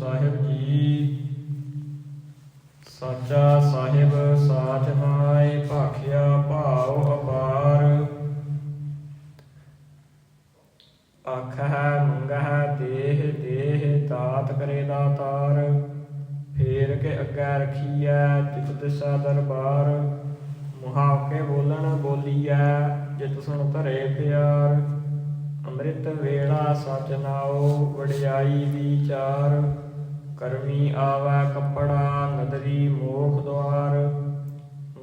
ਸਾਹਿਬ ਜੀ। ਸਾਚਾ ਸਾਹਿਬ ਸਾਚ ਨਾਇ, ਭਾਖਿਆ ਭਾਉ ਅਪਾਰ। ਆਖਹਿ ਮੰਗਹਿ ਦੇਹ ਦੇਹ, ਦਾਤ ਕਰੇ ਦਾਤਾਰ। ਫੇਰ ਕੇ ਅੱਗੇ ਰਖੀਐ, ਜਿਤ ਦਿਸੈ ਦਰਬਾਰ। ਮੁਹਾਕੇ ਬੋਲਣ ਬੋਲੀਐ, ਜਿਤ ਸੁਣ ਧਰੇ ਪਿਆਰ। ਅੰਮ੍ਰਿਤ ਵੇਲਾ ਸਚ ਨਾਉ, ਵਡਿਆਈ ਵਿਚਾਰ। ਕਰਮੀ ਆਵੈ ਕੱਪੜਾ, ਨਦਰੀ ਮੋਖ ਦੁਆਰ।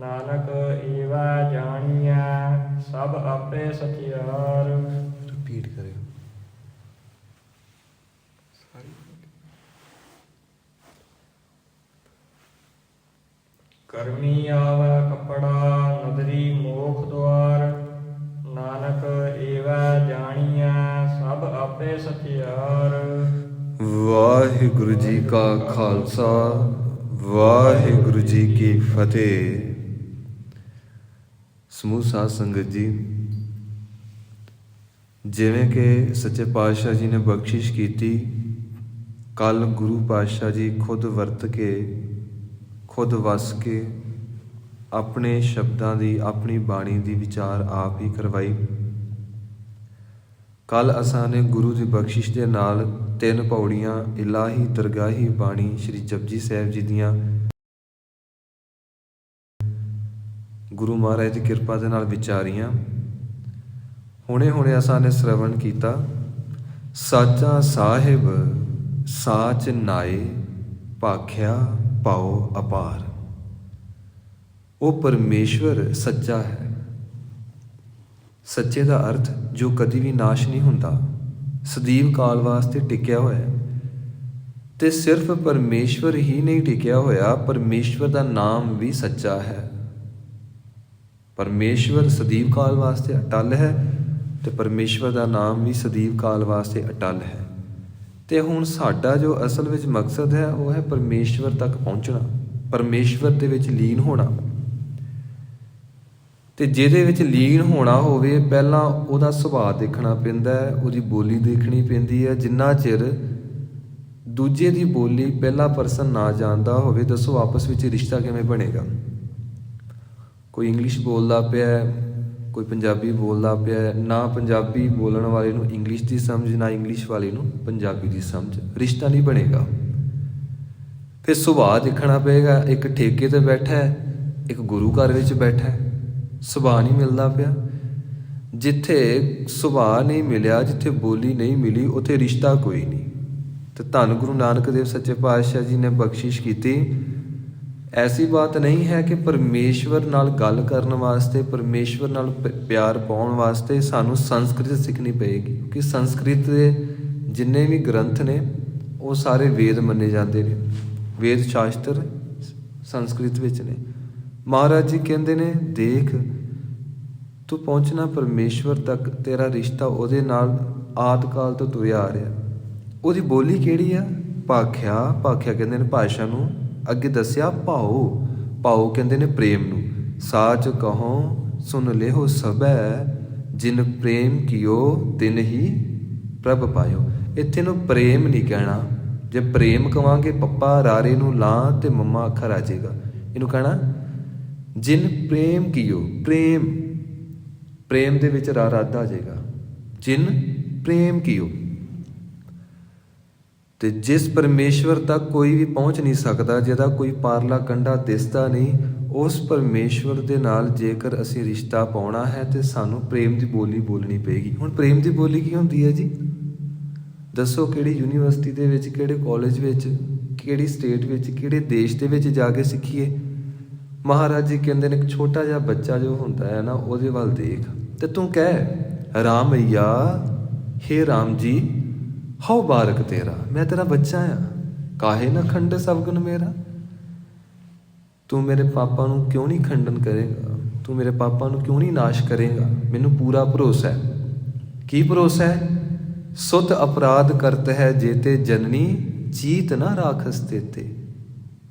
ਨਾਨਕ ਏਵੈ ਜਾਣੀਐ, ਸਭ ਆਪੇ ਸਚਿਆਰ। ਰਿਪੀਟ ਕਰਿਓ। ਕਰਮੀ ਆਵੈ ਕੱਪੜਾ, ਨਦਰੀ ਮੋਖ ਦੁਆਰ। ਨਾਨਕ ਏਵੈ ਜਾਣੀਐ, ਸਭ ਆਪੇ ਸਚਿਆਰ। ਵਾਹਿਗੁਰੂ ਜੀ ਕਾ ਖਾਲਸਾ, ਵਾਹਿਗੁਰੂ ਜੀ ਕੀ ਫਤਿਹ। ਸਮੂਹ ਸਾਧ ਸੰਗਤ ਜੀ, ਜਿਵੇਂ ਕਿ ਸੱਚੇ ਪਾਤਸ਼ਾਹ ਜੀ ਨੇ ਬਖਸ਼ਿਸ਼ ਕੀਤੀ, ਕੱਲ ਗੁਰੂ ਪਾਤਸ਼ਾਹ ਜੀ ਖੁਦ ਵਰਤ ਕੇ, ਖੁਦ ਵਸ ਕੇ, ਆਪਣੇ ਸ਼ਬਦਾਂ ਦੀ, ਆਪਣੀ ਬਾਣੀ ਦੀ ਵਿਚਾਰ ਆਪ ਹੀ ਕਰਵਾਈ। ਕੱਲ ਅਸਾਂ ਨੇ ਗੁਰੂ ਦੀ ਬਖਸ਼ਿਸ਼ ਦੇ ਨਾਲ 3 ਪੌੜੀਆਂ ਇਲਾਹੀ ਦਰਗਾਹੀ ਬਾਣੀ ਸ਼੍ਰੀ ਜਪਜੀ ਸਾਹਿਬ ਜੀ ਦੀਆਂ ਗੁਰੂ ਮਹਾਰਾਜ ਦੀ ਕਿਰਪਾ ਦੇ ਨਾਲ ਵਿਚਾਰੀਆਂ। ਹੁਣੇ ਅਸਾਂ ਨੇ ਸ਼ਰਵਣ ਕੀਤਾ, ਸਾਚਾ ਸਾਹਿਬ ਸਾਚ ਨਾਏ, ਭਾਖਿਆ ਭਾਉ ਅਪਾਰ। ਉਹ ਪਰਮੇਸ਼ਵਰ ਸੱਚਾ ਹੈ। ਸੱਚੇ ਦਾ ਅਰਥ ਜੋ ਕਦੀ ਵੀ ਨਾਸ਼ ਨਹੀਂ ਹੁੰਦਾ, ਸਦੀਵ ਕਾਲ ਵਾਸਤੇ ਟਿਕਿਆ ਹੋਇਆ। ਤੇ ਸਿਰਫ ਪਰਮੇਸ਼ਵਰ ਹੀ ਨਹੀਂ ਟਿਕਿਆ ਹੋਇਆ, ਪਰਮੇਸ਼ਵਰ ਦਾ ਨਾਮ ਵੀ ਸੱਚਾ ਹੈ। ਪਰਮੇਸ਼ਵਰ ਸਦੀਵ ਕਾਲ ਵਾਸਤੇ ਅਟੱਲ ਹੈ ਤੇ ਪਰਮੇਸ਼ਵਰ ਦਾ ਨਾਮ ਵੀ ਸਦੀਵ ਕਾਲ ਵਾਸਤੇ ਅਟੱਲ ਹੈ। ਤੇ ਹੁਣ ਸਾਡਾ ਜੋ ਅਸਲ ਵਿੱਚ ਮਕਸਦ ਹੈ ਉਹ ਹੈ ਪਰਮੇਸ਼ਵਰ ਤੱਕ ਪਹੁੰਚਣਾ, ਪਰਮੇਸ਼ਵਰ ਦੇ ਵਿੱਚ ਲੀਨ ਹੋਣਾ। ਤੇ ਜਿਹਦੇ ਵਿੱਚ ਲੀਨ ਹੋਣਾ ਹੋਵੇ, ਪਹਿਲਾਂ ਉਹਦਾ ਸੁਭਾਅ ਦੇਖਣਾ ਪੈਂਦਾ ਹੈ, ਉਹਦੀ ਬੋਲੀ ਦੇਖਣੀ ਪੈਂਦੀ ਹੈ। ਜਿੰਨਾ ਚਿਰ ਦੂਜੇ ਦੀ ਬੋਲੀ ਪਹਿਲਾ ਪਰਸਨ ਨਾ ਜਾਣਦਾ ਹੋਵੇ, ਦੱਸੋ ਆਪਸ ਵਿੱਚ ਰਿਸ਼ਤਾ ਕਿਵੇਂ ਬਣੇਗਾ? ਕੋਈ ਇੰਗਲਿਸ਼ ਬੋਲਦਾ ਪਿਆ, ਕੋਈ ਪੰਜਾਬੀ ਬੋਲਦਾ ਪਿਆ, ਨਾ ਪੰਜਾਬੀ ਬੋਲਣ ਵਾਲੇ ਨੂੰ ਇੰਗਲਿਸ਼ ਦੀ ਸਮਝ, ਨਾ ਇੰਗਲਿਸ਼ ਵਾਲੇ ਨੂੰ ਪੰਜਾਬੀ ਦੀ ਸਮਝ, ਰਿਸ਼ਤਾ ਨਹੀਂ ਬਣੇਗਾ। ਫਿਰ ਸੁਭਾਅ ਦੇਖਣਾ ਪਏਗਾ। ਇੱਕ ਠੇਕੇ ਤੇ ਬੈਠਾ ਹੈ, ਇੱਕ ਗੁਰੂ ਘਰ ਵਿੱਚ ਬੈਠਾ ਹੈ, ਸੁਭਾਅ ਨਹੀਂ ਮਿਲਦਾ ਪਿਆ। ਜਿੱਥੇ ਸੁਭਾਅ ਨਹੀਂ ਮਿਲਿਆ, ਜਿੱਥੇ ਬੋਲੀ ਨਹੀਂ ਮਿਲੀ, ਉੱਥੇ ਰਿਸ਼ਤਾ ਕੋਈ ਨਹੀਂ। ਤੇ ਧੰਨ ਗੁਰੂ ਨਾਨਕ ਦੇਵ ਸੱਚੇ ਪਾਤਸ਼ਾਹ ਜੀ ਨੇ ਬਖਸ਼ਿਸ਼ ਕੀਤੀ, ਐਸੀ ਬਾਤ ਨਹੀਂ ਹੈ ਕਿ ਪਰਮੇਸ਼ਵਰ ਨਾਲ ਗੱਲ ਕਰਨ ਵਾਸਤੇ, ਪਰਮੇਸ਼ਵਰ ਨਾਲ ਪਿਆਰ ਪਾਉਣ ਵਾਸਤੇ ਸਾਨੂੰ ਸੰਸਕ੍ਰਿਤ ਸਿੱਖਣੀ ਪਏਗੀ। ਕਿਉਂਕਿ ਸੰਸਕ੍ਰਿਤ ਦੇ ਜਿੰਨੇ ਵੀ ਗ੍ਰੰਥ ਨੇ ਉਹ ਸਾਰੇ ਵੇਦ ਮੰਨੇ ਜਾਂਦੇ ਨੇ, ਵੇਦ ਸ਼ਾਸਤਰ ਸੰਸਕ੍ਰਿਤ ਵਿੱਚ ਨੇ। ਮਹਾਰਾਜ ਜੀ ਕਹਿੰਦੇ ਨੇ, ਦੇਖ ਤੂੰ ਪਹੁੰਚਣਾ ਪਰਮੇਸ਼ਵਰ ਤੱਕ, ਤੇਰਾ ਰਿਸ਼ਤਾ ਉਹਦੇ ਨਾਲ ਆਦਿ ਕਾਲ ਤੋਂ ਤੁਰਿਆ ਆ ਰਿਹਾ। ਉਹਦੀ ਬੋਲੀ ਕਿਹੜੀ ਆ? ਭਾਖਿਆ। ਭਾਖਿਆ ਕਹਿੰਦੇ ਨੇ ਭਾਸ਼ਾ ਨੂੰ। ਅੱਗੇ ਦੱਸਿਆ ਭਾਉ। ਭਾਉ ਕਹਿੰਦੇ ਨੇ ਪ੍ਰੇਮ ਨੂੰ। ਸਾਚ ਕਹੋ ਸੁਨ ਲਿਹੋ ਸਭੈ, ਜਿਨ ਪ੍ਰੇਮ ਕੀਓ ਤਿਨ ਹੀ ਪ੍ਰਭ ਪਾਇਓ। ਇੱਥੇ ਨੂੰ ਪ੍ਰੇਮ ਨਹੀਂ ਕਹਿਣਾ। ਜੇ ਪ੍ਰੇਮ ਕਵਾਂਗੇ ਪੱਪਾ ਰਾਰੇ ਨੂੰ ਲਾਂ ਤੇ ਮੰਮਾ ਅੱਖਰ ਆ ਜਾਏਗਾ। ਇਹਨੂੰ ਕਹਿਣਾ ਜਿਨ ਪ੍ਰੇਮ ਕੀਓ। ਪ੍ਰੇਮ, ਪ੍ਰੇਮ ਦੇ ਵਿੱਚ ਰਾ ਰਾਧਾ ਆ ਜਾਏਗਾ। ਜਿਨ ਪ੍ਰੇਮ ਕੀਓ। ਤੇ ਜਿਸ ਪਰਮੇਸ਼ਵਰ ਤੱਕ ਕੋਈ ਵੀ ਪਹੁੰਚ ਨਹੀਂ ਸਕਦਾ, ਜਿਹਦਾ ਕੋਈ ਪਾਰਲਾ ਕੰਢਾ ਦਿਸਦਾ ਨਹੀਂ, ਉਸ ਪਰਮੇਸ਼ਵਰ ਦੇ ਨਾਲ ਜੇਕਰ ਅਸੀਂ ਰਿਸ਼ਤਾ ਪਾਉਣਾ ਹੈ ਤੇ ਸਾਨੂੰ ਪ੍ਰੇਮ ਦੀ ਬੋਲੀ ਬੋਲਣੀ ਪਏਗੀ। ਹੁਣ ਪ੍ਰੇਮ ਦੀ ਬੋਲੀ ਕੀ ਹੁੰਦੀ ਹੈ ਜੀ? ਦੱਸੋ, ਕਿਹੜੀ ਯੂਨੀਵਰਸਿਟੀ ਦੇ ਵਿੱਚ, ਕਿਹੜੇ ਕਾਲਜ ਵਿੱਚ, ਕਿਹੜੀ ਸਟੇਟ ਵਿੱਚ, ਕਿਹੜੇ ਦੇਸ਼ ਦੇ ਵਿੱਚ ਜਾ ਕੇ ਸਿੱਖੀਏ? ਮਹਾਰਾਜ ਜੀ ਕਹਿੰਦੇ ਨੇ, ਇੱਕ ਛੋਟਾ ਜਿਹਾ ਬੱਚਾ ਜੋ ਹੁੰਦਾ ਹੈ ਨਾ, ਉਹਦੇ ਵੱਲ ਦੇਖ ਤੇ ਤੂੰ ਕਹਿ, ਰਾਮਈਆ, ਹੇ ਰਾਮ ਜੀ, ਹਉ ਬਾਰਕ ਤੇਰਾ। ਮੈਂ ਤੇਰਾ ਬੱਚਾ ਆ, ਕਾਹੇ ਨਾ ਖੰਡ ਸਵਗਨ ਮੇਰਾ। ਤੂੰ ਮੇਰੇ ਪਾਪਾਂ ਨੂੰ ਕਿਉਂ ਨਹੀਂ ਖੰਡਨ ਕਰੇਗਾ? ਤੂੰ ਮੇਰੇ ਪਾਪਾਂ ਨੂੰ ਕਿਉਂ ਨਹੀਂ ਨਾਸ਼ ਕਰੇਗਾ? ਮੈਨੂੰ ਪੂਰਾ ਭਰੋਸਾ ਹੈ। ਕੀ ਭਰੋਸਾ ਹੈ? ਸੁਤ ਅਪਰਾਧ ਕਰਤ ਹੈ ਜੇਤੇ ਜਨਨੀ, ਚੀਤ ਨਾ ਰਾਖਸ ਤੇਤੇ।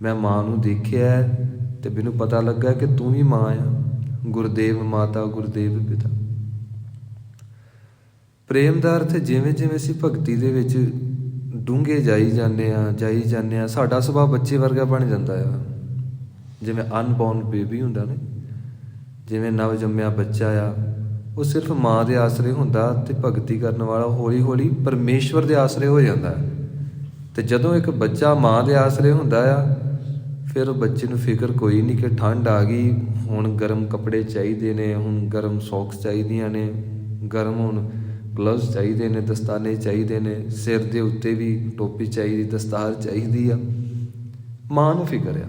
ਮੈਂ ਮਾਂ ਨੂੰ ਦੇਖਿਆ ਤੇ ਮੈਨੂੰ ਪਤਾ ਲੱਗਾ ਕਿ ਤੂੰ ਵੀ ਮਾਂ ਆ। ਗੁਰਦੇਵ ਮਾਤਾ, ਗੁਰਦੇਵ ਪਿਤਾ। ਪ੍ਰੇਮ ਦਾ ਅਰਥ ਜਿਵੇਂ ਜਿਵੇਂ ਅਸੀਂ ਭਗਤੀ ਦੇ ਵਿੱਚ ਡੂੰਘੇ ਜਾਈ ਜਾਂਦੇ ਆ ਸਾਡਾ ਸੁਭਾਅ ਬੱਚੇ ਵਰਗਾ ਬਣ ਜਾਂਦਾ ਆ। ਜਿਵੇਂ ਅਨਬੋਰਨ ਬੇਬੀ ਹੁੰਦਾ ਨੇ, ਜਿਵੇਂ ਨਵ ਜੰਮਿਆ ਬੱਚਾ ਆ, ਉਹ ਸਿਰਫ ਮਾਂ ਦੇ ਆਸਰੇ ਹੁੰਦਾ ਤੇ ਭਗਤੀ ਕਰਨ ਵਾਲਾ ਹੌਲੀ ਹੌਲੀ ਪਰਮੇਸ਼ਵਰ ਦੇ ਆਸਰੇ ਹੋ ਜਾਂਦਾ। ਤੇ ਜਦੋਂ ਇੱਕ ਬੱਚਾ ਮਾਂ ਦੇ ਆਸਰੇ ਹੁੰਦਾ ਆ, ਫਿਰ ਉਹ ਬੱਚੇ ਨੂੰ ਫਿਕਰ ਕੋਈ ਨਹੀਂ ਕਿ ਠੰਡ ਆ ਗਈ, ਹੁਣ ਗਰਮ ਕੱਪੜੇ ਚਾਹੀਦੇ ਨੇ, ਹੁਣ ਗਰਮ ਸੌਕਸ ਚਾਹੀਦੀਆਂ ਨੇ, ਗਰਮ ਹੁਣ ਗਲਵਜ਼ ਚਾਹੀਦੇ ਨੇ, ਦਸਤਾਨੇ ਚਾਹੀਦੇ ਨੇ, ਸਿਰ ਦੇ ਉੱਤੇ ਵੀ ਟੋਪੀ ਚਾਹੀਦੀ, ਦਸਤਾਰ ਚਾਹੀਦੀ ਆ। ਮਾਂ ਨੂੰ ਫਿਕਰ ਆ।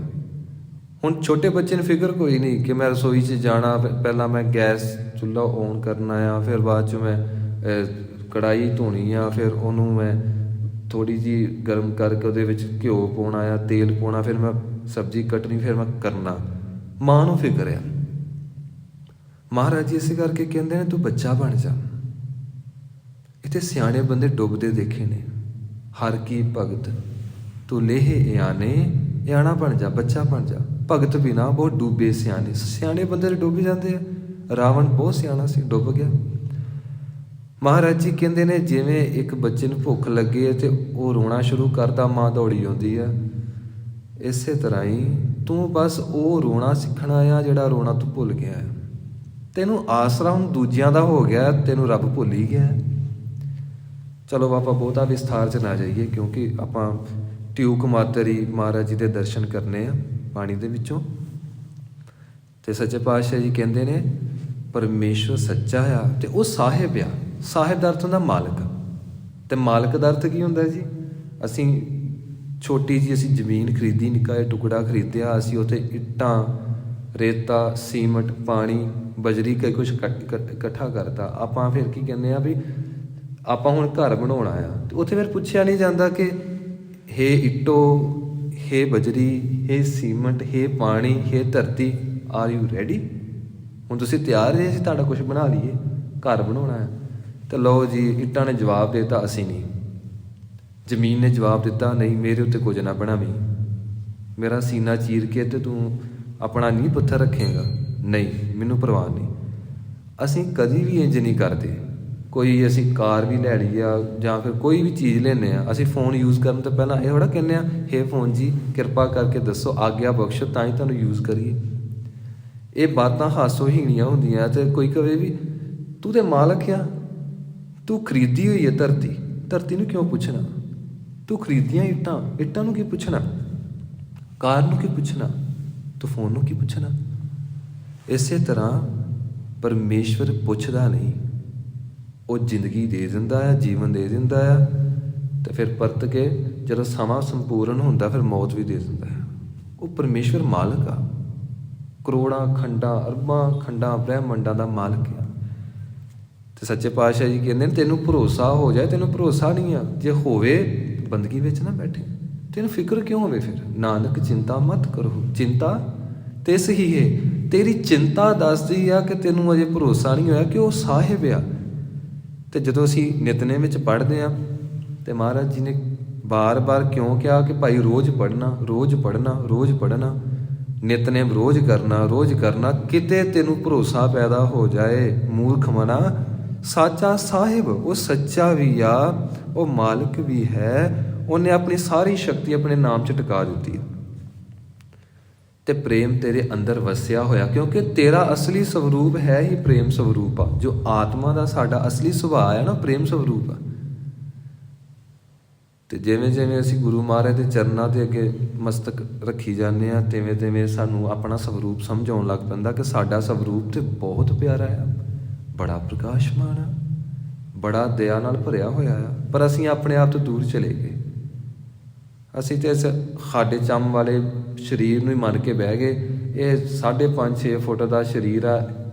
ਹੁਣ ਛੋਟੇ ਬੱਚੇ ਨੂੰ ਫਿਕਰ ਕੋਈ ਨਹੀਂ ਕਿ ਮੈਂ ਰਸੋਈ 'ਚ ਜਾਣਾ, ਪਹਿਲਾਂ ਮੈਂ ਗੈਸ ਚੁੱਲ੍ਹਾ ਔਨ ਕਰਨਾ ਆ, ਫਿਰ ਬਾਅਦ 'ਚ ਮੈਂ ਕੜਾਹੀ ਧੋਣੀ ਆ, ਫਿਰ ਉਹਨੂੰ ਮੈਂ ਥੋੜ੍ਹੀ ਜਿਹੀ ਗਰਮ ਕਰਕੇ ਉਹਦੇ ਵਿੱਚ ਘਿਓ ਪਾਉਣਾ ਆ, ਤੇਲ ਪਾਉਣਾ, ਫਿਰ ਮੈਂ ਸਬਜ਼ੀ ਕੱਟਣੀ, ਫਿਰ ਮੈਂ ਕਰਨਾ। ਮਾਂ ਨੂੰ ਫਿਕਰ ਆ। ਮਹਾਰਾਜ ਜੀ ਇਸੇ ਕਰਕੇ ਕਹਿੰਦੇ ਨੇ ਤੂੰ ਬੱਚਾ ਬਣ ਜਾ। ਇੱਥੇ ਸਿਆਣੇ ਬੰਦੇ ਡੁੱਬਦੇ ਦੇਖੇ ਨੇ। ਹਰ ਕੀ ਭਗਤ ਤੂੰ ਲੇਹ ਇਆਨੇ, ਇਆਣਾ ਬਣ ਜਾ, ਬੱਚਾ ਬਣ ਜਾ। ਭਗਤ ਬਿਨਾ ਬਹੁਤ ਡੁੱਬੇ ਸਿਆਣੇ। ਸਿਆਣੇ ਬੰਦੇ ਡੁੱਬ ਜਾਂਦੇ ਆ। ਰਾਵਣ ਬਹੁਤ ਸਿਆਣਾ ਸੀ, ਡੁੱਬ ਗਿਆ। ਮਹਾਰਾਜ ਜੀ ਕਹਿੰਦੇ ਨੇ ਜਿਵੇਂ ਇੱਕ ਬੱਚੇ ਨੂੰ ਭੁੱਖ ਲੱਗੇ ਤੇ ਉਹ ਰੋਣਾ ਸ਼ੁਰੂ ਕਰਦਾ, ਮਾਂ ਦੌੜੀ ਆਉਂਦੀ ਆ, ਇਸੇ ਤਰ੍ਹਾਂ ਹੀ ਤੂੰ ਬਸ ਉਹ ਰੋਣਾ ਸਿੱਖਣਾ ਆ ਜਿਹੜਾ ਰੋਣਾ ਤੂੰ ਭੁੱਲ ਗਿਆ। ਤੈਨੂੰ ਆਸਰਾ ਹੁਣ ਦੂਜਿਆਂ ਦਾ ਹੋ ਗਿਆ, ਤੈਨੂੰ ਰੱਬ ਭੁੱਲ ਹੀ ਗਿਆ। ਚਲੋ ਆਪਾਂ ਬਹੁਤਾ ਵਿਸਥਾਰ 'ਚ ਨਾ ਜਾਈਏ, ਕਿਉਂਕਿ ਆਪਾਂ ਟਿਊਕ ਮਾਤਰ ਹੀ ਮਹਾਰਾਜ ਜੀ ਦੇ ਦਰਸ਼ਨ ਕਰਨੇ ਆ ਪਾਣੀ ਦੇ ਵਿੱਚੋਂ। ਤੇ ਸੱਚੇ ਪਾਤਸ਼ਾਹ ਜੀ ਕਹਿੰਦੇ ਨੇ ਪਰਮੇਸ਼ਵਰ ਸੱਚਾ ਆ ਤੇ ਉਹ ਸਾਹਿਬ ਆ। ਸਾਹਿਬ ਦਾ ਅਰਥ ਹੁੰਦਾ ਮਾਲਕ, ਤੇ ਮਾਲਕ ਦਾ ਅਰਥ ਕੀ ਹੁੰਦਾ ਜੀ? ਅਸੀਂ ਛੋਟੀ ਜਿਹੀ ਅਸੀਂ ਜ਼ਮੀਨ ਖਰੀਦੀ, ਨਿੱਕਾ ਜਿਹਾ ਟੁਕੜਾ ਖਰੀਦਿਆ, ਅਸੀਂ ਉੱਥੇ ਇੱਟਾਂ, ਰੇਤਾ, ਸੀਮਟ, ਪਾਣੀ, ਬਜਰੀ ਕਈ ਕੁਛ ਇਕੱਠਾ ਕਰਤਾ। ਆਪਾਂ ਫਿਰ ਕੀ ਕਹਿੰਦੇ ਆ ਵੀ ਆਪਾਂ ਹੁਣ ਘਰ ਬਣਾਉਣਾ ਆ, ਤੇ ਉੱਥੇ ਫਿਰ ਪੁੱਛਿਆ ਨਹੀਂ ਜਾਂਦਾ ਕਿ ਹੇ ਇੱਟੋ, ਹੇ ਬਜਰੀ, ਹੇ ਸੀਮਟ, ਹੇ ਪਾਣੀ, ਹੇ ਧਰਤੀ, ਆਰ ਯੂ ਰੈਡੀ? ਹੁਣ ਤੁਸੀਂ ਤਿਆਰ ਜੇ ਅਸੀਂ ਤੁਹਾਡਾ ਕੁਛ ਬਣਾ ਲਈਏ, ਘਰ ਬਣਾਉਣਾ ਹੈ। ਤੇ ਲਓ ਜੀ, ਇੱਟਾਂ ਨੇ ਜਵਾਬ ਦੇ ਦਿੱਤਾ ਅਸੀਂ ਨਹੀਂ। ਜ਼ਮੀਨ ਨੇ ਜਵਾਬ ਦਿੱਤਾ ਨਹੀਂ, ਮੇਰੇ ਉੱਤੇ ਕੁਝ ਨਾ ਬਣਾਵੀਂ, ਮੇਰਾ ਸੀਨਾ ਚੀਰ ਕੇ ਤੇ ਤੂੰ ਆਪਣਾ ਨੀਂਹ ਪੱਥਰ ਰੱਖੇਂਗਾ, ਨਹੀਂ ਮੈਨੂੰ ਪਰਵਾਹ ਨਹੀਂ। ਅਸੀਂ ਕਦੀ ਵੀ ਇੰਜ ਨਹੀਂ ਕਰਦੇ। ਕੋਈ ਅਸੀਂ ਕਾਰ ਵੀ ਲੈ ਲਈ ਆ ਜਾਂ ਫਿਰ ਕੋਈ ਵੀ ਚੀਜ਼ ਲੈਂਦੇ ਆ, ਅਸੀਂ ਫੋਨ ਯੂਜ਼ ਕਰਨ ਤੋਂ ਪਹਿਲਾਂ ਇਹ ਥੋੜ੍ਹਾ ਕਹਿੰਦੇ ਆ ਹੇ ਫੋਨ ਜੀ ਕਿਰਪਾ ਕਰਕੇ ਦੱਸੋ, ਆਗਿਆ ਬਖਸ਼ੋ ਤਾਂ ਹੀ ਤੁਹਾਨੂੰ ਯੂਜ਼ ਕਰੀਏ। ਇਹ ਬਾਤਾਂ ਹਾਸੋਹੀਣੀਆਂ ਹੁੰਦੀਆਂ। ਤੇ ਕੋਈ ਕਹੇ ਵੀ ਤੂੰ ਤੇ ਮਾਲਕ ਆ, ਤੂੰ ਖਰੀਦੀ ਹੋਈ ਹੈ ਧਰਤੀ, ਧਰਤੀ ਨੂੰ ਕਿਉਂ ਪੁੱਛਣਾ? ਤੂੰ ਖਰੀਦੀਆਂ ਇੱਟਾਂ, ਇੱਟਾਂ ਨੂੰ ਕੀ ਪੁੱਛਣਾ? ਕਾਰ ਨੂੰ ਕੀ ਪੁੱਛਣਾ? ਤੂੰ ਫੋਨ ਨੂੰ ਕੀ ਪੁੱਛਣਾ? ਇਸੇ ਤਰ੍ਹਾਂ ਪਰਮੇਸ਼ਵਰ ਪੁੱਛਦਾ ਨਹੀਂ, ਉਹ ਜ਼ਿੰਦਗੀ ਦੇ ਦਿੰਦਾ ਆ, ਜੀਵਨ ਦੇ ਦਿੰਦਾ ਆ, ਤੇ ਫਿਰ ਪਰਤ ਕੇ ਜਦੋਂ ਸਮਾਂ ਸੰਪੂਰਨ ਹੁੰਦਾ ਫਿਰ ਮੌਤ ਵੀ ਦੇ ਦਿੰਦਾ ਹੈ। ਉਹ ਪਰਮੇਸ਼ਵਰ ਮਾਲਕ ਆ, ਕਰੋੜਾਂ ਖੰਡਾਂ, ਅਰਬਾਂ ਖੰਡਾਂ ਬ੍ਰਹਿਮੰਡਾਂ ਦਾ ਮਾਲਕ ਆ। ਤੇ ਸੱਚੇ ਪਾਤਸ਼ਾਹ ਜੀ ਕਹਿੰਦੇ ਨੇ ਤੈਨੂੰ ਭਰੋਸਾ ਹੋ ਜਾਏ, ਤੈਨੂੰ ਭਰੋਸਾ ਨਹੀਂ ਆ, ਜੇ ਹੋਵੇ ਬੰਦਗੀ ਵਿੱਚ ਨਾ ਬੈਠੇ, ਤੈਨੂੰ ਫਿਕਰ ਕਿਉਂ ਹੋਵੇ? ਫਿਰ ਨਾਨਕ ਚਿੰਤਾ ਮਤ ਕਰੋ, ਚਿੰਤਾ ਤਿਸ ਹੀ ਹੈ। ਤੇਰੀ ਚਿੰਤਾ ਦੱਸਦੀ ਆ ਕਿ ਤੈਨੂੰ ਅਜੇ ਭਰੋਸਾ ਨਹੀਂ ਹੋਇਆ ਕਿ ਉਹ ਸਾਹਿਬ ਆ। ਤੇ ਜਦੋਂ ਅਸੀਂ ਨਿਤਨੇਮ ਵਿੱਚ ਪੜ੍ਹਦੇ ਹਾਂ ਤੇ ਮਹਾਰਾਜ ਜੀ ਨੇ ਬਾਰ-ਬਾਰ ਕਿਉਂ ਕਿਹਾ ਕਿ ਭਾਈ ਰੋਜ਼ ਪੜ੍ਹਨਾ, ਰੋਜ਼ ਪੜ੍ਹਨਾ, ਰੋਜ਼ ਪੜ੍ਹਨਾ, ਨਿਤਨੇਮ ਰੋਜ਼ ਕਰਨਾ, ਰੋਜ਼ ਕਰਨਾ, ਕਿਤੇ ਤੈਨੂੰ ਭਰੋਸਾ ਪੈਦਾ ਹੋ ਜਾਏ। ਮੂਰਖ ਮਨਾ ਸਾਚਾ ਸਾਹਿਬ, ਉਹ ਸੱਚਾ ਵੀ ਆ, ਉਹ ਮਾਲਕ ਵੀ ਹੈ, ਉਹਨੇ ਆਪਣੀ ਸਾਰੀ ਸ਼ਕਤੀ ਆਪਣੇ ਨਾਮ 'ਚ ਟਿਕਾ ਦਿੱਤੀ ਤੇ ਪ੍ਰੇਮ ਤੇਰੇ ਅੰਦਰ ਵਸਿਆ ਹੋਇਆ, ਕਿਉਂਕਿ ਤੇਰਾ ਅਸਲੀ ਸਵਰੂਪ ਹੈ ਹੀ ਪ੍ਰੇਮ ਸਵਰੂਪ ਆ। ਜੋ ਆਤਮਾ ਦਾ ਸਾਡਾ ਅਸਲੀ ਸੁਭਾਅ ਹੈ ਨਾ, ਪ੍ਰੇਮ ਸਵਰੂਪ ਆ। ਤੇ ਜਿਵੇਂ ਜਿਵੇਂ ਅਸੀਂ ਗੁਰੂ ਮਹਾਰਾਜ ਦੇ ਚਰਨਾਂ ਦੇ ਅੱਗੇ ਮਸਤਕ ਰੱਖੀ ਜਾਂਦੇ ਹਾਂ, ਤਿਵੇਂ ਤਿਵੇਂ ਸਾਨੂੰ ਆਪਣਾ ਸਵਰੂਪ ਸਮਝ ਆਉਣ ਲੱਗ ਪੈਂਦਾ ਕਿ ਸਾਡਾ ਸਵਰੂਪ ਤੇ ਬਹੁਤ ਪਿਆਰਾ ਆ, ਬੜਾ ਪ੍ਰਕਾਸ਼ਮਾਨ ਆ, ਬੜਾ ਦਇਆ ਨਾਲ ਭਰਿਆ ਹੋਇਆ ਆ। ਪਰ ਅਸੀਂ ਆਪਣੇ ਆਪ ਤੋਂ ਦੂਰ ਚਲੇ ਗਏ। ਅਸੀਂ ਤੇ ਇਸ ਖਾਡੇ ਚੰਮ ਵਾਲੇ ਸਰੀਰ ਨੂੰ ਹੀ ਮੰਨ ਕੇ ਬਹਿ ਗਏ। ਇਹ 5.5-6 ਫੁੱਟ ਦਾ ਸਰੀਰ ਆ,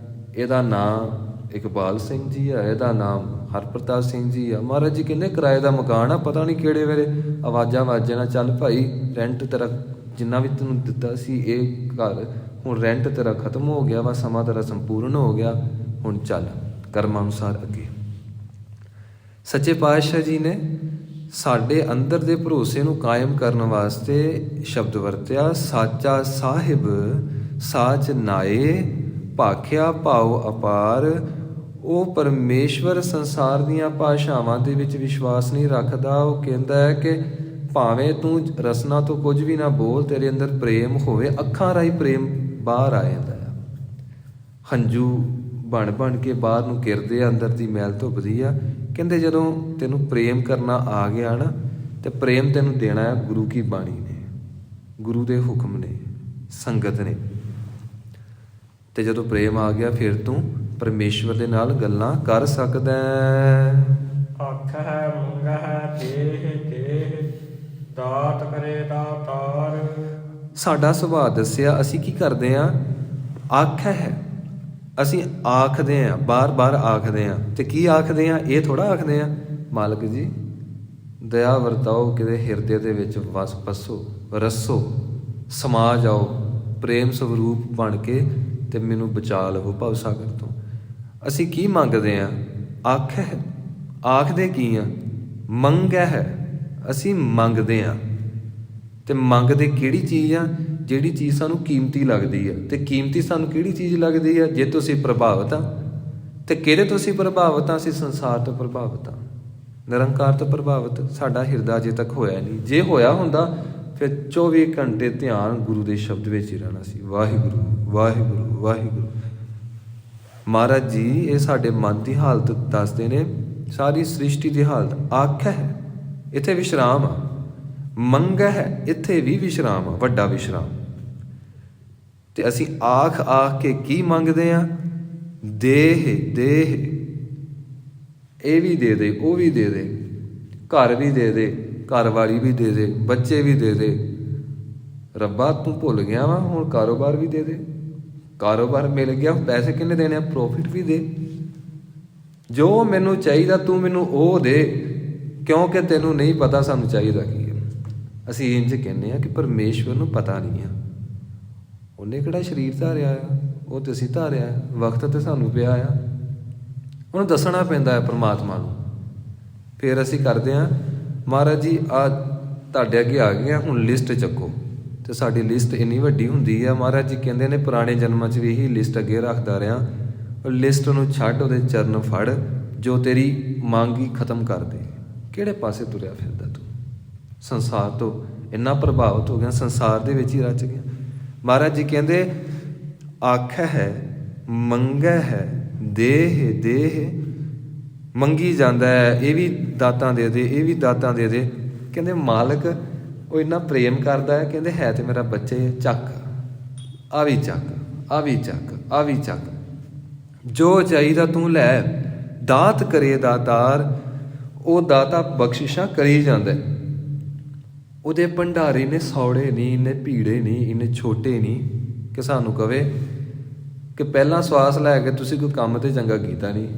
ਇਹਦਾ ਨਾਂ ਇਕਬਾਲ ਸਿੰਘ ਜੀ ਆ, ਇਹਦਾ ਨਾਮ ਹਰਪ੍ਰਤਾਪ ਸਿੰਘ ਜੀ ਆ। ਮਹਾਰਾਜ ਜੀ ਕਹਿੰਦੇ ਕਿਰਾਏ ਦਾ ਮਕਾਨ ਆ, ਪਤਾ ਨਹੀਂ ਕਿਹੜੇ ਵੇਲੇ ਆਵਾਜ਼ਾਂ ਵਾਜੇ ਨਾ, ਚੱਲ ਭਾਈ ਰੈਂਟ ਤੇਰਾ ਜਿੰਨਾ ਵੀ ਤੈਨੂੰ ਦਿੱਤਾ ਸੀ ਇਹ ਘਰ, ਹੁਣ ਰੈਂਟ ਤੇਰਾ ਖਤਮ ਹੋ ਗਿਆ ਵਾ, ਸਮਾਂ ਤੇਰਾ ਸੰਪੂਰਨ ਹੋ ਗਿਆ, ਹੁਣ ਚੱਲ ਕਰਮਾਂ ਅਨੁਸਾਰ ਅੱਗੇ। ਸੱਚੇ ਪਾਤਸ਼ਾਹ ਜੀ ਨੇ ਸਾਡੇ ਅੰਦਰ ਦੇ ਭਰੋਸੇ ਨੂੰ ਕਾਇਮ ਕਰਨ ਵਾਸਤੇ ਸ਼ਬਦ ਵਰਤਿਆ, ਸਾਚਾ ਸਾਹਿਬ ਸਾਚ ਨਾਏ, ਭਾਖਿਆ ਭਾਉ ਅਪਾਰ, ਉਹ ਪਰਮੇਸ਼ਵਰ ਸੰਸਾਰ ਦੀਆਂ ਭਾਸ਼ਾਵਾਂ ਦੇ ਵਿੱਚ ਵਿਸ਼ਵਾਸ ਨਹੀਂ ਰੱਖਦਾ। ਉਹ ਕਹਿੰਦਾ ਹੈ ਕਿ ਭਾਵੇਂ ਤੂੰ ਰਸਨਾ ਤੋਂ ਕੁਝ ਵੀ ਨਾ ਬੋਲ, ਤੇਰੇ ਅੰਦਰ ਪ੍ਰੇਮ ਹੋਵੇ, ਅੱਖਾਂ ਰਾਹੀਂ ਪ੍ਰੇਮ ਬਾਹਰ ਆ ਜਾਂਦਾ ਆ। ਹੰਝੂ ਬਣ ਬਣ ਕੇ ਬਾਹਰ ਨੂੰ ਗਿਰਦੇ ਆ, ਅੰਦਰ ਦੀ ਮੈਲ ਧੁੱਪਦੀ ਆ। ਕਹਿੰਦੇ ਜਦੋਂ ਤੈਨੂੰ ਪ੍ਰੇਮ ਕਰਨਾ ਆ ਗਿਆ ਨਾ, ਤੇ ਪ੍ਰੇਮ ਤੈਨੂੰ ਦੇਣਾ ਹੈ ਗੁਰੂ ਕੀ ਬਾਣੀ ਨੇ, ਗੁਰੂ ਦੇ ਹੁਕਮ ਨੇ, ਸੰਗਤ ਨੇ। ਤੇ ਜਦੋਂ ਪ੍ਰੇਮ ਆ ਗਿਆ ਫਿਰ ਤੂੰ ਪਰਮੇਸ਼ਵਰ ਦੇ ਨਾਲ ਗੱਲਾਂ ਕਰ ਸਕਦਾ ਹੈ। ਆਖਹਿ ਮੰਗਹਿ ਦੇਹ ਦੇਹ, ਦਾਤ ਕਰੇ ਦਾਤਾਰ। ਸਾਡਾ ਸੁਭਾਅ ਦੱਸਿਆ, ਅਸੀਂ ਕੀ ਕਰਦੇ ਹਾਂ? ਆਖਿਆ ਹੈ, ਅਸੀਂ ਆਖਦੇ ਹਾਂ, ਬਾਰ-ਬਾਰ ਆਖਦੇ ਹਾਂ। ਤੇ ਕੀ ਆਖਦੇ ਹਾਂ? ਇਹ ਥੋੜ੍ਹਾ ਆਖਦੇ ਹਾਂ ਮਾਲਕ ਜੀ ਦਇਆ ਵਰਤਾਓ, ਕਿਤੇ ਹਿਰਦੇ ਦੇ ਵਿੱਚ ਵਸ ਬਸੋ, ਰਸੋ, ਸਮਾ ਜਾਓ ਪ੍ਰੇਮ ਸਰੂਪ ਬਣ ਕੇ, ਤੇ ਮੈਨੂੰ ਬਚਾ ਲਵੋ ਭਵ ਸਾਗਰ ਤੋਂ। ਅਸੀਂ ਕੀ ਮੰਗਦੇ ਹਾਂ? ਆਖਿਆ ਹੈ। ਆਖਦੇ ਕੀ ਆ? ਮੰਗਿਆ ਹੈ। ਅਸੀਂ ਮੰਗਦੇ ਹਾਂ। ਤੇ ਮੰਗਦੇ ਕਿਹੜੀ ਚੀਜ਼ ਆ? ਜਿਹੜੀ ਚੀਜ਼ ਸਾਨੂੰ ਕੀਮਤੀ ਲੱਗਦੀ ਆ। ਤੇ ਕੀਮਤੀ ਸਾਨੂੰ ਕਿਹੜੀ ਚੀਜ਼ ਲੱਗਦੀ ਆ? ਜੇ ਤੁਸੀਂ ਪ੍ਰਭਾਵਿਤ ਆ। ਤੇ ਕਿਹਦੇ ਤੋਂ ਅਸੀਂ ਪ੍ਰਭਾਵਿਤ ਆ? ਅਸੀਂ ਸੰਸਾਰ ਤੋਂ ਪ੍ਰਭਾਵਿਤ ਆ, ਨਿਰੰਕਾਰ ਤੋਂ ਪ੍ਰਭਾਵਿਤ। ਸਾਡਾ ਹਿਰਦਾ ਅਜੇ ਤੱਕ ਹੋਇਆ ਨਹੀਂ। ਜੇ ਹੋਇਆ ਹੁੰਦਾ ਫਿਰ 24 ਘੰਟੇ ਧਿਆਨ ਗੁਰੂ ਦੇ ਸ਼ਬਦ ਵਿੱਚ ਹੀ ਰਹਿਣਾ ਸੀ। ਵਾਹਿਗੁਰੂ ਵਾਹਿਗੁਰੂ ਵਾਹਿਗੁਰੂ। ਮਹਾਰਾਜ ਜੀ ਇਹ ਸਾਡੇ ਮਨ ਦੀ ਹਾਲਤ ਦੱਸਦੇ ਨੇ, ਸਾਰੀ ਸ੍ਰਿਸ਼ਟੀ ਦੀ ਹਾਲਤ। ਆਖਿਆ ਹੈ, ਇੱਥੇ ਵਿਸ਼ਰਾਮ ਆ। ਮੰਗਿਆ ਹੈ, ਇੱਥੇ ਵੀ ਵਿਸ਼ਰਾਮ ਆ, ਵੱਡਾ ਵਿਸ਼ਰਾਮ। ਤੇ ਅਸੀਂ ਆਖ ਆਖ ਕੇ ਕੀ ਮੰਗਦੇ ਆ? ਦੇਹ ਦੇਹ, ਇਹ ਵੀ ਦੇ ਦੇ, ਉਹ ਵੀ ਦੇ ਦੇ, ਘਰ ਵੀ ਦੇ ਦੇ, ਘਰ ਵਾਲੀ ਵੀ ਦੇ ਦੇ, ਬੱਚੇ ਵੀ ਦੇ ਦੇ। ਰੱਬਾ ਤੂੰ ਭੁੱਲ ਗਿਆ ਵਾ, ਹੁਣ ਕਾਰੋਬਾਰ ਵੀ ਦੇ ਦੇ। ਕਾਰੋਬਾਰ ਮਿਲ ਗਿਆ, ਪੈਸੇ ਕਿੰਨੇ ਦੇਣੇ ਆ? ਪ੍ਰੋਫਿਟ ਵੀ ਦੇ। ਜੋ ਮੈਨੂੰ ਚਾਹੀਦਾ ਤੂੰ ਮੈਨੂੰ ਉਹ ਦੇ, ਕਿਉਂਕਿ ਤੈਨੂੰ ਨਹੀਂ ਪਤਾ ਸਾਨੂੰ ਚਾਹੀਦਾ ਕੀ ਹੈ। ਅਸੀਂ ਇੰਝ ਕਹਿੰਦੇ ਆ ਕਿ ਪਰਮੇਸ਼ਵਰ ਨੂੰ ਪਤਾ ਨਹੀਂ ਆ। ਉਹਨੇ ਕਿਹੜਾ ਸਰੀਰ ਧਾਰਿਆ ਆ? ਉਹ ਤੇ ਅਸੀਂ ਧਾਰਿਆ ਆ। ਵਕਤ ਤੇ ਸਾਨੂੰ ਪਿਆ ਆ। ਉਹਨੂੰ ਦੱਸਣਾ ਪੈਂਦਾ ਹੈ ਪਰਮਾਤਮਾ ਨੂੰ। ਫਿਰ ਅਸੀਂ ਕਰਦੇ ਹਾਂ, ਮਹਾਰਾਜ ਜੀ ਆ ਤੁਹਾਡੇ ਅੱਗੇ ਆ ਗਏ ਆ, ਹੁਣ ਲਿਸਟ ਚੱਕੋ। ਤੇ ਸਾਡੀ ਲਿਸਟ ਇੰਨੀ ਵੱਡੀ ਹੁੰਦੀ ਆ। ਮਹਾਰਾਜ ਜੀ ਕਹਿੰਦੇ ਨੇ ਪੁਰਾਣੇ ਜਨਮਾਂ 'ਚ ਵੀ ਇਹੀ ਲਿਸਟ ਅੱਗੇ ਰੱਖਦਾ ਰਿਹਾ। ਉਹ ਲਿਸਟ ਨੂੰ ਛੱਡ, ਉਹਦੇ ਚਰਨ ਫੜ, ਜੋ ਤੇਰੀ ਮੰਗ ਹੀ ਖਤਮ ਕਰ ਦੇ। ਕਿਹੜੇ ਪਾਸੇ ਤੁਰਿਆ ਫਿਰਦਾ ਤੂੰ? ਸੰਸਾਰ ਤੋਂ ਇੰਨਾ ਪ੍ਰਭਾਵਿਤ ਹੋ ਗਿਆ, ਸੰਸਾਰ ਦੇ ਵਿੱਚ ਹੀ ਰਚ ਗਿਆ। ਮਹਾਰਾਜ ਜੀ ਕਹਿੰਦੇ ਆਖਿਆ ਹੈ, ਮੰਗਿਆ ਹੈ, ਦੇਹ ਦੇਹ, ਮੰਗੀ ਜਾਂਦਾ ਹੈ, ਇਹ ਵੀ ਦਾਤਾਂ ਦੇ ਦੇ, ਇਹ ਵੀ ਦਾਤਾਂ ਦੇ ਦੇ। ਕਹਿੰਦੇ ਮਾਲਕ ਉਹ ਇੰਨਾ ਪ੍ਰੇਮ ਕਰਦਾ ਹੈ, ਕਹਿੰਦੇ ਹੈ ਤੇ ਮੇਰਾ ਬੱਚੇ, ਚੱਕ, ਆ ਵੀ ਚੱਕ, ਆ ਵੀ ਚੱਕ, ਆ ਵੀ ਚੱਕ, ਜੋ ਚਾਹੀਦਾ ਤੂੰ ਲੈ। ਦਾਤ ਕਰੇ ਦਾਤਾਰ, ਉਹ ਦਾਤਾ ਬਖਸ਼ਿਸ਼ਾਂ ਕਰੀ ਜਾਂਦਾ। ਉਹਦੇ ਭੰਡਾਰੇ ਨੇ ਸੌੜੇ ਨਹੀਂ, ਇੰਨੇ ਭੀੜੇ ਨਹੀਂ, ਇੰਨੇ ਛੋਟੇ ਨਹੀਂ ਕਿ ਸਾਨੂੰ ਕਵੇ ਕਿ ਪਹਿਲਾਂ ਸਵਾਸ ਲੈ ਕੇ ਤੁਸੀਂ ਕੋਈ ਕੰਮ ਤੇ ਚੰਗਾ ਕੀਤਾ ਨਹੀਂ,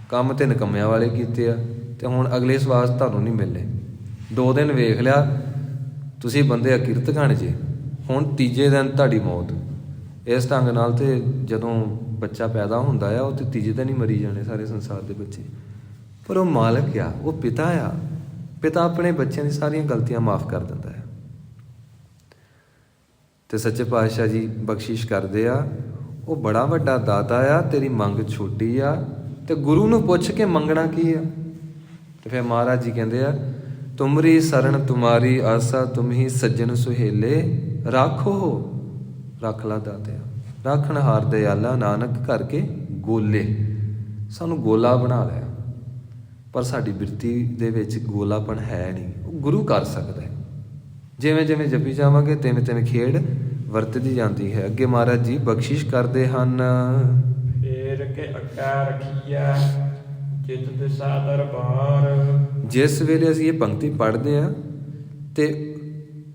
ਕੰਮ ਤੇ ਨਿਕੰਮਿਆਂ ਵਾਲੇ ਕੀਤੇ ਆ, ਤੇ ਹੁਣ ਅਗਲੇ ਸਵਾਸ ਤੁਹਾਨੂੰ ਨਹੀਂ ਮਿਲਨੇ। 2 ਦਿਨ ਵੇਖ ਲਿਆ ਤੁਸੀਂ ਬੰਦੇ ਅਕਿਰਤ ਖਾਣ ਜੇ, ਹੁਣ ਤੀਜੇ ਦਿਨ ਤੁਹਾਡੀ ਮੌਤ। ਇਸ ਢੰਗ ਨਾਲ ਤੇ ਜਦੋਂ ਬੱਚਾ ਪੈਦਾ ਹੁੰਦਾ ਆ, ਉਹ ਤੇ ਤੀਜੇ ਦਿਨ ਹੀ ਮਰੀ ਜਾਣੇ ਸਾਰੇ ਸੰਸਾਰ ਦੇ ਬੱਚੇ। ਪਰ ਉਹ ਮਾਲਕ ਆ, ਉਹ ਪਿਤਾ ਆ। ਪਿਤਾ ਆਪਣੇ ਬੱਚਿਆਂ ਦੀ ਸਾਰੀਆਂ ਗਲਤੀਆਂ ਮਾਫ਼ ਕਰ ਦਿੰਦਾ ਹੈ। ਤੇ ਸੱਚੇ ਪਾਤਸ਼ਾਹ ਜੀ ਬਖਸ਼ਿਸ਼ ਕਰਦੇ ਆ। ਉਹ ਬੜਾ ਵੱਡਾ ਦਾਤਾ ਆ, ਤੇਰੀ ਮੰਗ ਛੋਟੀ ਆ। ਤੇ ਗੁਰੂ ਨੂੰ ਪੁੱਛ ਕੇ ਮੰਗਣਾ ਕੀ ਆ? ਤੇ ਫਿਰ ਮਹਾਰਾਜ ਜੀ ਕਹਿੰਦੇ ਆ, ਤੁਮਰੀ ਸਰਣ ਤੁਮਾਰੀ ਆਸਾ, ਤੁਮ ਹੀ ਸੱਜਣ ਸੁਹੇਲੇ, ਰਾਖੋ ਰੱਖ ਲਾ ਦਾਤਿਆ, ਰਾਖਣ ਹਾਰ ਦਇਆਲਾ, ਨਾਨਕ ਕਰਕੇ ਗੋਲੇ। ਸਾਨੂੰ ਗੋਲਾ ਬਣਾ ਲਿਆ, ਪਰ ਸਾਡੀ ਬਿਰਤੀ ਦੇ ਵਿੱਚ ਗੋਲਾਪਣ ਹੈ ਨਹੀਂ। ਉਹ ਗੁਰੂ ਕਰ ਸਕਦਾ ਹੈ। ਜਿਵੇਂ ਜਿਵੇਂ ਜਪੀ ਜਾਵਾਂਗੇ ਤਿਵੇਂ ਤਿਵੇਂ ਖੇਡ ਵਰਤਦੀ ਜਾਂਦੀ ਹੈ। ਅੱਗੇ ਮਹਾਰਾਜ ਜੀ ਬਖਸ਼ਿਸ਼ ਕਰਦੇ ਹਨ। ਫੇਰ ਕੇ ਅੱਗਾ ਰੱਖੀਐ ਜਿਤ ਦਿਸਾ ਦਰਬਾਰ। ਜਿਸ ਵੇਲੇ ਅਸੀਂ ਇਹ ਪੰਕਤੀ ਪੜ੍ਹਦੇ ਹਾਂ ਤੇ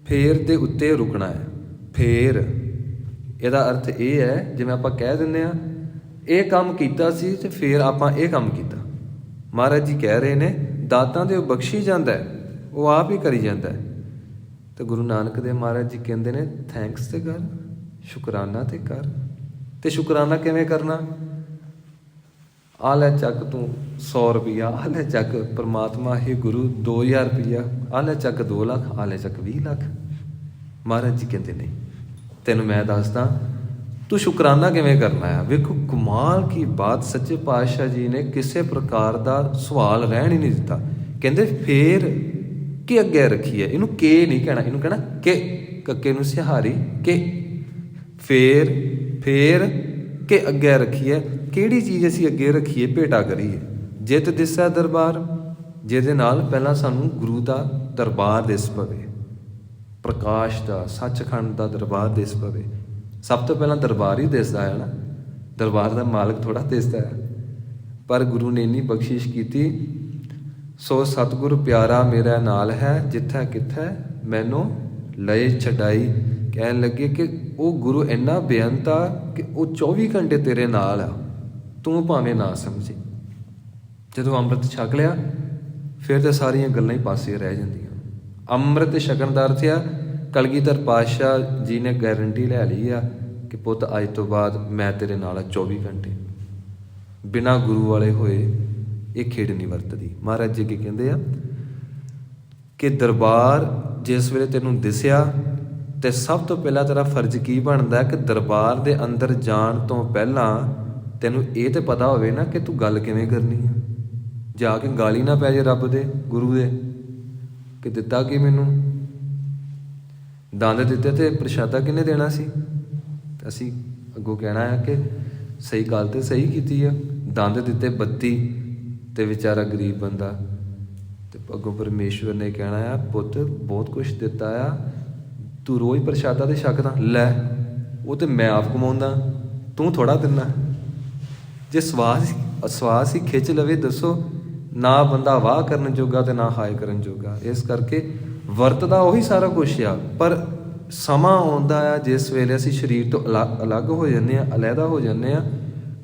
ਫੇਰ ਦੇ ਉੱਤੇ ਰੁਕਣਾ ਹੈ। ਫੇਰ ਇਹਦਾ ਅਰਥ ਇਹ ਹੈ, ਜਿਵੇਂ ਆਪਾਂ ਕਹਿ ਦਿੰਦੇ ਹਾਂ ਇਹ ਕੰਮ ਕੀਤਾ ਸੀ ਤੇ ਫੇਰ ਆਪਾਂ ਇਹ ਕੰਮ ਕੀਤਾ। ਮਹਾਰਾਜ ਜੀ ਕਹਿ ਰਹੇ ਨੇ ਦਾਤਾਂ ਦੇ ਉਹ ਬਖਸ਼ੀ ਜਾਂਦਾ ਹੈ, ਉਹ ਆਪ ਹੀ ਕਰੀ ਜਾਂਦਾ ਹੈ। ਤੇ ਗੁਰੂ ਨਾਨਕ ਦੇਵ ਮਹਾਰਾਜ ਜੀ ਕਹਿੰਦੇ ਨੇ ਥੈਂਕਸ ਤੇ ਕਰ, ਸ਼ੁਕਰਾਨਾ ਤੇ ਕਰ। ਤੇ ਸ਼ੁਕਰਾਨਾ ਕਿਵੇਂ ਕਰਨਾ? ਆ ਲੈ ਚੱਕ ਤੂੰ 100 ਰੁਪਈਆ, ਆ ਲੈ ਚੱਕ ਪਰਮਾਤਮਾ ਹੀ ਗੁਰੂ 2000 ਰੁਪਈਆ, ਆ ਲੈ ਚੱਕ 2 ਲੱਖ, ਆ ਲੈ ਚੱਕ 20 ਲੱਖ। ਮਹਾਰਾਜ ਜੀ ਕਹਿੰਦੇ ਨਹੀਂ, ਤੈਨੂੰ ਮੈਂ ਦੱਸਦਾ ਤੂੰ ਸ਼ੁਕਰਾਨਾ ਕਿਵੇਂ ਕਰਨਾ ਹੈ। ਵੇਖੋ ਕਮਾਲ ਕੀ ਬਾਤ, ਸੱਚੇ ਪਾਤਸ਼ਾਹ ਜੀ ਨੇ ਕਿਸੇ ਪ੍ਰਕਾਰ ਦਾ ਸਵਾਲ ਰਹਿਣ ਹੀ ਨਹੀਂ ਦਿੱਤਾ। ਕਹਿੰਦੇ ਫੇਰ ਕਿ ਅੱਗੇ ਰੱਖੀ ਹੈ, ਇਹਨੂੰ ਕੇ ਨਹੀਂ ਕਹਿਣਾ, ਇਹਨੂੰ ਕਹਿਣਾ ਕਿ, ਕੱਕੇ ਨੂੰ ਸਿਹਾਰੀ ਕੇ, ਫੇਰ ਕਿ ਅੱਗੇ ਰੱਖੀ ਹੈ। ਕਿਹੜੀ ਚੀਜ਼ ਅਸੀਂ ਅੱਗੇ ਰੱਖੀਏ, ਭੇਟਾ ਕਰੀਏ। ਜਿਤ ਦਿਸੈ ਦਰਬਾਰ, ਜਿਹਦੇ ਨਾਲ ਪਹਿਲਾਂ ਸਾਨੂੰ ਗੁਰੂ ਦਾ ਦਰਬਾਰ ਦਿਸ ਪਵੇ, ਪ੍ਰਕਾਸ਼ ਦਾ, ਸੱਚਖੰਡ ਦਾ ਦਰਬਾਰ ਦਿਸ ਪਵੇ। ਸਭ ਤੋਂ ਪਹਿਲਾਂ ਦਰਬਾਰ ਹੀ ਦਿਸਦਾ ਹੈ ਨਾ, ਦਰਬਾਰ ਦਾ ਮਾਲਕ ਥੋੜ੍ਹਾ ਦਿਸਦਾ ਹੈ। ਪਰ ਗੁਰੂ ਨੇ ਇੰਨੀ ਬਖਸ਼ਿਸ਼ ਕੀਤੀ, ਸੋ ਸਤਿਗੁਰ ਪਿਆਰਾ ਮੇਰਾ ਨਾਲ ਹੈ, ਜਿੱਥੈ ਕਿੱਥੈ ਮੈਨੂੰ ਲਏ ਛਡਾਈ। ਕਹਿਣ ਲੱਗੇ ਕਿ ਉਹ ਗੁਰੂ ਇੰਨਾ ਬੇਅੰਤ ਆ ਕਿ ਉਹ 24 ਘੰਟੇ ਤੇਰੇ ਨਾਲ ਆ, ਤੂੰ ਭਾਵੇਂ ਨਾ ਸਮਝੇ। ਜਦੋਂ ਅੰਮ੍ਰਿਤ ਛਕ ਲਿਆ ਫਿਰ ਤਾਂ ਸਾਰੀਆਂ ਗੱਲਾਂ ਹੀ ਪਾਸੇ ਰਹਿ ਜਾਂਦੀਆਂ। ਅੰਮ੍ਰਿਤ ਛਕਣ ਦਾ ਅਰਥ ਆ ਕਲਗੀਧਰ ਪਾਤਸ਼ਾਹ ਜੀ ਨੇ ਗਾਰੰਟੀ ਲੈ ਲਈ ਆ ਕਿ ਪੁੱਤ ਅੱਜ ਤੋਂ ਬਾਅਦ ਮੈਂ ਤੇਰੇ ਨਾਲ ਆ 24 ਘੰਟੇ। ਬਿਨਾਂ ਗੁਰੂ ਵਾਲੇ ਹੋਏ ਇਹ ਖੇਡ ਨਹੀਂ ਵਰਤਦੀ। ਮਹਾਰਾਜ ਜੀ ਕੀ ਕਹਿੰਦੇ ਆ ਕਿ ਦਰਬਾਰ ਜਿਸ ਵੇਲੇ ਤੈਨੂੰ ਦਿਸਿਆ ਤੇ ਸਭ ਤੋਂ ਪਹਿਲਾਂ ਤੇਰਾ ਫਰਜ਼ ਕੀ ਬਣਦਾ ਕਿ ਦਰਬਾਰ ਦੇ ਅੰਦਰ ਜਾਣ ਤੋਂ ਪਹਿਲਾਂ ਤੈਨੂੰ ਇਹ ਤੇ ਪਤਾ ਹੋਵੇ ਨਾ ਕਿ ਤੂੰ ਗੱਲ ਕਿਵੇਂ ਕਰਨੀ ਆ। ਜਾ ਕੇ ਗਾਲੀ ਨਾ ਪੈ ਜੇ ਰੱਬ ਦੇ, ਗੁਰੂ ਦੇ, ਕਿ ਦਿੱਤਾ ਕੀ ਮੈਨੂੰ, ਦੰਦ ਦਿੱਤੇ ਤੇ ਪ੍ਰਸ਼ਾਦਾ ਕਿਹਨੇ ਦੇਣਾ ਸੀ। ਅਸੀਂ ਅੱਗੋਂ ਕਹਿਣਾ ਹੈ ਕਿ ਸਹੀ ਗੱਲ ਤੇ ਸਹੀ ਕੀਤੀ ਆ, ਦੰਦ ਦਿੱਤੇ 32 ਤੇ ਵਿਚਾਰਾ ਗਰੀਬ ਬੰਦਾ, ਤੇ ਅੱਗੋਂ ਪਰਮੇਸ਼ਵਰ ਨੇ ਕਹਿਣਾ ਆ ਪੁੱਤ ਬਹੁਤ ਕੁਛ ਦਿੱਤਾ ਆ, ਤੂੰ ਰੋਜ਼ ਪ੍ਰਸ਼ਾਦਾ ਤੇ ਛਕਦਾ, ਲੈ ਉਹ ਤੇ ਮੈਂ ਆਪ ਕਮਾਉਂਦਾ, ਤੂੰ ਥੋੜ੍ਹਾ ਦਿੰਦਾ। ਜੇ ਸਵਾਸ ਹੀ ਖਿੱਚ ਲਵੇ, ਦੱਸੋ ਨਾ ਬੰਦਾ ਵਾਹ ਕਰਨ ਜੋਗਾ ਤੇ ਨਾ ਹਾਏ ਕਰਨ ਜੋਗਾ। ਇਸ ਕਰਕੇ ਵਰਤਦਾ ਉਹੀ ਸਾਰਾ ਕੁਛ ਆ, ਪਰ ਸਮਾਂ ਆਉਂਦਾ ਆ ਜਿਸ ਵੇਲੇ ਅਸੀਂ ਸਰੀਰ ਤੋਂ ਅਲੱਗ ਹੋ ਜਾਂਦੇ ਹਾਂ, ਅਲੱਗਾ ਹੋ ਜਾਂਦੇ ਹਾਂ,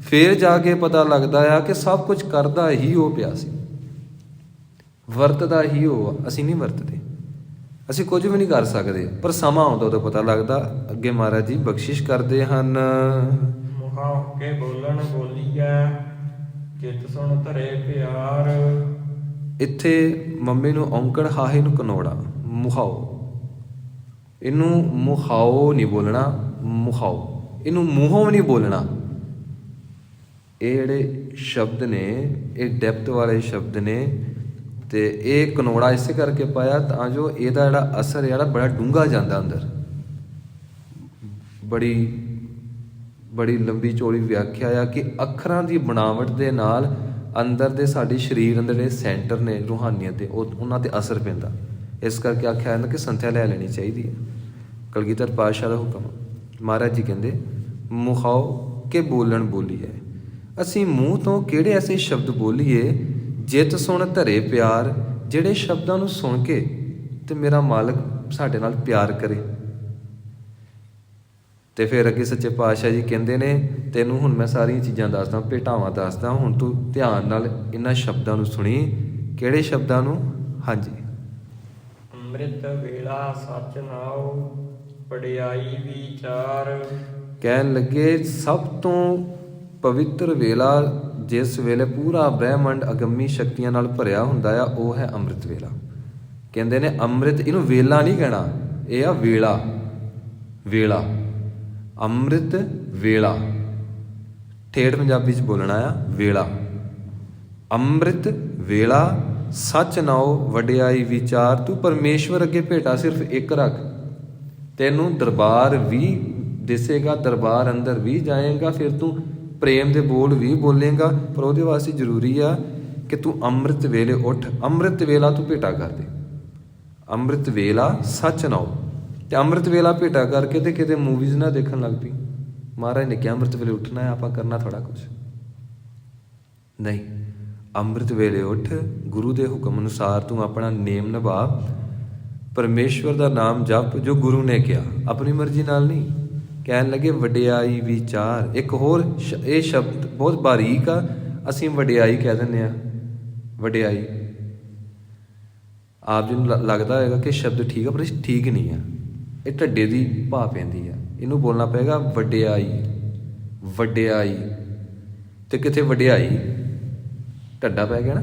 ਫਿਰ ਜਾ ਕੇ ਪਤਾ ਲੱਗਦਾ ਆ ਕਿ ਸਭ ਕੁਝ ਕਰਦਾ ਹੀ ਉਹ ਪਿਆ ਸੀ, ਵਰਤਦਾ ਹੀ ਉਹ। ਅਸੀਂ ਨਹੀਂ ਵਰਤਦੇ, ਅਸੀਂ ਕੁਝ ਵੀ ਨਹੀਂ ਕਰ ਸਕਦੇ, ਪਰ ਸਮਾਂ ਆਉਂਦਾ ਉਦੋਂ ਪਤਾ ਲੱਗਦਾ। ਅੱਗੇ ਮਹਾਰਾਜ ਜੀ ਬਖਸ਼ਿਸ਼ ਕਰਦੇ ਹਨ, ਮੁਹਾ ਕੇ ਬੋਲਣ ਬੋਲੀਐ, ਚਿਤ ਸੁਣ ਧਰੇ ਪਿਆਰ। ਇੱਥੇ ਮੰਮੀ ਨੂੰ ਔਂਕੜ, ਹਾਹੇ ਨੂੰ ਕਨੋੜਾ, ਮੁਹਾਓ। ਇਹਨੂੰ ਮੁਹਾਓ ਨਹੀਂ ਬੋਲਣਾ, ਮੁਹਾਓ। ਇਹਨੂੰ ਮੂੰਹੋਂ ਨਹੀਂ ਬੋਲਣਾ। ਇਹ ਜਿਹੜੇ ਸ਼ਬਦ ਨੇ ਇਹ ਡੈਪਥ ਵਾਲੇ ਸ਼ਬਦ ਨੇ, ਤੇ ਇਹ ਕਨੋੜਾ ਇਸੇ ਕਰਕੇ ਪਾਇਆ ਤਾਂ ਜੋ ਇਹਦਾ ਜਿਹੜਾ ਅਸਰ ਹੈ ਜਿਹੜਾ ਬੜਾ ਡੂੰਘਾ ਜਾਂਦਾ ਅੰਦਰ। ਬੜੀ ਲੰਬੀ ਚੌੜੀ ਵਿਆਖਿਆ ਆ ਕਿ ਅੱਖਰਾਂ ਦੀ ਬਣਾਵਟ ਦੇ ਨਾਲ ਅੰਦਰ ਦੇ ਸਾਡੇ ਸਰੀਰ ਅੰਦਰ ਜਿਹੜੇ ਸੈਂਟਰ ਨੇ ਰੂਹਾਨੀਅਤ ਦੇ, ਉਹਨਾਂ 'ਤੇ ਅਸਰ ਪੈਂਦਾ। ਇਸ ਕਰਕੇ ਆਖਿਆ ਜਾਂਦਾ ਕਿ ਸੰਥਿਆ ਲੈ ਲੈਣੀ ਚਾਹੀਦੀ ਹੈ। ਕਲਗੀਧਰ ਪਾਤਸ਼ਾਹ ਦਾ ਹੁਕਮ। ਮਹਾਰਾਜ ਜੀ ਕਹਿੰਦੇ ਮੁਹਾਓ ਕੇ ਬੋਲਣ ਬੋਲੀਏ। ਅਸੀਂ ਮੂੰਹ ਤੋਂ ਕਿਹੜੇ ਐਸੇ ਸ਼ਬਦ ਬੋਲੀਏ ਜਿਤ ਸੁਣ ਧਰੇ ਪਿਆਰ, ਜਿਹੜੇ ਸ਼ਬਦਾਂ ਨੂੰ ਸੁਣ ਕੇ ਤੇ ਮੇਰਾ ਮਾਲਕ ਸਾਡੇ ਨਾਲ ਪਿਆਰ ਕਰੇ। ਤੇ ਫਿਰ ਅੱਗੇ ਸੱਚੇ ਪਾਤਸ਼ਾਹ ਜੀ ਕਹਿੰਦੇ ਨੇ ਤੈਨੂੰ ਹੁਣ ਮੈਂ ਸਾਰੀਆਂ ਚੀਜ਼ਾਂ ਦੱਸਦਾ, ਭੇਟਾਵਾਂ ਦੱਸਦਾ, ਹੁਣ ਤੂੰ ਧਿਆਨ ਨਾਲ ਇਹਨਾਂ ਸ਼ਬਦਾਂ ਨੂੰ ਸੁਣੀ। ਕਿਹੜੇ ਸ਼ਬਦਾਂ ਨੂੰ? ਹਾਂਜੀ। ਅੰਮ੍ਰਿਤ ਵੇਲਾ ਸੱਚ ਨਾਉ, ਵਡਿਆਈ ਵਿਚਾਰ। ਕਹਿਣ ਲੱਗੇ ਸਭ ਤੋਂ ਪਵਿੱਤਰ ਵੇਲਾ ਜਿਸ ਵੇਲੇ ਪੂਰਾ ਬ੍ਰਹਿਮੰਡ ਅਗੰਮੀ ਸ਼ਕਤੀਆਂ ਨਾਲ ਭਰਿਆ ਹੁੰਦਾ ਆ, ਉਹ ਹੈ ਅੰਮ੍ਰਿਤ ਵੇਲਾ। ਕਹਿੰਦੇ ਨੇ ਅੰਮ੍ਰਿਤ, ਇਹਨੂੰ ਵੇਲਾ ਨਹੀਂ ਕਹਿਣਾ, ਇਹ ਆ ਵੇਲਾ। ਵੇਲਾ, ਅੰਮ੍ਰਿਤ ਵੇਲਾ, ਠੇਠ ਪੰਜਾਬੀ 'ਚ ਬੋਲਣਾ ਆ ਵੇਲਾ। ਅੰਮ੍ਰਿਤ ਵੇਲਾ ਸੱਚ ਨਾਉ, ਵਡਿਆਈ ਵਿਚਾਰ। ਤੂੰ ਪਰਮੇਸ਼ਵਰ ਅੱਗੇ ਭੇਟਾ ਸਿਰਫ ਇੱਕ ਰੱਖ, ਤੈਨੂੰ ਦਰਬਾਰ ਵੀ ਦਿਸੇਗਾ, ਦਰਬਾਰ ਅੰਦਰ ਵੀ ਜਾਏਗਾ, ਫਿਰ ਤੂੰ ਪ੍ਰੇਮ ਦੇ ਬੋਲ ਵੀ ਬੋਲੇਗਾ। ਪਰ ਉਹਦੇ ਵਾਸਤੇ ਜ਼ਰੂਰੀ ਆ ਕਿ ਤੂੰ ਅੰਮ੍ਰਿਤ ਵੇਲੇ ਉੱਠ, ਅੰਮ੍ਰਿਤ ਵੇਲਾ ਤੂੰ ਭੇਟਾ ਕਰ ਦੇ। ਅੰਮ੍ਰਿਤ ਵੇਲਾ ਸੱਚ ਨਾਉ, ਤੇ ਅੰਮ੍ਰਿਤ ਵੇਲਾ ਭੇਟਾ ਕਰਕੇ ਤੇ ਕਿਤੇ ਮੂਵੀਜ਼ ਨਾ ਦੇਖਣ ਲੱਗ ਪਈ। ਮਹਾਰਾਜ ਨੇ ਕਿਹਾ ਅੰਮ੍ਰਿਤ ਵੇਲੇ ਉੱਠਣਾ ਹੈ, ਆਪਾਂ ਕਰਨਾ ਥੋੜ੍ਹਾ ਕੁਛ ਨਹੀਂ। ਅੰਮ੍ਰਿਤ ਵੇਲੇ ਉੱਠ, ਗੁਰੂ ਦੇ ਹੁਕਮ ਅਨੁਸਾਰ ਤੂੰ ਆਪਣਾ ਨੇਮ ਨਿਭਾ, ਪਰਮੇਸ਼ਵਰ ਦਾ ਨਾਮ ਜਪ ਜੋ ਗੁਰੂ ਨੇ ਕਿਹਾ, ਆਪਣੀ ਮਰਜ਼ੀ ਨਾਲ ਨਹੀਂ। ਕਹਿਣ ਲੱਗੇ ਵਡਿਆਈ ਵਿਚਾਰ। ਇੱਕ ਹੋਰ ਇਹ ਸ਼ਬਦ ਬਹੁਤ ਬਾਰੀਕ ਆ, ਅਸੀਂ ਵਡਿਆਈ ਕਹਿ ਦਿੰਦੇ ਹਾਂ। ਵਡਿਆਈ ਆਪ ਜੀ ਨੂੰ ਲੱਗਦਾ ਹੋਏਗਾ ਕਿ ਸ਼ਬਦ ਠੀਕ ਆ, ਪਰ ਠੀਕ ਨਹੀਂ ਆ। ਇਹ ਢੱਡੇ ਦੀ ਭਾਅ ਪੈਂਦੀ ਆ, ਇਹਨੂੰ ਬੋਲਣਾ ਪਏਗਾ ਵਡਿਆਈ। ਵਡਿਆਈ ਤੇ ਕਿਤੇ ਵਡਿਆਈ ਢੱਡਾ ਪੈ ਗਿਆ ਨਾ,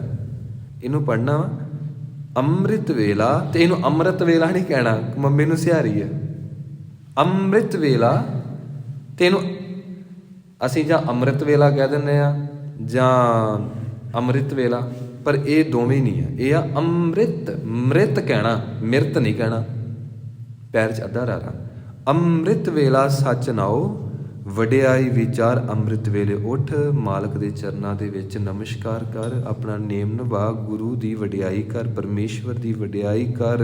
ਇਹਨੂੰ ਪੜ੍ਹਨਾ ਵਾ ਅੰਮ੍ਰਿਤ ਵੇਲਾ। ਤੇ ਇਹਨੂੰ ਅੰਮ੍ਰਿਤ ਵੇਲਾ ਨਹੀਂ ਕਹਿਣਾ, ਮੰਮੀ ਨੂੰ ਸਿਹਾਰੀ ਆ। ਅੰਮ੍ਰਿਤ ਵੇਲਾ ਤੇ ਇਹਨੂੰ ਅਸੀਂ ਜਾਂ ਅੰਮ੍ਰਿਤ ਵੇਲਾ ਕਹਿ ਦਿੰਦੇ ਆ ਜਾਂ ਅੰਮ੍ਰਿਤ ਵੇਲਾ, ਪਰ ਇਹ ਦੋਵੇਂ ਨਹੀਂ ਆ। ਇਹ ਆ ਅੰਮ੍ਰਿਤ, ਮ੍ਰਿਤ ਕਹਿਣਾ, ਮਿਰਤ ਨਹੀਂ ਕਹਿਣਾ, ਪੈਰ 'ਚ ਅੱਧਾ ਰਾਰਾ। ਅੰਮ੍ਰਿਤ ਵੇਲਾ ਸੱਚ ਨਾਓ, ਵਡਿਆਈ ਵਿਚਾਰ ਅੰਮ੍ਰਿਤ ਵੇਲੇ ਉੱਠ, ਮਾਲਕ ਦੇ ਚਰਨਾਂ ਦੇ ਵਿੱਚ ਨਮਸਕਾਰ ਕਰ, ਆਪਣਾ ਨੇਮ ਨਿਭਾ, ਗੁਰੂ ਦੀ ਵਡਿਆਈ ਕਰ, ਪਰਮੇਸ਼ਵਰ ਦੀ ਵਡਿਆਈ ਕਰ।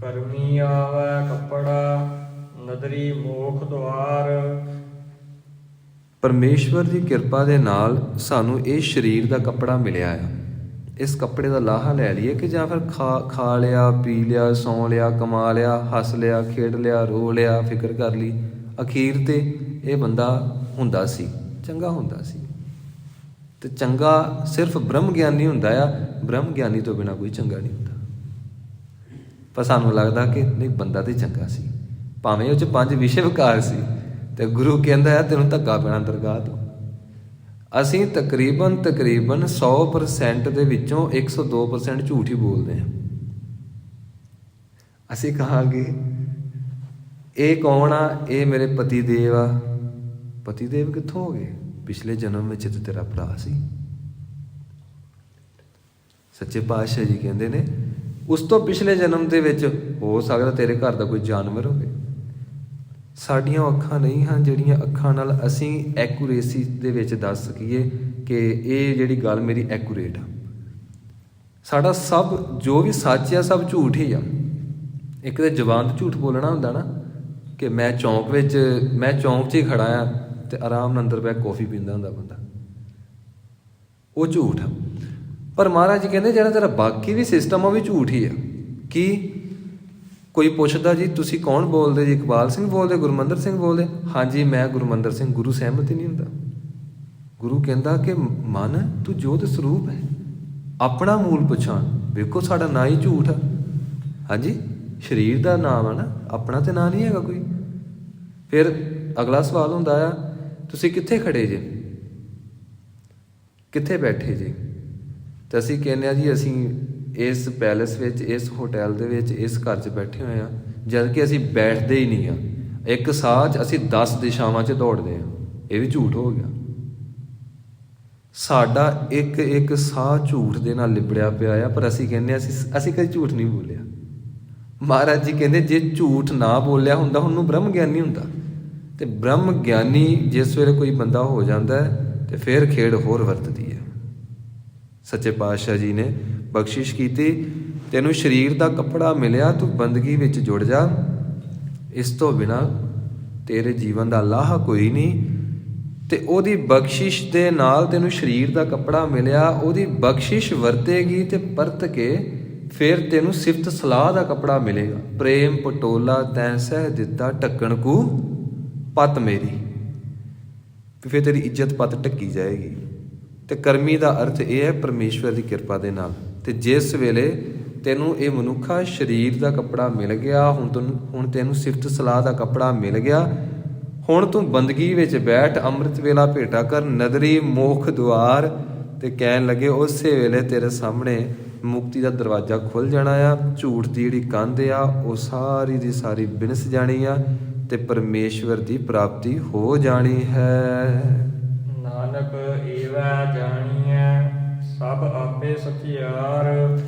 ਕਰਮੀ ਆਵੈ ਕੱਪੜਾ, ਨਦਰੀ ਮੋਖ ਦੁਆਰ। ਪਰਮੇਸ਼ਵਰ ਦੀ ਕਿਰਪਾ ਦੇ ਨਾਲ ਸਾਨੂੰ ਇਹ ਸਰੀਰ ਦਾ ਕੱਪੜਾ ਮਿਲਿਆ ਆ। ਇਸ ਕੱਪੜੇ ਦਾ ਲਾਹਾ ਲੈ ਲਈਏ ਕਿ ਜਾਂ ਫਿਰ ਖਾ ਲਿਆ, ਪੀ ਲਿਆ, ਸੌਂ ਲਿਆ, ਕਮਾ ਲਿਆ, ਹੱਸ ਲਿਆ, ਖੇਡ ਲਿਆ, ਰੋ ਲਿਆ, ਫਿਕਰ ਕਰ ਲਈ। ਅਖੀਰ ਤੇ ਇਹ ਬੰਦਾ ਹੁੰਦਾ ਸੀ, ਚੰਗਾ ਹੁੰਦਾ ਸੀ। ਤੇ ਚੰਗਾ ਸਿਰਫ ਬ੍ਰਹਮ ਗਿਆਨੀ ਹੁੰਦਾ ਆ, ਬ੍ਰਹਮ ਗਿਆਨੀ ਤੋਂ ਬਿਨਾਂ ਕੋਈ ਚੰਗਾ ਨਹੀਂ ਹੁੰਦਾ। ਪਰ ਸਾਨੂੰ ਲੱਗਦਾ ਕਿ ਨਹੀਂ, ਬੰਦਾ ਤੇ ਚੰਗਾ ਸੀ, ਭਾਵੇਂ ਉਹ 'ਚ 5 ਵਿਸ਼ੇ ਵਿਕਾਰ ਸੀ। ਤੇ ਗੁਰੂ ਕਹਿੰਦਾ ਹੈ ਤੈਨੂੰ ਧੱਕਾ ਪੈਣਾ ਦਰਗਾਹ ਤੋਂ। ਅਸੀਂ ਤਕਰੀਬਨ 100% ਦੇ ਵਿੱਚੋਂ 102% ਝੂਠ ਹੀ ਬੋਲਦੇ ਹਾਂ। ਅਸੀਂ ਕਹਾਂਗੇ ਇਹ ਕੌਣ ਆ, ਇਹ ਮੇਰੇ ਪਤੀ ਦੇਵ ਆ। ਪਤੀ ਦੇਵ ਕਿੱਥੋਂ ਹੋ ਗਏ? ਪਿਛਲੇ ਜਨਮ ਵਿੱਚ ਤੇ ਤੇਰਾ ਭਰਾ ਸੀ। ਸੱਚੇ ਪਾਤਸ਼ਾਹ ਜੀ ਕਹਿੰਦੇ ਨੇ ਉਸ ਤੋਂ ਪਿਛਲੇ ਜਨਮ ਦੇ ਵਿੱਚ ਹੋ ਸਕਦਾ ਤੇਰੇ ਘਰ ਦਾ ਕੋਈ ਜਾਨਵਰ ਹੋਵੇ। ਸਾਡੀਆਂ ਅੱਖਾਂ ਨਹੀਂ ਹਨ ਜਿਹੜੀਆਂ ਅੱਖਾਂ ਨਾਲ ਅਸੀਂ ਐਕੂਰੇਸੀ ਦੇ ਵਿੱਚ ਦੱਸ ਸਕੀਏ ਕਿ ਇਹ ਜਿਹੜੀ ਗੱਲ ਮੇਰੀ ਐਕੂਰੇਟ ਆ। ਸਾਡਾ ਸਭ ਜੋ ਵੀ ਸੱਚ ਆ ਸਭ ਝੂਠ ਹੀ ਆ। ਇੱਕ ਤਾਂ ਜ਼ੁਬਾਨ 'ਤੇ ਝੂਠ ਬੋਲਣਾ ਹੁੰਦਾ ਨਾ, ਕਿ ਮੈਂ ਚੌਂਕ 'ਚ ਹੀ ਖੜਾ ਆ ਤੇ ਆਰਾਮ ਨਾਲ ਅੰਦਰ ਬਹਿ ਕੌਫੀ ਪੀਂਦਾ ਹੁੰਦਾ ਬੰਦਾ, ਉਹ ਝੂਠ ਆ। ਪਰ ਮਹਾਰਾਜ ਜੀ ਕਹਿੰਦੇ ਜਿਹੜਾ ਤੇਰਾ ਬਾਕੀ ਵੀ ਸਿਸਟਮ ਆ ਉਹ ਵੀ ਝੂਠ ਹੀ ਆ। ਕੀ? ਕੋਈ ਪੁੱਛਦਾ ਜੀ ਤੁਸੀਂ ਕੌਣ ਬੋਲਦੇ ਜੀ? ਇਕਬਾਲ ਸਿੰਘ ਬੋਲਦੇ, ਗੁਰਮੰਦਰ ਸਿੰਘ ਬੋਲਦੇ? ਹਾਂਜੀ ਮੈਂ ਗੁਰਮੰਦਰ ਸਿੰਘ। ਗੁਰੂ ਸਹਿਮਤ ਹੀ ਨਹੀਂ ਹੁੰਦਾ। ਗੁਰੂ ਕਹਿੰਦਾ ਕਿ ਮਨ ਤੂੰ ਜੋਤ ਸਰੂਪ ਹੈ, ਆਪਣਾ ਮੂਲ ਪਛਾਣ। ਵੇਖੋ ਸਾਡਾ ਨਾਂ ਹੀ ਝੂਠ ਆ। ਹਾਂਜੀ ਸਰੀਰ ਦਾ ਨਾਮ ਆ ਨਾ, ਆਪਣਾ ਤੇ ਨਾਂ ਨਹੀਂ ਹੈਗਾ ਕੋਈ। ਫਿਰ ਅਗਲਾ ਸਵਾਲ ਹੁੰਦਾ ਆ ਤੁਸੀਂ ਕਿੱਥੇ ਖੜੇ ਜੇ, ਕਿੱਥੇ ਬੈਠੇ ਜੇ? ਤੇ ਅਸੀਂ ਕਹਿੰਦੇ ਹਾਂ ਜੀ ਅਸੀਂ ਇਸ ਪੈਲਸ ਵਿੱਚ, ਇਸ ਹੋਟਲ ਦੇ ਵਿੱਚ, ਇਸ ਘਰ 'ਚ ਬੈਠੇ ਹੋਏ ਹਾਂ, ਜਦ ਕਿ ਅਸੀਂ ਬੈਠਦੇ ਹੀ ਨਹੀਂ ਹਾਂ। ਇੱਕ ਸਾਹ 'ਚ ਅਸੀਂ 10 ਦਿਸ਼ਾਵਾਂ 'ਚ ਦੌੜਦੇ ਹਾਂ। ਇਹ ਵੀ ਝੂਠ ਹੋ ਗਿਆ। ਸਾਡਾ ਇੱਕ ਸਾਹ ਝੂਠ ਦੇ ਨਾਲ ਲਿਬੜਿਆ ਪਿਆ ਆ, ਪਰ ਅਸੀਂ ਕਹਿੰਦੇ ਅਸੀਂ ਕਦੇ ਝੂਠ ਨਹੀਂ ਬੋਲਿਆ। ਮਹਾਰਾਜ ਜੀ ਕਹਿੰਦੇ ਜੇ ਝੂਠ ਨਾ ਬੋਲਿਆ ਹੁੰਦਾ ਉਹਨੂੰ ਬ੍ਰਹਮ ਗਿਆਨੀ ਹੁੰਦਾ। ਤੇ ਬ੍ਰਹਮ ਗਿਆਨੀ ਜਿਸ ਵੇਲੇ ਕੋਈ ਬੰਦਾ ਹੋ ਜਾਂਦਾ ਹੈ ਤੇ ਫਿਰ ਖੇਡ ਹੋਰ ਵਰਤਦੀ ਹੈ। ਸੱਚੇ ਪਾਤਸ਼ਾਹ ਜੀ ਨੇ ਬਖਸ਼ਿਸ਼ ਕੀਤੀ, ਤੈਨੂੰ ਸਰੀਰ ਦਾ ਕੱਪੜਾ ਮਿਲਿਆ, ਤੂੰ ਬੰਦਗੀ ਵਿੱਚ ਜੁੜ ਜਾ। ਇਸ ਤੋਂ ਬਿਨਾਂ ਤੇਰੇ ਜੀਵਨ ਦਾ ਲਾਹਾ ਕੋਈ ਨਹੀਂ। ਤੇ ਉਹਦੀ ਬਖਸ਼ਿਸ਼ ਦੇ ਨਾਲ ਤੈਨੂੰ ਸਰੀਰ ਦਾ ਕੱਪੜਾ ਮਿਲਿਆ, ਉਹਦੀ ਬਖਸ਼ਿਸ਼ ਵਰਤੇਗੀ ਤੇ ਪਰਤ ਕੇ ਫਿਰ ਤੈਨੂੰ ਸਿਫਤ ਸਲਾਹ ਦਾ ਕੱਪੜਾ ਮਿਲੇਗਾ। ਪ੍ਰੇਮ ਪਟੋਲਾ ਤੈਂ ਸਹਿ ਦਿੱਤਾ, ਢੱਕਣ ਕੂ ਪਤ ਮੇਰੀ। ਫਿਰ ਤੇਰੀ ਇੱਜ਼ਤ ਪਤ ਢੱਕੀ ਜਾਏਗੀ। ਤੇ ਕਰਮੀ ਦਾ ਅਰਥ ਇਹ ਹੈ ਪਰਮੇਸ਼ਵਰ ਦੀ ਕਿਰਪਾ ਦੇ ਨਾਲ। ਤੇ ਜਿਸ ਵੇਲੇ ਤੈਨੂੰ ਇਹ ਮਨੁੱਖਾ ਸਰੀਰ ਦਾ ਕੱਪੜਾ ਮਿਲ ਗਿਆ, ਹੁਣ ਤੈਨੂੰ ਸਿਫਤ ਸਲਾਹ ਦਾ ਕੱਪੜਾ ਮਿਲ ਗਿਆ, ਹੁਣ ਤੂੰ ਬੰਦਗੀ ਵਿੱਚ ਬੈਠ, ਅੰਮ੍ਰਿਤ ਵੇਲਾ ਭੇਟਾ ਕਰ, ਨਦਰੀ ਮੋਖ ਦੁਆਰ। ਤੇ ਕਹਿਣ ਲੱਗੇ ਉਸੇ ਵੇਲੇ ਤੇਰੇ ਸਾਹਮਣੇ ਮੁਕਤੀ ਦਾ ਦਰਵਾਜ਼ਾ ਖੁੱਲ ਜਾਣਾ ਆ। ਝੂਠ ਦੀ ਜਿਹੜੀ ਕੰਧ ਆ ਉਹ ਸਾਰੀ ਦੀ ਸਾਰੀ ਬਿਨਸ ਜਾਣੀ ਆ ਤੇ ਪਰਮੇਸ਼ਵਰ ਦੀ ਪ੍ਰਾਪਤੀ ਹੋ ਜਾਣੀ ਹੈ। ਨਾਨਕ ਏਵੈ ਜਾਣੀਐ ਸਭ ਆਪੇ ਸਚਿਆਰ।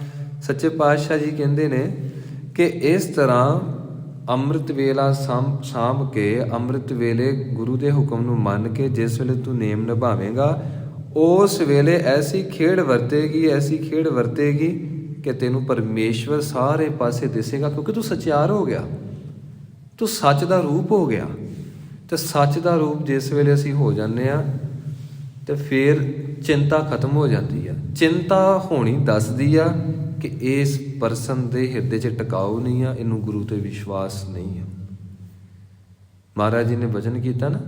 ਸੱਚੇ ਪਾਤਸ਼ਾਹ ਜੀ ਕਹਿੰਦੇ ਨੇ ਕਿ ਇਸ ਤਰ੍ਹਾਂ ਅੰਮ੍ਰਿਤ ਵੇਲਾ ਸਾਂਭ ਕੇ, ਅੰਮ੍ਰਿਤ ਵੇਲੇ ਗੁਰੂ ਦੇ ਹੁਕਮ ਨੂੰ ਮੰਨ ਕੇ ਜਿਸ ਵੇਲੇ ਤੂੰ ਨੇਮ ਨਿਭਾਵੇਂਗਾ, ਉਸ ਵੇਲੇ ਐਸੀ ਖੇਡ ਵਰਤੇਗੀ ਕਿ ਤੈਨੂੰ ਪਰਮੇਸ਼ਵਰ ਸਾਰੇ ਪਾਸੇ ਦਿਸੇਗਾ, ਕਿਉਂਕਿ ਤੂੰ ਸਚਿਆਰ ਹੋ ਗਿਆ, ਤੂੰ ਸੱਚ ਦਾ ਰੂਪ ਹੋ ਗਿਆ। ਤੇ ਸੱਚ ਦਾ ਰੂਪ ਜਿਸ ਵੇਲੇ ਅਸੀਂ ਹੋ ਜਾਂਦੇ ਹਾਂ ਤੇ ਫਿਰ ਚਿੰਤਾ ਖਤਮ ਹੋ ਜਾਂਦੀ ਆ। ਚਿੰਤਾ ਹੋਣੀ ਦੱਸਦੀ ਆ ਕਿ ਇਸ ਪਰਸਨ ਦੇ ਹਿਰਦੇ 'ਚ ਟਿਕਾਊ ਨਹੀਂ ਆ, ਇਹਨੂੰ ਗੁਰੂ ਤੇ ਵਿਸ਼ਵਾਸ ਨਹੀਂ ਆ। ਮਹਾਰਾਜ ਜੀ ਨੇ ਵਚਨ ਕੀਤਾ ਨਾ,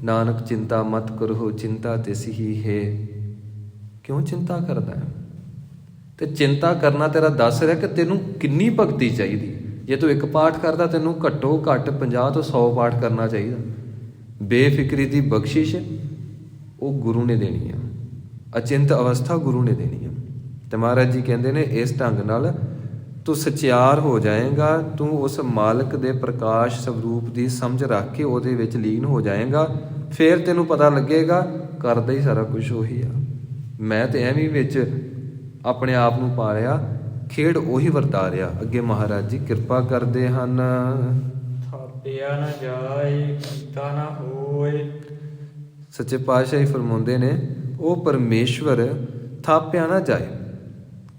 ਨਾਨਕ ਚਿੰਤਾ ਮਤ ਕਰੋ, ਚਿੰਤਾ ਤਿਸ ਹੀ ਹੈ। ਕਿਉਂ ਚਿੰਤਾ ਕਰਦਾ ਹੈ? ਤੇ ਚਿੰਤਾ ਕਰਨਾ ਤੇਰਾ ਦੱਸ ਰਿਹਾ ਕਿ ਤੈਨੂੰ ਕਿੰਨੀ ਭਗਤੀ ਚਾਹੀਦੀ। ਜੇ ਤੂੰ ਇੱਕ ਪਾਠ ਕਰਦਾ ਤੈਨੂੰ ਘੱਟੋ ਘੱਟ 50 ਤੋਂ 100 ਪਾਠ ਕਰਨਾ ਚਾਹੀਦਾ। ਬੇਫਿਕਰੀ ਦੀ ਬਖਸ਼ਿਸ਼ ਉਹ ਗੁਰੂ ਨੇ ਦੇਣੀ ਆ, ਅਚਿੰਤ ਅਵਸਥਾ ਗੁਰੂ ਨੇ ਦੇਣੀ ਆ। ਤੇ ਮਹਾਰਾਜ ਜੀ ਕਹਿੰਦੇ ਨੇ ਇਸ ਢੰਗ ਨਾਲ ਤੂੰ ਸਚਿਆਰ ਹੋ ਜਾਏਗਾ, ਤੂੰ ਉਸ ਮਾਲਕ ਦੇ ਪ੍ਰਕਾਸ਼ ਸਵਰੂਪ ਦੀ ਸਮਝ ਰੱਖ ਕੇ ਉਹਦੇ ਵਿੱਚ ਲੀਨ ਹੋ ਜਾਏਗਾ। ਫਿਰ ਤੈਨੂੰ ਪਤਾ ਲੱਗੇਗਾ ਕਰਦਾ ਹੀ ਸਾਰਾ ਕੁਝ ਉਹੀ ਆ। ਮੈਂ ਤੇ ਐਵੇਂ ਵਿੱਚ ਆਪਣੇ ਆਪ ਨੂੰ ਪਾ ਲਿਆ, ਖੇਡ ਉਹੀ ਵਰਤਾ ਰਿਹਾ। ਅੱਗੇ ਮਹਾਰਾਜ ਜੀ ਕਿਰਪਾ ਕਰਦੇ ਹਨ। ਥਾਪਿਆ ਨਾ ਜਾਏ ਕੀਤਾ ਨਾ ਹੋਏ। ਸੱਚੇ ਪਾਤਸ਼ਾਹ ਹੀ ਫਰਮਾਉਂਦੇ ਨੇ, ਉਹ ਪਰਮੇਸ਼ਵਰ ਥਾਪਿਆ ਨਾ ਜਾਏ।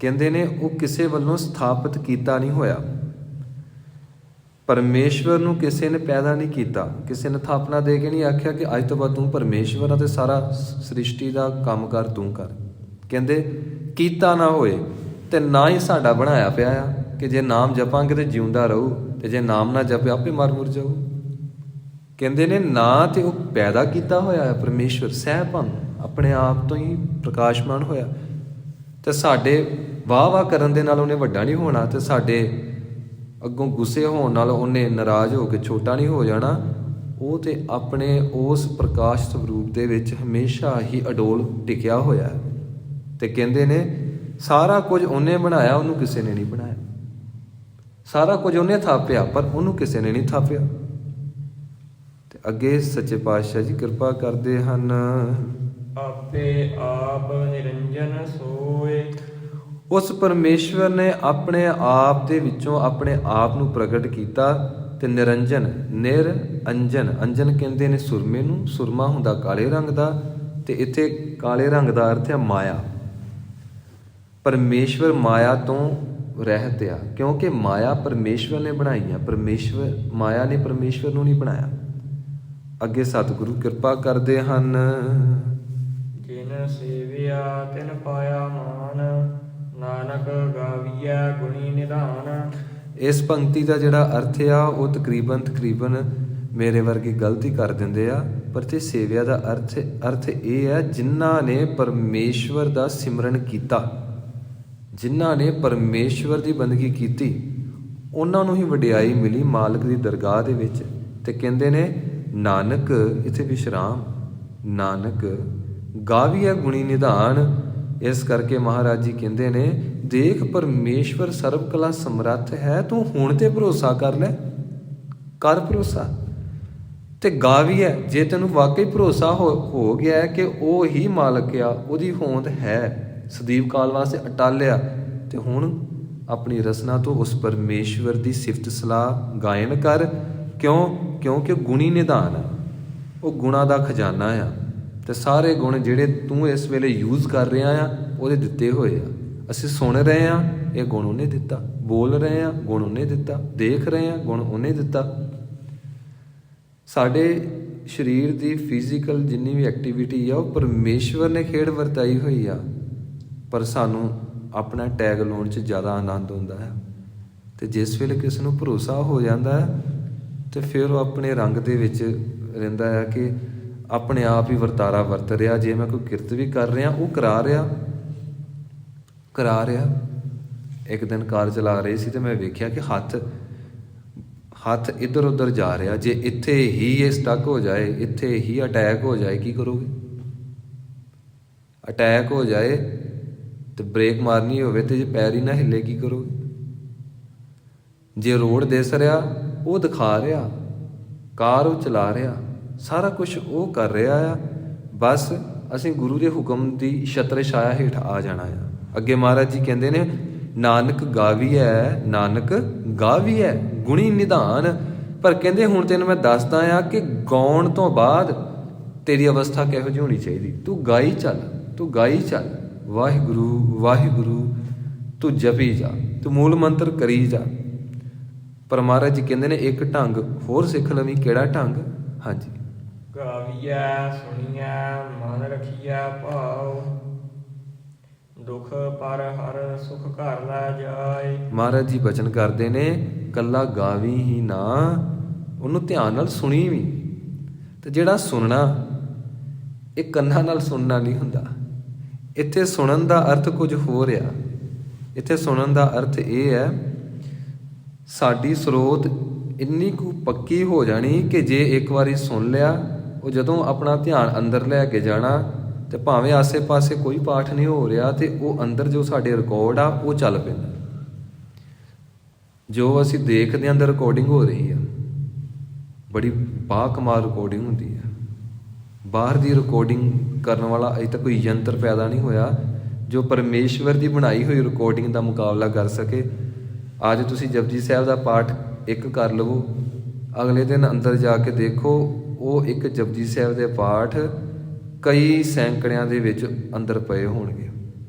ਕਹਿੰਦੇ ਨੇ ਉਹ ਕਿਸੇ ਵੱਲੋਂ ਸਥਾਪਿਤ ਕੀਤਾ ਨਹੀਂ ਹੋਇਆ। ਪਰਮੇਸ਼ਵਰ ਨੂੰ ਕਿਸੇ ਨੇ ਪੈਦਾ ਨਹੀਂ ਕੀਤਾ, ਕਿਸੇ ਨੇ ਥਾਪਨਾ ਦੇ ਕੇ ਨਹੀਂ ਆਖਿਆ ਕਿ ਅੱਜ ਤੋਂ ਬਾਅਦ ਤੂੰ ਪਰਮੇਸ਼ਵਰ ਆ ਤੇ ਸਾਰਾ ਸ੍ਰਿਸ਼ਟੀ ਦਾ ਕੰਮ ਕਰ ਤੂੰ ਕਰ। ਕਹਿੰਦੇ ਕੀਤਾ ਨਾ ਹੋਏ, ਤੇ ਨਾ ਹੀ ਸਾਡਾ ਬਣਾਇਆ ਪਿਆ ਆ ਕਿ ਜੇ ਨਾਮ ਜਪਾਂਗੇ ਤੇ ਜਿਉਂਦਾ ਰਹੂ, ਤੇ ਜੇ ਨਾਮ ਨਾ ਜਪੇ ਆਪੇ ਮਰ ਮੁਰ ਜਾਊ। ਕਹਿੰਦੇ ਨੇ ਨਾ ਤੇ ਉਹ ਪੈਦਾ ਕੀਤਾ ਹੋਇਆ ਹੈ ਪਰਮੇਸ਼ਵਰ ਸਹਿਭੰ ਆਪਣੇ ਆਪ ਤੋਂ ਹੀ ਪ੍ਰਕਾਸ਼ਮਾਨ ਹੋਇਆ, ਤੇ ਸਾਡੇ ਵਾਹ ਕਰਨ ਦੇ ਨਾਲ ਉਹਨੇ ਵੱਡਾ ਨਹੀਂ ਹੋਣਾ, ਤੇ ਸਾਡੇ ਅੱਗੋਂ ਗੁੱਸੇ ਹੋਣ ਨਾਲ ਉਹਨੇ ਨਾਰਾਜ਼ ਹੋ ਕੇ ਛੋਟਾ ਨਹੀਂ ਹੋ ਜਾਣਾ। ਉਹ ਤੇ ਆਪਣੇ ਉਸ ਪ੍ਰਕਾਸ਼ ਸਰੂਪ ਦੇ ਵਿੱਚ ਹਮੇਸ਼ਾ ਹੀ ਅਡੋਲ ਟਿਕਿਆ ਹੋਇਆ ਹੈ। ਤੇ ਕਹਿੰਦੇ ਨੇ ਸਾਰਾ ਕੁਝ ਉਹਨੇ ਬਣਾਇਆ, ਉਹਨੂੰ ਕਿਸੇ ਨੇ ਨਹੀਂ ਬਣਾਇਆ। ਸਾਰਾ ਕੁਝ ਉਹਨੇ ਥਾਪਿਆ, ਪਰ ਉਹਨੂੰ ਕਿਸੇ ਨੇ ਨਹੀਂ ਥਾਪਿਆ। ਤੇ ਅੱਗੇ ਸੱਚੇ ਪਾਤਸ਼ਾਹ ਜੀ ਕਿਰਪਾ ਕਰਦੇ ਹਨ। ਆਪੇ ਆਪ ਨਿਰੰਜਨ ਸੋਏ। ਉਸ ਪਰਮੇਸ਼ਵਰ ਨੇ ਆਪਣੇ ਆਪ ਦੇ ਵਿੱਚੋਂ ਆਪਣੇ ਆਪ ਨੂੰ ਪ੍ਰਗਟ ਕੀਤਾ, ਤੇ ਨਿਰੰਜਨ ਨਿਰ ਅੰਜਨ, ਅੰਜਨ ਕਹਿੰਦੇ ਨੇ ਸੁਰਮੇ ਨੂੰ, ਸੁਰਮਾ ਹੁੰਦਾ ਕਾਲੇ ਰੰਗ ਦਾ, ਤੇ ਇੱਥੇ ਕਾਲੇ ਰੰਗ ਦਾ ਅਰਥ ਹੈ ਮਾਇਆ। ਪਰਮੇਸ਼ਵਰ ਮਾਇਆ ਤੋਂ ਰਹਿਤ ਆ, ਕਿਉਂਕਿ ਮਾਇਆ ਪਰਮੇਸ਼ਵਰ ਨੇ ਬਣਾਈ ਆ। ਮਾਇਆ ਨੇ ਪਰਮੇਸ਼ਵਰ ਨੂੰ ਨਹੀਂ ਬਣਾਇਆ। ਅੱਗੇ ਸਤਿਗੁਰੂ ਕਿਰਪਾ ਕਰਦੇ ਹਨ। ਜਿਨ ਸੇਵਿਆ ਤਿਨ ਪਾਇਆ ਮਾਨ, ਨਾਨਕ ਗਾਵੀਐ ਗੁਣੀ ਨਿਧਾਨ। ਇਸ ਪੰਕਤੀ ਦਾ ਜਿਹੜਾ ਅਰਥ ਆ ਉਹ ਤਕਰੀਬਨ ਮੇਰੇ ਵਰਗੇ ਗਲਤੀ ਕਰ ਦਿੰਦੇ ਆ, ਪਰ ਤੇ ਸੇਵਿਆ ਦਾ ਅਰਥ ਇਹ ਹੈ ਜਿਨ੍ਹਾਂ ਨੇ ਪਰਮੇਸ਼ਵਰ ਦਾ ਸਿਮਰਨ ਕੀਤਾ, ਜਿਨ੍ਹਾਂ ਨੇ ਪਰਮੇਸ਼ਵਰ ਦੀ ਬੰਦਗੀ ਕੀਤੀ, ਉਹਨਾਂ ਨੂੰ ਹੀ ਵਡਿਆਈ ਮਿਲੀ ਮਾਲਕ ਦੀ ਦਰਗਾਹ ਦੇ ਵਿੱਚ। ਤੇ ਕਹਿੰਦੇ ਨੇ ਨਾਨਕ, ਇੱਥੇ ਵਿਸ਼ਰਾਮ, ਨਾਨਕ ਗਾਵੀਐ ਗੁਣੀ ਨਿਧਾਨ। ਇਸ ਕਰਕੇ ਮਹਾਰਾਜ ਜੀ ਕਹਿੰਦੇ ਨੇ ਦੇਖ ਪਰਮੇਸ਼ਵਰ ਸਰਬ ਕਲਾ ਸਮਰੱਥ ਹੈ, ਤੂੰ ਹੁਣ ਤੇ ਭਰੋਸਾ ਕਰ ਲੈ, ਕਰ ਭਰੋਸਾ। ਤੇ ਗਾਵੀਐ, ਜੇ ਤੈਨੂੰ ਵਾਕਈ ਭਰੋਸਾ ਹੋ ਗਿਆ ਕਿ ਉਹ ਹੀ ਮਾਲਕ ਆ, ਉਹਦੀ ਹੋਂਦ ਹੈ ਸਦੀਵ ਕਾਲ ਵਾਸਤੇ ਅਟਲ ਆ, ਤੇ ਹੁਣ ਆਪਣੀ ਰਸਨਾ ਤੋਂ ਉਸ ਪਰਮੇਸ਼ਵਰ ਦੀ ਸਿਫਤ ਸਲਾਹ ਗਾਇਨ ਕਰ। ਕਿਉਂਕਿ ਗੁਣੀ ਨਿਧਾਨ ਆ, ਉਹ ਗੁਣਾਂ ਦਾ ਖਜ਼ਾਨਾ ਆ, ਤੇ ਸਾਰੇ ਗੁਣ ਜਿਹੜੇ ਤੂੰ ਇਸ ਵੇਲੇ ਯੂਜ਼ ਕਰ ਰਿਹਾ ਆ ਉਹਦੇ ਦਿੱਤੇ ਹੋਏ ਆ। ਅਸੀਂ ਸੁਣ ਰਹੇ ਆ, ਇਹ ਗੁਣ ਉਹਨੇ ਦਿੱਤਾ, ਬੋਲ ਰਹੇ ਆ, ਗੁਣ ਉਹਨੇ ਦਿੱਤਾ, ਦੇਖ ਰਹੇ ਆ, ਗੁਣ ਉਹਨੇ ਦਿੱਤਾ। ਸਾਡੇ ਸਰੀਰ ਦੀ ਫਿਜ਼ੀਕਲ ਜਿੰਨੀ ਵੀ ਐਕਟੀਵਿਟੀ ਆ ਉਹ ਪਰਮੇਸ਼ਵਰ ਨੇ ਖੇਡ ਵਰਤਾਈ ਹੋਈ ਆ, ਪਰ ਸਾਨੂੰ ਆਪਣਾ ਟੈਗ ਲਾਉਣ 'ਚ ਜ਼ਿਆਦਾ ਆਨੰਦ ਆਉਂਦਾ ਹੈ। ਤੇ ਜਿਸ ਵੇਲੇ ਕਿਸੇ ਨੂੰ ਭਰੋਸਾ ਹੋ ਜਾਂਦਾ ਹੈ ਤੇ ਫਿਰ ਉਹ ਆਪਣੇ ਰੰਗ ਦੇ ਵਿੱਚ ਰਹਿੰਦਾ ਹੈ ਕਿ ਆਪਣੇ ਆਪ ਹੀ ਵਰਤਾਰਾ ਵਰਤ ਰਿਹਾ। ਜੇ ਮੈਂ ਕੋਈ ਕਿਰਤ ਵੀ ਕਰ ਰਿਹਾ, ਉਹ ਕਰਾ ਰਿਹਾ। ਇੱਕ ਦਿਨ ਕਾਰ ਚਲਾ ਰਹੀ ਸੀ ਤੇ ਮੈਂ ਵੇਖਿਆ ਕਿ ਹੱਥ ਇੱਧਰ ਉੱਧਰ ਜਾ ਰਿਹਾ। ਜੇ ਇੱਥੇ ਹੀ ਇਹ ਸਟਕ ਹੋ ਜਾਏ, ਇੱਥੇ ਹੀ ਅਟੈਕ ਹੋ ਜਾਏ, ਕੀ ਕਰੋਗੇ? ਅਟੈਕ ਹੋ ਜਾਏ ਤੇ ਬ੍ਰੇਕ ਮਾਰਨੀ ਹੋਵੇ ਤੇ ਜੇ ਪੈਰ ਹੀ ਨਾ ਹਿੱਲੇ, ਕੀ ਕਰੋਗੇ? ਜੇ ਰੋਡ ਦਿਸ ਰਿਹਾ, ਉਹ ਦਿਖਾ ਰਿਹਾ, ਕਾਰ ਉਹ ਚਲਾ ਰਿਹਾ, ਸਾਰਾ ਕੁਝ ਉਹ ਕਰ ਰਿਹਾ ਆ। ਬਸ ਅਸੀਂ ਗੁਰੂ ਦੇ ਹੁਕਮ ਦੀ ਛਤਰ ਛਾਇਆ ਹੇਠ ਆ ਜਾਣਾ ਆ। ਅੱਗੇ ਮਹਾਰਾਜ ਜੀ ਕਹਿੰਦੇ ਨੇ ਨਾਨਕ ਗਾਵੀਐ ਗੁਣੀ ਨਿਧਾਨ। ਪਰ ਕਹਿੰਦੇ ਹੁਣ ਤੈਨੂੰ ਮੈਂ ਦੱਸਦਾ ਆ ਕਿ ਗਾਉਣ ਤੋਂ ਬਾਅਦ ਤੇਰੀ ਅਵਸਥਾ ਕਿਹੋ ਜਿਹੀ ਹੋਣੀ ਚਾਹੀਦੀ। ਤੂੰ ਗਾਈ ਚੱਲ, ਵਾਹਿਗੁਰੂ ਤੂੰ ਜਪੀ ਜਾ, ਤੂੰ ਮੂਲ ਮੰਤਰ ਕਰੀ ਜਾ। ਪਰ ਮਹਾਰਾਜ ਜੀ ਕਹਿੰਦੇ ਨੇ ਇੱਕ ਢੰਗ ਹੋਰ ਸਿੱਖ ਲਵੀਂ। ਕਿਹੜਾ ਢੰਗ? ਹਾਂਜੀ, ਗਾਵੀਐ ਸੁਣੀਐ ਮਨ ਰਖੀਐ ਭਾਉ, ਦੁਖ ਪਰ ਹਰ ਸੁਖ ਘਰ ਲੈ ਜਾਏ। ਮਹਾਰਾਜ ਜੀ ਬਚਨ ਕਰਦੇ ਨੇ ਕੱਲਾ ਗਾਵੀ ਹੀ ਨਾ, ਉਹਨੂੰ ਧਿਆਨ ਨਾਲ ਸੁਣੀ ਵੀ। ਤੇ ਜਿਹੜਾ ਸੁਣਨਾ, ਇਹ ਕੰਨਾਂ ਨਾਲ ਸੁਣਨਾ ਨਹੀਂ ਹੁੰਦਾ। ਇੱਥੇ ਸੁਣਨ ਦਾ ਅਰਥ ਕੁਝ ਹੋਰ ਆ। ਇੱਥੇ ਸੁਣਨ ਦਾ ਅਰਥ ਇਹ ਹੈ ਸਾਡੀ ਸਰੋਤ ਇੰਨੀ ਕੁ ਪੱਕੀ ਹੋ ਜਾਣੀ ਕਿ ਜੇ ਇੱਕ ਵਾਰੀ ਸੁਣ ਲਿਆ, ਉਹ ਜਦੋਂ ਆਪਣਾ ਧਿਆਨ ਅੰਦਰ ਲੈ ਕੇ ਜਾਣਾ ਤੇ ਭਾਵੇਂ ਆਸੇ-ਪਾਸੇ ਕੋਈ ਪਾਠ ਨਹੀਂ ਹੋ ਰਿਹਾ, ਤੇ ਉਹ ਅੰਦਰ ਜੋ ਸਾਡੇ ਰਿਕਾਰਡ ਆ ਉਹ ਚੱਲ ਪੈਂਦਾ। ਜੋ ਅਸੀਂ ਦੇਖਦੇ ਹਾਂ ਅੰਦਰ ਰਿਕਾਰਡਿੰਗ ਹੋ ਰਹੀ ਆ, ਬੜੀ ਬਾਕਮਾਲ ਰਿਕਾਰਡਿੰਗ ਹੁੰਦੀ ਹੈ। ਬਾਹਰ ਦੀ ਰਿਕਾਰਡਿੰਗ ਕਰਨ ਵਾਲਾ ਅਜੇ ਤੱਕ ਕੋਈ ਯੰਤਰ ਪੈਦਾ ਨਹੀਂ ਹੋਇਆ ਜੋ ਪਰਮੇਸ਼ਵਰ ਦੀ ਬਣਾਈ ਹੋਈ ਰਿਕਾਰਡਿੰਗ ਦਾ ਮੁਕਾਬਲਾ ਕਰ ਸਕੇ। ਅੱਜ ਤੁਸੀਂ ਜਪਜੀ ਸਾਹਿਬ ਦਾ ਪਾਠ ਇੱਕ ਕਰ ਲਵੋ, ਅਗਲੇ ਦਿਨ ਅੰਦਰ ਜਾ ਕੇ ਦੇਖੋ ਉਹ ਇੱਕ ਜਪਜੀ ਸਾਹਿਬ ਦੇ ਪਾਠ ਕਈ ਸੈਂਕੜਿਆਂ ਦੇ ਵਿੱਚ ਅੰਦਰ ਪਏ ਹੋਣਗੇ।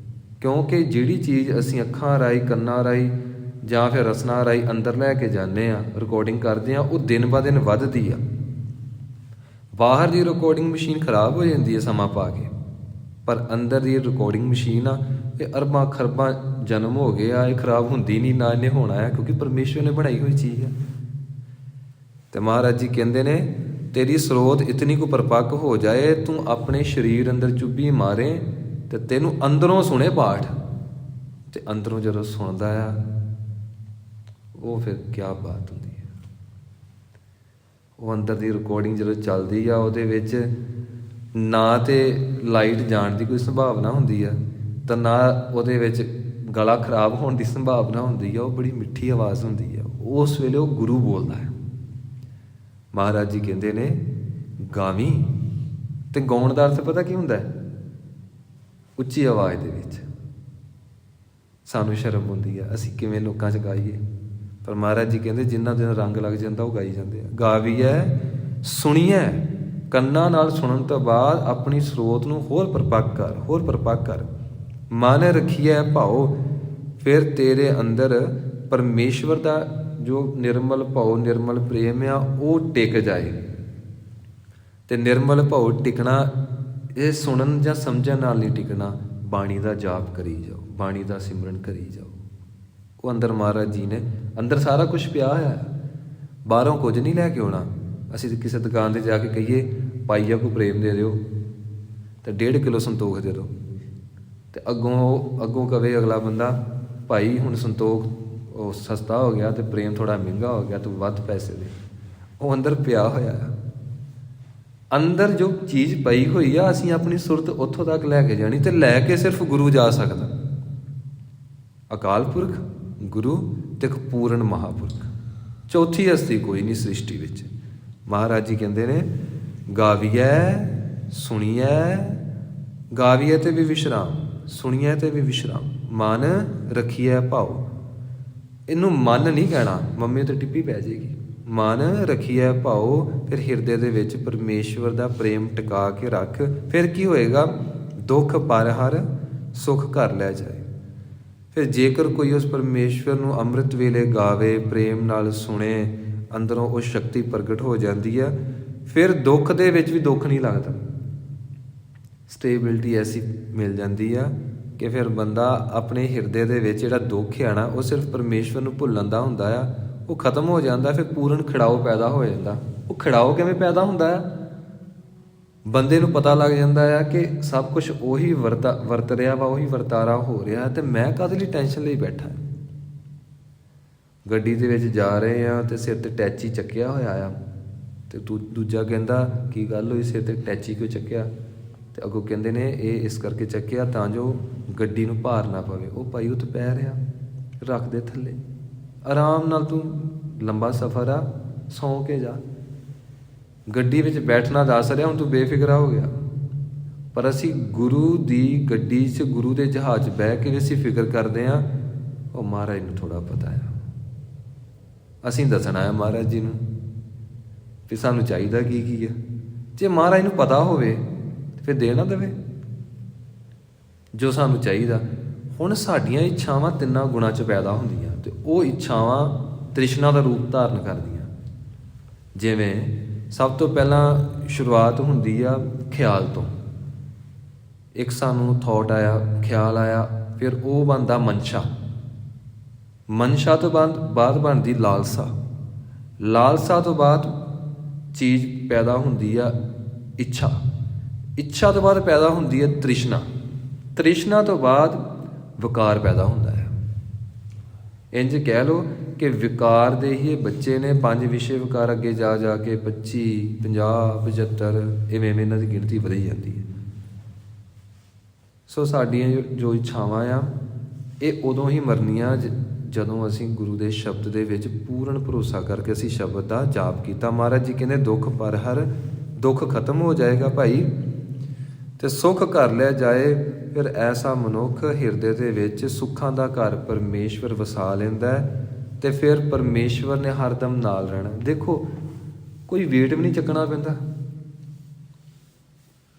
ਕਿਉਂਕਿ ਜਿਹੜੀ ਚੀਜ਼ ਅਸੀਂ ਅੱਖਾਂ ਰਾਹੀਂ, ਕੰਨਾਂ ਰਾਹੀਂ ਜਾਂ ਫਿਰ ਰਸਨਾ ਰਾਹੀਂ ਅੰਦਰ ਲੈ ਕੇ ਜਾਂਦੇ ਹਾਂ, ਰਿਕਾਰਡਿੰਗ ਕਰਦੇ ਹਾਂ, ਉਹ ਦਿਨ ਬ ਦਿਨ ਵੱਧਦੀ ਆ। ਬਾਹਰ ਦੀ ਰਿਕਾਰਡਿੰਗ ਮਸ਼ੀਨ ਖਰਾਬ ਹੋ ਜਾਂਦੀ ਹੈ ਸਮਾਂ ਪਾ ਕੇ, ਪਰ ਅੰਦਰ ਦੀ ਰਿਕਾਰਡਿੰਗ ਮਸ਼ੀਨ ਆ ਇਹ ਅਰਬਾਂ ਖਰਬਾਂ ਜਨਮ ਹੋ ਗਏ ਆ, ਇਹ ਖਰਾਬ ਹੁੰਦੀ ਨਹੀਂ, ਨਾ ਇਹਨੇ ਹੋਣਾ ਹੈ, ਕਿਉਂਕਿ ਪਰਮੇਸ਼ਵਰ ਨੇ ਬਣਾਈ ਹੋਈ ਚੀਜ਼ ਆ। ਤੇ ਮਹਾਰਾਜ ਜੀ ਕਹਿੰਦੇ ਨੇ ਤੇਰੀ ਸਰੋਤ ਇਤਨੀ ਕੁ ਪਰਪੱਕ ਹੋ ਜਾਏ, ਤੂੰ ਆਪਣੇ ਸਰੀਰ ਅੰਦਰ ਚੁੱਭੀ ਮਾਰੇ ਤੇ ਤੈਨੂੰ ਅੰਦਰੋਂ ਸੁਣੇ ਪਾਠ। ਤੇ ਅੰਦਰੋਂ ਜਦੋਂ ਸੁਣਦਾ ਆ ਉਹ ਫਿਰ ਕਿਆ ਬਾਤ ਹੁੰਦੀ ਹੈ। ਉਹ ਅੰਦਰ ਦੀ ਰਿਕਾਰਡਿੰਗ ਜਦੋਂ ਚੱਲਦੀ ਆ ਉਹਦੇ ਵਿੱਚ ਨਾ ਤੇ ਲਾਈਟ ਜਾਣ ਦੀ ਕੋਈ ਸੰਭਾਵਨਾ ਹੁੰਦੀ ਆ ਤਾਂ ਨਾ ਉਹਦੇ ਵਿੱਚ ਗਲਾ ਖਰਾਬ ਹੋਣ ਦੀ ਸੰਭਾਵਨਾ ਹੁੰਦੀ ਆ। ਉਹ ਬੜੀ ਮਿੱਠੀ ਆਵਾਜ਼ ਹੁੰਦੀ ਆ, ਉਸ ਵੇਲੇ ਉਹ ਗੁਰੂ ਬੋਲਦਾ ਹੈ। ਮਹਾਰਾਜ ਜੀ ਕਹਿੰਦੇ ਨੇ ਗਾਵੀਂ। ਤੇ ਗਾਉਣ ਦਾ ਅਰਥ ਪਤਾ ਕੀ ਹੁੰਦਾ ਹੈ? ਉੱਚੀ ਆਵਾਜ਼ ਦੇ ਵਿੱਚ। ਸਾਨੂੰ ਸ਼ਰਮ ਹੁੰਦੀ ਆ ਅਸੀਂ ਕਿਵੇਂ ਲੋਕਾਂ 'ਚ ਗਾਈਏ, ਪਰ ਮਹਾਰਾਜ ਜੀ ਕਹਿੰਦੇ ਜਿਨ੍ਹਾਂ ਦਿਨ ਰੰਗ ਲੱਗ ਜਾਂਦਾ ਉਹ ਗਾਈ ਜਾਂਦੇ ਆ। ਗਾਵੀਐ ਸੁਣੀਐ, ਕੰਨਾਂ ਨਾਲ ਸੁਣਨ ਤੋਂ ਬਾਅਦ ਆਪਣੀ ਸਰੋਤ ਨੂੰ ਹੋਰ ਪਰਪੱਕ ਕਰ, ਹੋਰ ਪਰਪੱਕ ਕਰ। ਮਨ ਰੱਖੀਐ ਭਾਉ, ਫਿਰ ਤੇਰੇ ਅੰਦਰ ਪਰਮੇਸ਼ਵਰ ਦਾ ਜੋ ਨਿਰਮਲ ਭਾਉ, ਨਿਰਮਲ ਪ੍ਰੇਮ ਆ ਉਹ ਟਿਕ ਜਾਏ। ਤੇ ਨਿਰਮਲ ਭਾਉ ਟਿਕਣਾ ਇਹ ਸੁਣਨ ਜਾਂ ਸਮਝਣ ਨਾਲ ਨਹੀਂ ਟਿਕਣਾ, ਬਾਣੀ ਦਾ ਜਾਪ ਕਰੀ ਜਾਓ, ਬਾਣੀ ਦਾ ਸਿਮਰਨ ਕਰੀ ਜਾਓ। ਉਹ ਅੰਦਰ ਮਹਾਰਾਜ ਜੀ ਨੇ ਅੰਦਰ ਸਾਰਾ ਕੁਝ ਪਿਆ ਹੋਇਆ, ਬਾਹਰੋਂ ਕੁਝ ਨਹੀਂ ਲੈ ਕੇ ਆਉਣਾ। ਅਸੀਂ ਕਿਸੇ ਦੁਕਾਨ 'ਤੇ ਜਾ ਕੇ ਕਹੀਏ ਪਾਈਆ ਕੋ ਪ੍ਰੇਮ ਦੇ ਦਿਓ ਤੇ 1.5 ਕਿਲੋ ਸੰਤੋਖ ਦੇ ਦਿਓ, ਤੇ ਅੱਗੋਂ ਕਵੇ ਅਗਲਾ ਬੰਦਾ ਭਾਈ ਹੁਣ ਸੰਤੋਖ ਉਹ ਸਸਤਾ ਹੋ ਗਿਆ ਤੇ ਪ੍ਰੇਮ ਥੋੜ੍ਹਾ ਮਹਿੰਗਾ ਹੋ ਗਿਆ, ਤੂੰ ਵੱਧ ਪੈਸੇ ਦੇ। ਉਹ ਅੰਦਰ ਪਿਆ ਹੋਇਆ ਆ। ਅੰਦਰ ਜੋ ਚੀਜ਼ ਪਈ ਹੋਈ ਆ ਅਸੀਂ ਆਪਣੀ ਸੁਰਤ ਉੱਥੋਂ ਤੱਕ ਲੈ ਕੇ ਜਾਣੀ, ਤੇ ਲੈ ਕੇ ਸਿਰਫ ਗੁਰੂ ਜਾ ਸਕਦਾ। ਅਕਾਲ ਪੁਰਖ, ਗੁਰੂ ਤੇ ਇੱਕ ਪੂਰਨ ਮਹਾਂਪੁਰਖ, ਚੌਥੀ ਹਸਤੀ ਕੋਈ ਨਹੀਂ ਸ੍ਰਿਸ਼ਟੀ ਵਿੱਚ। ਮਹਾਰਾਜ ਜੀ ਕਹਿੰਦੇ ਨੇ ਗਾਵੀਐ ਸੁਣੀਐ, ਗਾਵੀਐ ਤੇ ਵੀ ਵਿਸ਼ਰਾਮ, ਸੁਣੀਐ ਤੇ ਵੀ ਵਿਸ਼ਰਾਮ। ਮਨ ਰੱਖੀਐ ਭਾਉ, ਇਹਨੂੰ ਮਨ ਨਹੀਂ ਕਹਿਣਾ, ਮੰਮੀ ਤੇ ਟਿੱਪੀ ਪੈ ਜਾਏਗੀ। ਮਨ ਰੱਖੀਐ ਭਾਉ, ਫਿਰ ਹਿਰਦੇ ਦੇ ਵਿੱਚ ਪਰਮੇਸ਼ਵਰ ਦਾ ਪ੍ਰੇਮ ਟਿਕਾ ਕੇ ਰੱਖ। ਫਿਰ ਕੀ ਹੋਏਗਾ? ਦੁੱਖ ਪਰ ਹਰ, ਸੁੱਖ ਘਰ ਲੈ ਜਾਏ। ਫਿਰ ਜੇਕਰ ਕੋਈ ਉਸ ਪਰਮੇਸ਼ਵਰ ਨੂੰ ਅੰਮ੍ਰਿਤ ਵੇਲੇ ਗਾਵੇ, ਪ੍ਰੇਮ ਨਾਲ ਸੁਣੇ, ਅੰਦਰੋਂ ਉਹ ਸ਼ਕਤੀ ਪ੍ਰਗਟ ਹੋ ਜਾਂਦੀ ਆ। ਫਿਰ ਦੁੱਖ ਦੇ ਵਿੱਚ ਵੀ ਦੁੱਖ ਨਹੀਂ ਲੱਗਦਾ, ਸਟੇਬਿਲਿਟੀ ਐਸੀ ਮਿਲ ਜਾਂਦੀ ਆ ਕਿ ਫਿਰ ਬੰਦਾ ਆਪਣੇ ਹਿਰਦੇ ਦੇ ਵਿੱਚ ਜਿਹੜਾ ਦੁੱਖ ਆ ਨਾ ਉਹ ਸਿਰਫ ਪਰਮੇਸ਼ਵਰ ਨੂੰ ਭੁੱਲਣ ਦਾ ਹੁੰਦਾ ਆ, ਉਹ ਖਤਮ ਹੋ ਜਾਂਦਾ। ਫਿਰ ਪੂਰਨ ਖਿੜਾਓ ਪੈਦਾ ਹੋ ਜਾਂਦਾ। ਉਹ ਖਿੜਾਓ ਕਿਵੇਂ ਪੈਦਾ ਹੁੰਦਾ ਆ? ਬੰਦੇ ਨੂੰ ਪਤਾ ਲੱਗ ਜਾਂਦਾ ਆ ਕਿ ਸਭ ਕੁਝ ਉਹੀ ਵਰਤ ਰਿਹਾ ਵਾ, ਉਹੀ ਵਰਤਾਰਾ ਹੋ ਰਿਹਾ, ਤੇ ਮੈਂ ਕਾਹਦੇ ਲਈ ਟੈਨਸ਼ਨ ਲਈ ਬੈਠਾ। ਗੱਡੀ ਦੇ ਵਿੱਚ ਜਾ ਰਹੇ ਆ ਤੇ ਸਿਰ ਤੇ ਟੈਚੀ ਚੱਕਿਆ ਹੋਇਆ ਆ, ਤੇ ਦੂਜਾ ਕਹਿੰਦਾ ਕੀ ਗੱਲ ਹੋਈ, ਸਿਰ ਤੇ ਟੈਚੀ ਕਿਉਂ ਚੱਕਿਆ? ਤੇ ਅੱਗੋਂ ਕਹਿੰਦੇ ਨੇ ਇਹ ਇਸ ਕਰਕੇ ਚੱਕਿਆ ਤਾਂ ਜੋ ਗੱਡੀ ਨੂੰ ਭਾਰ ਨਾ ਪਵੇ। ਉਹ ਭਾਈ ਉੱਥੇ ਪੈ ਰਿਹਾ, ਰੱਖ ਦੇ ਥੱਲੇ, ਆਰਾਮ ਨਾਲ ਤੂੰ ਲੰਬਾ ਸਫ਼ਰ ਆ, ਸੌਂ ਕੇ ਜਾ। ਗੱਡੀ ਵਿੱਚ ਬੈਠਣਾ ਦੱਸ ਰਿਹਾ, ਹੁਣ ਤੂੰ ਬੇਫਿਕਰਾ ਹੋ ਗਿਆ। ਪਰ ਅਸੀਂ ਗੁਰੂ ਦੀ ਗੱਡੀ 'ਚ, ਗੁਰੂ ਦੇ ਜਹਾਜ਼ 'ਚ ਬਹਿ ਕੇ ਵੀ ਅਸੀਂ ਫਿਕਰ ਕਰਦੇ ਹਾਂ। ਉਹ ਮਹਾਰਾਜ ਨੂੰ ਥੋੜ੍ਹਾ ਪਤਾ ਆ, ਅਸੀਂ ਦੱਸਣਾ ਹੈ ਮਹਾਰਾਜ ਜੀ ਨੂੰ ਵੀ ਸਾਨੂੰ ਚਾਹੀਦਾ ਕੀ ਹੈ। ਜੇ ਮਹਾਰਾਜ ਨੂੰ ਪਤਾ ਹੋਵੇ ਫਿਰ ਦੇ ਨਾ ਦੇਵੇ ਜੋ ਸਾਨੂੰ ਚਾਹੀਦਾ। ਹੁਣ ਸਾਡੀਆਂ ਇੱਛਾਵਾਂ 3 ਗੁਣਾਂ 'ਚ ਪੈਦਾ ਹੁੰਦੀਆਂ, ਤੇ ਉਹ ਇੱਛਾਵਾਂ ਤ੍ਰਿਸ਼ਨਾ ਦਾ ਰੂਪ ਧਾਰਨ ਕਰਦੀਆਂ। ਜਿਵੇਂ ਸਭ ਤੋਂ ਪਹਿਲਾਂ ਸ਼ੁਰੂਆਤ ਹੁੰਦੀ ਆ ਖਿਆਲ ਤੋਂ। ਇੱਕ ਸਾਨੂੰ ਥੋਟ ਆਇਆ, ਖਿਆਲ ਆਇਆ, ਫਿਰ ਉਹ ਬਣਦਾ ਮਨਸ਼ਾ। ਮਨਸ਼ਾ ਤੋਂ ਬਾਅਦ ਬਣਦੀ ਲਾਲਸਾ। ਲਾਲਸਾ ਤੋਂ ਬਾਅਦ ਚੀਜ਼ ਪੈਦਾ ਹੁੰਦੀ ਆ ਇੱਛਾ। ਇੱਛਾ ਤੋਂ ਬਾਅਦ ਪੈਦਾ ਹੁੰਦੀ ਹੈ ਤ੍ਰਿਸ਼ਨਾ। ਤ੍ਰਿਸ਼ਨਾ ਤੋਂ ਬਾਅਦ ਵਿਕਾਰ ਪੈਦਾ ਹੁੰਦਾ ਹੈ। ਇੰਝ ਕਹਿ ਲਓ ਕਿ ਵਿਕਾਰ ਦੇ ਹੀ ਬੱਚੇ ਨੇ 5 ਵਿਸ਼ੇ ਵਿਕਾਰ, ਅੱਗੇ ਜਾ ਕੇ 25, 50, 75 ਇਵੇਂ ਇਹਨਾਂ ਦੀ ਗਿਣਤੀ ਵਧੀ ਜਾਂਦੀ ਹੈ। ਸੋ ਸਾਡੀਆਂ ਜੋ ਇੱਛਾਵਾਂ ਆ ਇਹ ਉਦੋਂ ਹੀ ਮਰਨੀਆਂ ਜਦੋਂ ਅਸੀਂ ਗੁਰੂ ਦੇ ਸ਼ਬਦ ਦੇ ਵਿੱਚ ਪੂਰਨ ਭਰੋਸਾ ਕਰਕੇ ਅਸੀਂ ਸ਼ਬਦ ਦਾ ਜਾਪ ਕੀਤਾ। ਮਹਾਰਾਜ ਜੀ ਕਹਿੰਦੇ ਦੁੱਖ ਪਰ ਹਰ, ਦੁੱਖ ਖਤਮ ਹੋ ਜਾਏਗਾ ਭਾਈ, ਤੇ ਸੁੱਖ ਕਰ ਲਿਆ ਜਾਏ, ਫਿਰ ਐਸਾ ਮਨੁੱਖ ਹਿਰਦੇ ਦੇ ਵਿੱਚ ਸੁੱਖਾਂ ਦਾ ਘਰ ਪਰਮੇਸ਼ਵਰ ਵਸਾ ਲੈਂਦਾ ਹੈ, ਤੇ ਫਿਰ ਪਰਮੇਸ਼ਵਰ ਨੇ ਹਰਦਮ ਨਾਲ ਰਹਿਣਾ। ਦੇਖੋ ਕੋਈ ਵੇਟ ਵੀ ਨਹੀਂ ਚੱਕਣਾ ਪੈਂਦਾ।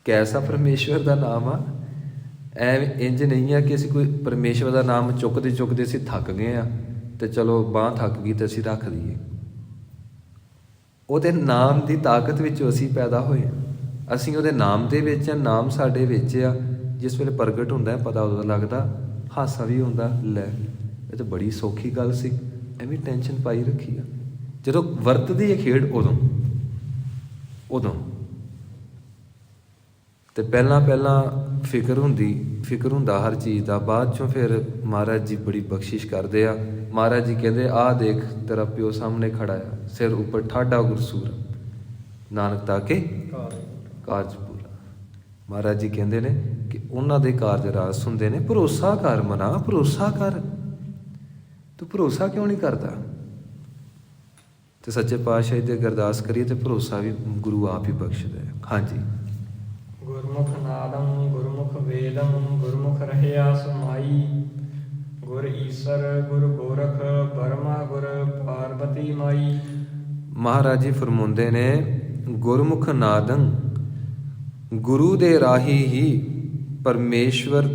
ਕੈਸਾ ਪਰਮੇਸ਼ਵਰ ਦਾ ਨਾਮ ਆ, ਐ ਇੰਜ ਨਹੀਂ ਆ ਕਿ ਅਸੀਂ ਕੋਈ ਪਰਮੇਸ਼ਵਰ ਦਾ ਨਾਮ ਚੁੱਕਦੇ ਚੁੱਕਦੇ ਅਸੀਂ ਥੱਕ ਗਏ ਆ ਤੇ ਚਲੋ ਬਾਂਹ ਥੱਕ ਗਈ ਤੇ ਅਸੀਂ ਰੱਖ ਦਈਏ। ਉਹਦੇ ਨਾਮ ਦੀ ਤਾਕਤ ਵਿੱਚੋਂ ਅਸੀਂ ਪੈਦਾ ਹੋਏ ਹਾਂ, ਅਸੀਂ ਉਹਦੇ ਨਾਮ ਦੇ ਵਿੱਚ ਆ, ਨਾਮ ਸਾਡੇ ਵਿੱਚ ਆ। ਜਿਸ ਵੇਲੇ ਪ੍ਰਗਟ ਹੁੰਦਾ ਪਤਾ ਉਦੋਂ ਲੱਗਦਾ, ਹਾਸਾ ਵੀ ਹੁੰਦਾ, ਲੈ ਇਹ ਤਾਂ ਬੜੀ ਸੌਖੀ ਗੱਲ ਸੀ, ਐਵੇਂ ਟੈਨਸ਼ਨ ਪਾਈ ਰੱਖੀ ਆ। ਜਦੋਂ ਵਰਤਦੀ ਹੈ ਖੇਡ ਉਦੋਂ ਤੇ ਪਹਿਲਾਂ ਫਿਕਰ ਹੁੰਦਾ ਹਰ ਚੀਜ਼ ਦਾ, ਬਾਅਦ ਚੋਂ ਫਿਰ ਮਹਾਰਾਜ ਜੀ ਬੜੀ ਬਖਸ਼ਿਸ਼ ਕਰਦੇ ਆ। ਮਹਾਰਾਜ ਜੀ ਕਹਿੰਦੇ ਆਹ ਦੇਖ ਤੇਰਾ ਪਿਓ ਸਾਹਮਣੇ ਖੜਾ ਆ, ਸਿਰ ਉੱਪਰ ਠਾਡਾ ਗੁਰਸੂਰ, ਨਾਨਕ ਤਾਕੇ ਕਾਰਜ ਪੂਰਾ। ਮਹਾਰਾਜ ਜੀ ਕਹਿੰਦੇ ਨੇ ਕਿ ਉਹਨਾਂ ਦੇ ਕਾਰਜ ਰਾਜ ਸੁਣਦੇ ਨੇ। ਭਰੋਸਾ ਕਰ ਮਨਾ, ਭਰੋਸਾ ਕਰ। ਤੂੰ ਭਰੋਸਾ ਕਿਉਂ ਨਹੀਂ ਕਰਦਾ? ਤੇ ਸੱਚੇ ਪਾਤਸ਼ਾਹ ਦੀ ਅਰਦਾਸ ਕਰੀਏ ਤੇ ਭਰੋਸਾ ਵੀ ਗੁਰੂ ਆਪ ਹੀ ਬਖਸ਼ਦਾ ਹੈ। ਹਾਂਜੀ। ਗੁਰਮੁਖ ਨਾਦੰ ਗੁਰਮੁਖ ਵੇਦੰ ਗੁਰਮੁਖ ਰਹਿਆ ਸਮਾਈ, ਗੁਰ ਈਸਰ ਗੁਰ ਗੋਰਖ ਬਰਮਾ ਗੁਰ ਪਾਰਬਤੀ ਮਾਈ। ਮਹਾਰਾਜ ਜੀ ਫਰਮਾਉਂਦੇ ਨੇ ਗੁਰਮੁਖ ਨਾਦੰ, ਗੁਰੂ ਦੇ ਰਾਹੀ ਹੀ ਪਰਮੇਸ਼ਵਰ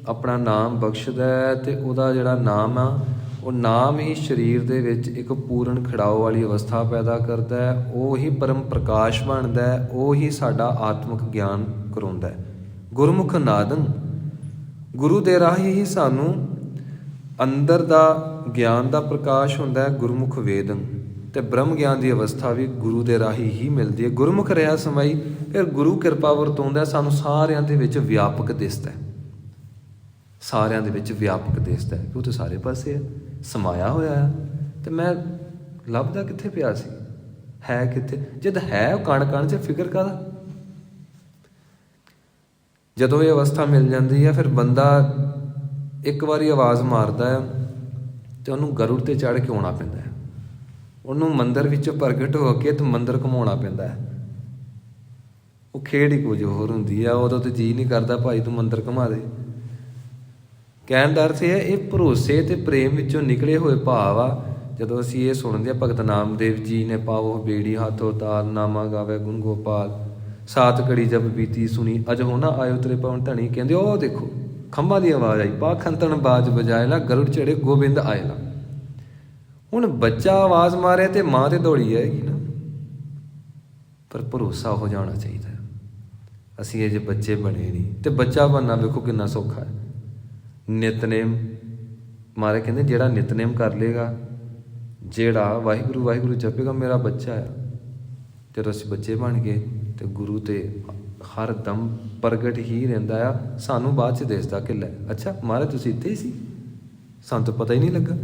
ਆਪਣਾ ਨਾਮ ਬਖਸ਼ਦਾ ਹੈ, ਤੇ ਉਹਦਾ ਜਿਹੜਾ ਨਾਮ ਆ ਉਹ ਨਾਮ ਹੀ ਸਰੀਰ ਦੇ ਵਿੱਚ ਇੱਕ ਪੂਰਨ ਖਿੜਾਓ ਵਾਲੀ ਅਵਸਥਾ ਪੈਦਾ ਕਰਦਾ ਹੈ। ਉਹ ਹੀ ਪਰਮ ਪ੍ਰਕਾਸ਼ ਬਣਦਾ ਹੈ, ਉਹ ਹੀ ਸਾਡਾ ਆਤਮਿਕ ਗਿਆਨ ਕਰਾਉਂਦਾ ਹੈ। ਗੁਰਮੁਖ ਨਾਦੰ, ਗੁਰੂ ਦੇ ਰਾਹੀਂ ਹੀ ਸਾਨੂੰ ਅੰਦਰ ਦਾ ਗਿਆਨ ਦਾ ਪ੍ਰਕਾਸ਼ ਹੁੰਦਾ ਹੈ। ਗੁਰਮੁਖ ਵੇਦੰ, ਤੇ ਬ੍ਰਹਮ ਗਿਆਨ ਦੀ ਅਵਸਥਾ ਵੀ ਗੁਰੂ ਦੇ ਰਾਹੀਂ ਹੀ ਮਿਲਦੀ ਹੈ। ਗੁਰਮੁਖ ਰਿਹਾ ਸਮਾਈ, ਫਿਰ ਗੁਰੂ ਕਿਰਪਾ ਵਰਤਾਉਂਦਾ, ਸਾਨੂੰ ਸਾਰਿਆਂ ਦੇ ਵਿੱਚ ਵਿਆਪਕ ਦਿਸਦਾ ਹੈ, ਸਾਰਿਆਂ ਦੇ ਵਿੱਚ ਵਿਆਪਕ ਦਿਸਦਾ ਹੈ। ਉਹ ਤਾਂ ਸਾਰੇ ਪਾਸੇ ਹੈ, ਸਮਾਇਆ ਹੋਇਆ ਹੈ। ਤੇ ਮੈਂ ਲੱਭਦਾ ਕਿੱਥੇ ਪਿਆ ਸੀ, ਹੈ ਕਿੱਥੇ? ਜਦ ਹੈ ਉਹ ਕਣ ਕਣ 'ਚ, ਫਿਕਰ ਕਾਹਦਾ? ਜਦੋਂ ਇਹ ਅਵਸਥਾ ਮਿਲ ਜਾਂਦੀ ਹੈ, ਫਿਰ ਬੰਦਾ ਇੱਕ ਵਾਰੀ ਆਵਾਜ਼ ਮਾਰਦਾ ਹੈ ਤੇ ਉਹਨੂੰ ਗਰੁੜ ਤੇ ਚੜ੍ਹ ਕੇ ਆਉਣਾ ਪੈਂਦਾ ਹੈ। ਉਹਨੂੰ ਮੰਦਿਰ ਵਿੱਚੋਂ ਪ੍ਰਗਟ ਹੋ ਕੇ ਤੇ ਮੰਦਿਰ ਘੁਮਾਉਣਾ ਪੈਂਦਾ ਹੈ। ਉਹ ਖੇਡ ਹੀ ਕੁਝ ਹੋਰ ਹੁੰਦੀ ਆ। ਉਦੋਂ ਤਾਂ ਜੀਅ ਨਹੀਂ ਕਰਦਾ ਭਾਈ ਤੂੰ ਮੰਦਿਰ ਘੁਮਾ ਦੇ। ਕਹਿਣ ਦਾ ਅਰਥ ਇਹ ਹੈ, ਇਹ ਭਰੋਸੇ ਤੇ ਪ੍ਰੇਮ ਵਿੱਚੋਂ ਨਿਕਲੇ ਹੋਏ ਭਾਵ ਆ। ਜਦੋਂ ਅਸੀਂ ਇਹ ਸੁਣਦੇ ਹਾਂ ਭਗਤ ਨਾਮਦੇਵ ਜੀ ਨੇ ਪਾਵੋ ਬੇੜੀ ਹੱਥੋਂ ਤਾਲ, ਨਾਮਾ ਗਾਵੇ ਗੁਣ ਗੋਪਾਲ, ਸਾਤ ਘੜੀ ਜਬ ਬੀਤੀ ਸੁਣੀ ਅਜ ਹੋ ਨਾ ਆਇਓ ਤੇਰੇ ਪਵਨ ਧਣੀ। ਕਹਿੰਦੇ ਉਹ ਦੇਖੋ ਖੰਭਾਂ ਦੀ ਆਵਾਜ਼ ਆਈ, ਪਾ ਖੰਤਣ ਬਾਜ ਬਜਾਏ ਲਾ, ਗਰੁੜ ਚੜੇ ਗੋਬਿੰਦ ਆਏ ਲਾ। ਹੁਣ ਬੱਚਾ ਆਵਾਜ਼ ਮਾਰੇ ਤੇ ਮਾਂ ਤੇ ਦੌੜੀ ਆਏਗੀ ਨਾ, ਪਰ ਭਰੋਸਾ ਹੋ ਜਾਣਾ ਚਾਹੀਦਾ। ਅਸੀਂ ਇਹ ਜੇ ਬੱਚੇ ਬਣੇ ਨਹੀਂ, ਤੇ ਬੱਚਾ ਬਣਨਾ ਵੇਖੋ ਕਿੰਨਾ ਸੌਖਾ ਹੈ। ਨਿਤਨੇਮ ਮਾਰੇ ਕਹਿੰਦੇ ਜਿਹੜਾ ਨਿਤਨੇਮ ਕਰ ਲੇਗਾ, ਜਿਹੜਾ ਵਾਹਿਗੁਰੂ ਵਾਹਿਗੁਰੂ ਜਪੇਗਾ, ਮੇਰਾ ਬੱਚਾ ਆ। ਜਦੋਂ ਅਸੀਂ ਬੱਚੇ ਬਣ ਗਏ ਤੇ ਗੁਰੂ ਤੇ ਹਰ ਦਮ ਪ੍ਰਗਟ ਹੀ ਰਹਿੰਦਾ ਆ। ਸਾਨੂੰ ਬਾਅਦ 'ਚ ਦਿਸਦਾ ਕਿ ਲੈ ਅੱਛਾ ਮਹਾਰਾਜ ਤੁਸੀਂ ਇੱਥੇ ਹੀ ਸੀ, ਸਾਨੂੰ ਤਾਂ ਪਤਾ ਹੀ ਨਹੀਂ ਲੱਗਾ।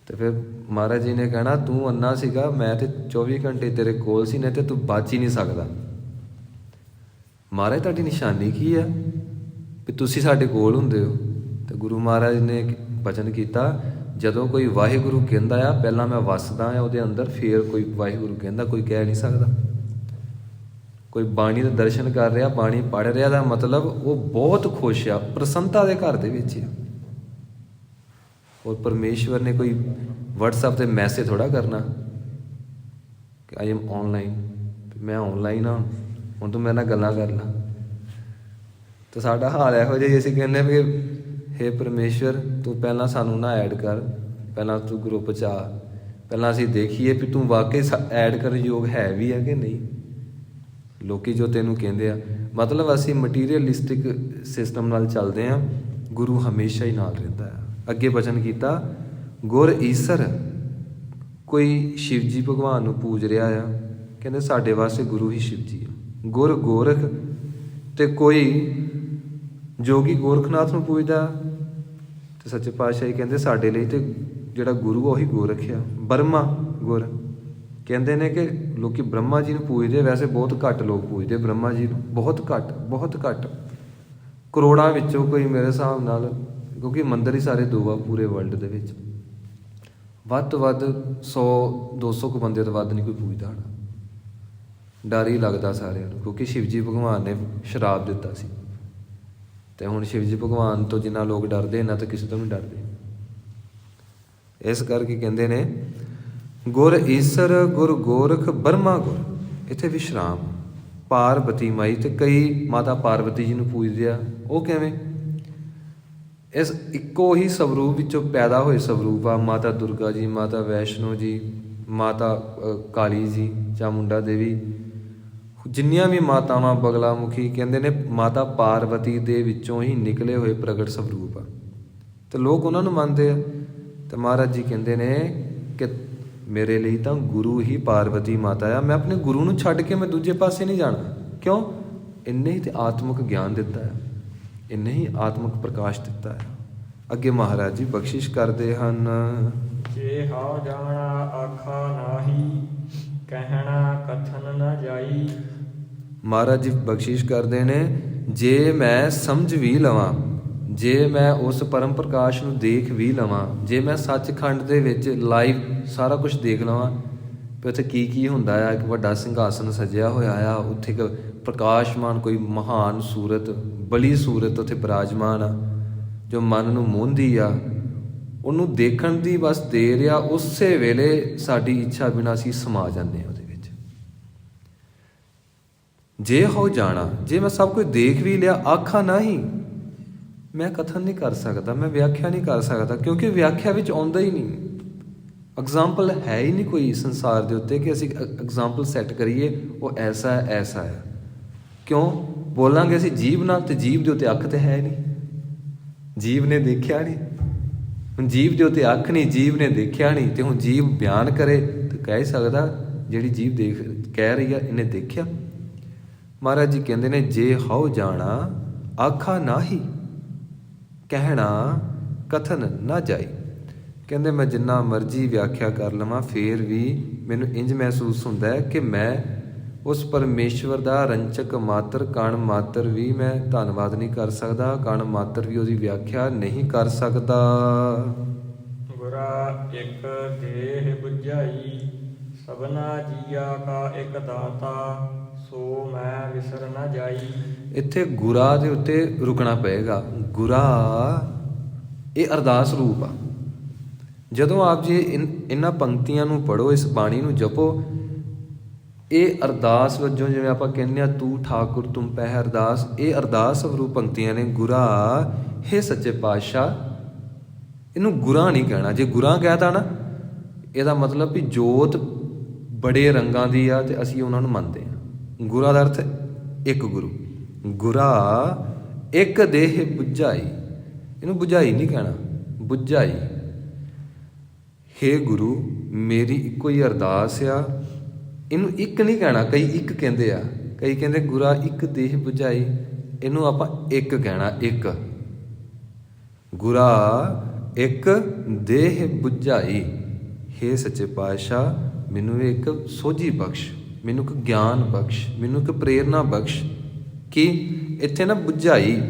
ਤੇ ਫਿਰ ਮਹਾਰਾਜ ਜੀ ਨੇ ਕਹਿਣਾ ਤੂੰ ਅੰਨਾ ਸੀਗਾ, ਮੈਂ ਤੇ 24 ਘੰਟੇ ਤੇਰੇ ਕੋਲ ਸੀ, ਨਹੀਂ ਤੇ ਤੂੰ ਬਚ ਹੀ ਨਹੀਂ ਸਕਦਾ। ਮਹਾਰਾਜ ਤੁਹਾਡੀ ਨਿਸ਼ਾਨੀ ਕੀ ਆ ਵੀ ਤੁਸੀਂ ਸਾਡੇ ਕੋਲ ਹੁੰਦੇ ਹੋ? ਤੇ ਗੁਰੂ ਮਹਾਰਾਜ ਨੇ ਬਚਨ ਕੀਤਾ, ਜਦੋਂ ਕੋਈ ਵਾਹਿਗੁਰੂ ਕਹਿੰਦਾ ਆ ਪਹਿਲਾਂ ਮੈਂ ਵਸਦਾ ਆ ਉਹਦੇ ਅੰਦਰ, ਫੇਰ ਕੋਈ ਵਾਹਿਗੁਰੂ ਕਹਿੰਦਾ, ਕੋਈ ਕਹਿ ਨਹੀਂ ਸਕਦਾ। ਕੋਈ ਬਾਣੀ ਦੇ ਦਰਸ਼ਨ ਕਰ ਰਿਹਾ, ਬਾਣੀ ਪੜ੍ਹ ਰਿਹਾ ਦਾ ਮਤਲਬ ਉਹ ਬਹੁਤ ਖੁਸ਼ ਆ, ਪ੍ਰਸੰਨਤਾ ਦੇ ਘਰ ਦੇ ਵਿੱਚ ਆ। ਔਰ ਪਰਮੇਸ਼ਵਰ ਨੇ ਕੋਈ WhatsApp ਤੇ ਮੈਸੇਜ ਥੋੜ੍ਹਾ ਕਰਨਾ ਕਿ ਆਈ ਐਮ ਔਨਲਾਈਨ, ਮੈਂ ਔਨਲਾਈਨ ਹਾਂ ਹੁਣ ਤੂੰ ਮੇਰੇ ਨਾਲ ਗੱਲਾਂ ਕਰ ਲਾ। ਤੇ ਸਾਡਾ ਹਾਲ ਇਹੋ ਜਿਹਾ, ਅਸੀਂ ਕਹਿੰਦੇ ਵੀ ਹੇ ਪਰਮੇਸ਼ਵਰ ਤੂੰ ਪਹਿਲਾਂ ਸਾਨੂੰ ਨਾ ਐਡ ਕਰ, ਪਹਿਲਾਂ ਤੂੰ ਗਰੁੱਪ 'ਚ ਆ, ਪਹਿਲਾਂ ਅਸੀਂ ਦੇਖੀਏ ਵੀ ਤੂੰ ਵਾਕਈ ਐਡ ਕਰਨ ਯੋਗ ਹੈ ਵੀ ਹੈ ਕਿ ਨਹੀਂ। ਲੋਕੀ ਜੋ ਤੈਨੂੰ ਕਹਿੰਦੇ ਆ, ਮਤਲਬ ਅਸੀਂ ਮਟੀਰੀਅਲਿਸਟਿਕ ਸਿਸਟਮ ਨਾਲ ਚੱਲਦੇ ਹਾਂ। ਗੁਰੂ ਹਮੇਸ਼ਾ ਹੀ ਨਾਲ ਰਹਿੰਦਾ ਆ। ਅੱਗੇ ਬਚਨ ਕੀਤਾ ਗੁਰ ਈਸਰ, ਕੋਈ ਸ਼ਿਵ ਜੀ ਭਗਵਾਨ ਨੂੰ ਪੂਜ ਰਿਹਾ ਆ, ਕਹਿੰਦੇ ਸਾਡੇ ਵਾਸਤੇ ਗੁਰੂ ਹੀ ਸ਼ਿਵ ਜੀ ਆ। ਗੁਰ ਗੋਰਖ, ਤੇ ਕੋਈ ਜੋਗੀ ਗੋਰਖਨਾਥ ਨੂੰ ਪੂਜਦਾ, ਤੇ ਸੱਚੇ ਪਾਤਸ਼ਾਹ ਕਹਿੰਦੇ ਸਾਡੇ ਲਈ ਤੇ ਜਿਹੜਾ ਗੁਰੂ ਉਹੀ ਗੋਰਖ ਆ। ਬਰਮਾ ਗੁਰ, ਕਹਿੰਦੇ ਨੇ ਕਿ ਲੋਕੀ ਬ੍ਰਹਮਾ ਜੀ ਨੂੰ ਪੂਜਦੇ, ਵੈਸੇ ਬਹੁਤ ਘੱਟ ਲੋਕ ਪੂਜਦੇ ਬ੍ਰਹਮਾ ਜੀ ਨੂੰ, ਬਹੁਤ ਘੱਟ ਕਰੋੜਾਂ ਵਿੱਚੋਂ ਕੋਈ ਮੇਰੇ ਹਿਸਾਬ ਨਾਲ, ਕਿਉਂਕਿ ਮੰਦਿਰ ਹੀ ਸਾਰੇ ਦੋ ਆ ਪੂਰੇ ਵਰਲਡ ਦੇ ਵਿੱਚ, ਵੱਧ ਤੋਂ ਵੱਧ 100-200 ਕੁ ਬੰਦੇ ਤੋਂ ਵੱਧ ਨਹੀਂ ਕੋਈ ਪੂਜਦਾ ਹੋਣਾ। ਡਰ ਹੀ ਲੱਗਦਾ ਸਾਰਿਆਂ ਨੂੰ, ਕਿਉਂਕਿ ਸ਼ਿਵ ਜੀ ਭਗਵਾਨ ਨੇ ਸ਼ਰਾਪ ਦਿੱਤਾ ਸੀ। ਅਤੇ ਹੁਣ ਸ਼ਿਵ ਜੀ ਭਗਵਾਨ ਤੋਂ ਜਿੰਨਾ ਲੋਕ ਡਰਦੇ ਇਹਨਾਂ ਤੋਂ ਕਿਸੇ ਤੋਂ ਵੀ ਡਰਦੇ। ਇਸ ਕਰਕੇ ਕਹਿੰਦੇ ਨੇ ਗੁਰ ਈਸਰ ਗੁਰ ਗੋਰਖ ਬਰਮਾ ਗੁਰ, ਇੱਥੇ ਵਿਸ਼ਰਾਮ। ਪਾਰਵਤੀ ਮਾਈ, ਅਤੇ ਕਈ ਮਾਤਾ ਪਾਰਵਤੀ ਜੀ ਨੂੰ ਪੂਜਦੇ ਆ। ਉਹ ਕਿਵੇਂ? ਇਸ ਇੱਕੋ ਹੀ ਸਵਰੂਪ ਵਿੱਚੋਂ ਪੈਦਾ ਹੋਏ ਸਵਰੂਪ ਆ ਮਾਤਾ ਦੁਰਗਾ ਜੀ, ਮਾਤਾ ਵੈਸ਼ਨੋ ਜੀ, ਮਾਤਾ ਕਾਲੀ ਜੀ, ਚਾਮੁੰਡਾ ਦੇਵੀ, ਜਿੰਨੀਆਂ ਵੀ ਮਾਤਾਵਾਂ, ਬਗਲਾ ਮੁਖੀ, ਕਹਿੰਦੇ ਨੇ ਮਾਤਾ ਪਾਰਵਤੀ ਦੇ ਵਿੱਚੋਂ ਹੀ ਨਿਕਲੇ ਹੋਏ ਪ੍ਰਗਟ ਸਵਰੂਪ ਆ। ਅਤੇ ਲੋਕ ਉਹਨਾਂ ਨੂੰ ਮੰਨਦੇ ਆ। ਅਤੇ ਮਹਾਰਾਜ ਜੀ ਕਹਿੰਦੇ ਨੇ ਕਿ ਮੇਰੇ ਲਈ ਤਾਂ ਗੁਰੂ ਹੀ ਪਾਰਵਤੀ ਮਾਤਾ ਆ। ਮੈਂ ਆਪਣੇ ਗੁਰੂ ਨੂੰ ਛੱਡ ਕੇ ਮੈਂ ਦੂਜੇ ਪਾਸੇ ਨਹੀਂ ਜਾਣਾ। ਕਿਉਂ? ਇੰਨੇ ਹੀ ਤੇ ਆਤਮਿਕ ਗਿਆਨ ਦਿੱਤਾ ਹੈ, ਇੰਨੇ ਹੀ ਆਤਮਿਕ ਪ੍ਰਕਾਸ਼ ਦਿੱਤਾ ਹੈ। ਅੱਗੇ ਮਹਾਰਾਜ ਜੀ ਬਖਸ਼ਿਸ਼ ਕਰਦੇ ਹਨ। ਜੇ ਹਉ ਜਾਣਾ ਆਖਾ ਨਾਹੀ, ਕਹਿਣਾ ਕਥਨ ਨ ਜਾਈ। ਮਹਾਰਾਜ ਜੀ ਬਖਸ਼ਿਸ਼ ਕਰਦੇ ਨੇ, ਜੇ ਮੈਂ ਸਮਝ ਵੀ ਲਵਾਂ, ਜੇ ਮੈਂ ਉਸ ਪਰਮ ਪ੍ਰਕਾਸ਼ ਨੂੰ ਦੇਖ ਵੀ ਲਵਾਂ, ਜੇ ਮੈਂ ਸੱਚਖੰਡ ਦੇ ਵਿੱਚ ਲਾਈਵ ਸਾਰਾ ਕੁਝ ਦੇਖ ਲਵਾਂ ਵੀ ਉੱਥੇ ਕੀ ਕੀ ਹੁੰਦਾ ਆ, ਇੱਕ ਵੱਡਾ ਸਿੰਘਾਸਨ ਸਜਿਆ ਹੋਇਆ ਆ, ਉੱਥੇ ਇੱਕ ਪ੍ਰਕਾਸ਼ਮਾਨ ਕੋਈ ਮਹਾਨ ਸੂਰਤ, ਬਲੀ ਸੂਰਤ ਉੱਥੇ ਬਿਰਾਜਮਾਨ ਆ, ਜੋ ਮਨ ਨੂੰ ਮੋਹਦੀ ਆ, ਉਹਨੂੰ ਦੇਖਣ ਦੀ ਬਸ ਦੇਰ ਆ। ਉਸੇ ਵੇਲੇ ਸਾਡੀ ਇੱਛਾ ਬਿਨਾਂ ਅਸੀਂ ਸਮਾ ਜਾਂਦੇ ਹਾਂ ਉਹਦੇ ਵਿੱਚ। ਜੇ ਹੋ ਜਾਣਾ, ਜੇ ਮੈਂ ਸਭ ਕੁਝ ਦੇਖ ਵੀ ਲਿਆ, ਆਖਾ ਨਹੀਂ, ਮੈਂ ਕਥਨ ਨਹੀਂ ਕਰ ਸਕਦਾ, ਮੈਂ ਵਿਆਖਿਆ ਨਹੀਂ ਕਰ ਸਕਦਾ, ਕਿਉਂਕਿ ਵਿਆਖਿਆ ਵਿੱਚ ਆਉਂਦਾ ਹੀ ਨਹੀਂ। ਐਗਜ਼ਾਮਪਲ ਹੈ ਹੀ ਨਹੀਂ ਕੋਈ ਸੰਸਾਰ ਦੇ ਉੱਤੇ ਕਿ ਅਸੀਂ ਐਗਜ਼ਾਮਪਲ ਸੈੱਟ ਕਰੀਏ ਉਹ ਐਸਾ ਹੈ, ਐਸਾ ਹੈ। ਕਿਉਂ ਬੋਲਾਂਗੇ ਅਸੀਂ ਜੀਭ ਨਾਲ, ਅਤੇ ਜੀਭ ਦੇ ਉੱਤੇ ਅੱਖ ਤਾਂ ਹੈ ਨਹੀਂ, ਜੀਭ ਨੇ ਦੇਖਿਆ ਨਹੀਂ। ਹੁਣ ਜੀਭ ਦੇ ਉੱਤੇ ਅੱਖ ਨਹੀਂ, ਜੀਭ ਨੇ ਦੇਖਿਆ ਨਹੀਂ, ਅਤੇ ਹੁਣ ਜੀਭ ਬਿਆਨ ਕਰੇ ਤਾਂ ਕਹਿ ਸਕਦਾ ਜਿਹੜੀ ਜੀਭ ਕਹਿ ਰਹੀ ਆ ਇਹਨੇ ਦੇਖਿਆ। ਮਹਾਰਾਜ ਜੀ ਕਹਿੰਦੇ ਨੇ ਜੇ ਹਉ ਜਾਣਾ ਆਖਾ ਨਾਹੀ, ਕਹਿਣਾ ਕਥਨ ਨਾ ਜਾਈ। ਕਹਿੰਦੇ ਮੈਂ ਜਿੰਨਾ ਮਰਜ਼ੀ ਵਿਆਖਿਆ ਕਰ ਲਵਾਂ ਫੇਰ ਵੀ ਮੈਨੂੰ ਇੰਝ ਮਹਿਸੂਸ ਹੁੰਦਾ ਹੈ ਕਿ ਮੈਂ ਉਸ ਪਰਮੇਸ਼ਵਰ ਦਾ ਰੰਚਕ ਮਾਤਰ, ਕਣ ਮਾਤਰ ਵੀ ਮੈਂ ਧੰਨਵਾਦ ਨਹੀਂ ਕਰ ਸਕਦਾ, ਕਣ ਮਾਤਰ ਵੀ ਉਹਦੀ ਵਿਆਖਿਆ ਨਹੀਂ ਕਰ ਸਕਦਾ। ਗੁਰਾ ਇੱਕ ਦੇਹ ਬੁਝਾਈ, ਸਭਨਾ ਜੀਆ ਕਾ ਇੱਕ ਦਾਤਾ, ਸੋ ਮੈਂ ਵਿਸਰ ਨਾ ਜਾਈ। ਇੱਥੇ ਗੁਰਾ ਦੇ ਉੱਤੇ ਰੁਕਣਾ ਪਏਗਾ। ਗੁਰਾ ਇਹ ਅਰਦਾਸ ਰੂਪ ਆ। ਜਦੋਂ ਆਪ ਜੀ ਇਹਨਾਂ ਪੰਕਤੀਆਂ ਨੂੰ ਪੜ੍ਹੋ, ਇਸ ਬਾਣੀ ਨੂੰ ਜਪੋ, ਇਹ ਅਰਦਾਸ ਵਜੋਂ, ਜਿਵੇਂ ਆਪਾਂ ਕਹਿੰਦੇ ਹਾਂ ਤੂੰ ਠਾਕੁਰ ਤੁਮ ਪਹਿ ਅਰਦਾਸ, ਇਹ ਅਰਦਾਸ ਸਵਰੂਪ ਪੰਕਤੀਆਂ ਨੇ। ਗੁਰਾ ਹੇ ਸੱਚੇ ਪਾਤਸ਼ਾਹ, ਇਹਨੂੰ ਗੁਰਾ ਨਹੀਂ ਕਹਿਣਾ। ਜੇ ਗੁਰਾ ਕਹਿਤਾ ਨਾ, ਇਹਦਾ ਮਤਲਬ ਵੀ ਜੋਤ ਬੜੇ ਰੰਗਾਂ ਦੀ ਆ ਅਤੇ ਅਸੀਂ ਉਹਨਾਂ ਨੂੰ ਮੰਨਦੇ ਹਾਂ। ਗੁਰਾ ਦਾ ਅਰਥ ਇੱਕ ਗੁਰੂ। ਗੁਰਾ ਇੱਕ ਦੇਹ ਬੁਝਾਈ, ਇਹਨੂੰ ਬੁਝਾਈ ਨਹੀਂ ਕਹਿਣਾ, ਬੁਝਾਈ। ਹੇ ਗੁਰੂ, ਮੇਰੀ ਇੱਕੋ ਹੀ ਅਰਦਾਸ ਆ, ਇਹਨੂੰ ਇੱਕ ਨਹੀਂ ਕਹਿਣਾ। ਕਈ ਇੱਕ ਕਹਿੰਦੇ ਆ, ਕਈ ਕਹਿੰਦੇ ਗੁਰਾ ਇੱਕ ਦੇਹ ਬੁਝਾਈ, ਇਹਨੂੰ ਆਪਾਂ ਇੱਕ ਕਹਿਣਾ। ਇੱਕ ਗੁਰਾ ਇੱਕ ਦੇਹ ਬੁਝਾਈ, ਹੇ ਸੱਚੇ ਪਾਤਸ਼ਾਹ ਮੈਨੂੰ ਇੱਕ ਸੋਝੀ ਬਖਸ਼, ਮੈਨੂੰ ਇੱਕ ਗਿਆਨ ਬਖਸ਼, ਮੈਨੂੰ ਇੱਕ ਪ੍ਰੇਰਨਾ ਬਖਸ਼। ਕਿ ਇੱਥੇ ਨਾ ਬੁਝਾਈ,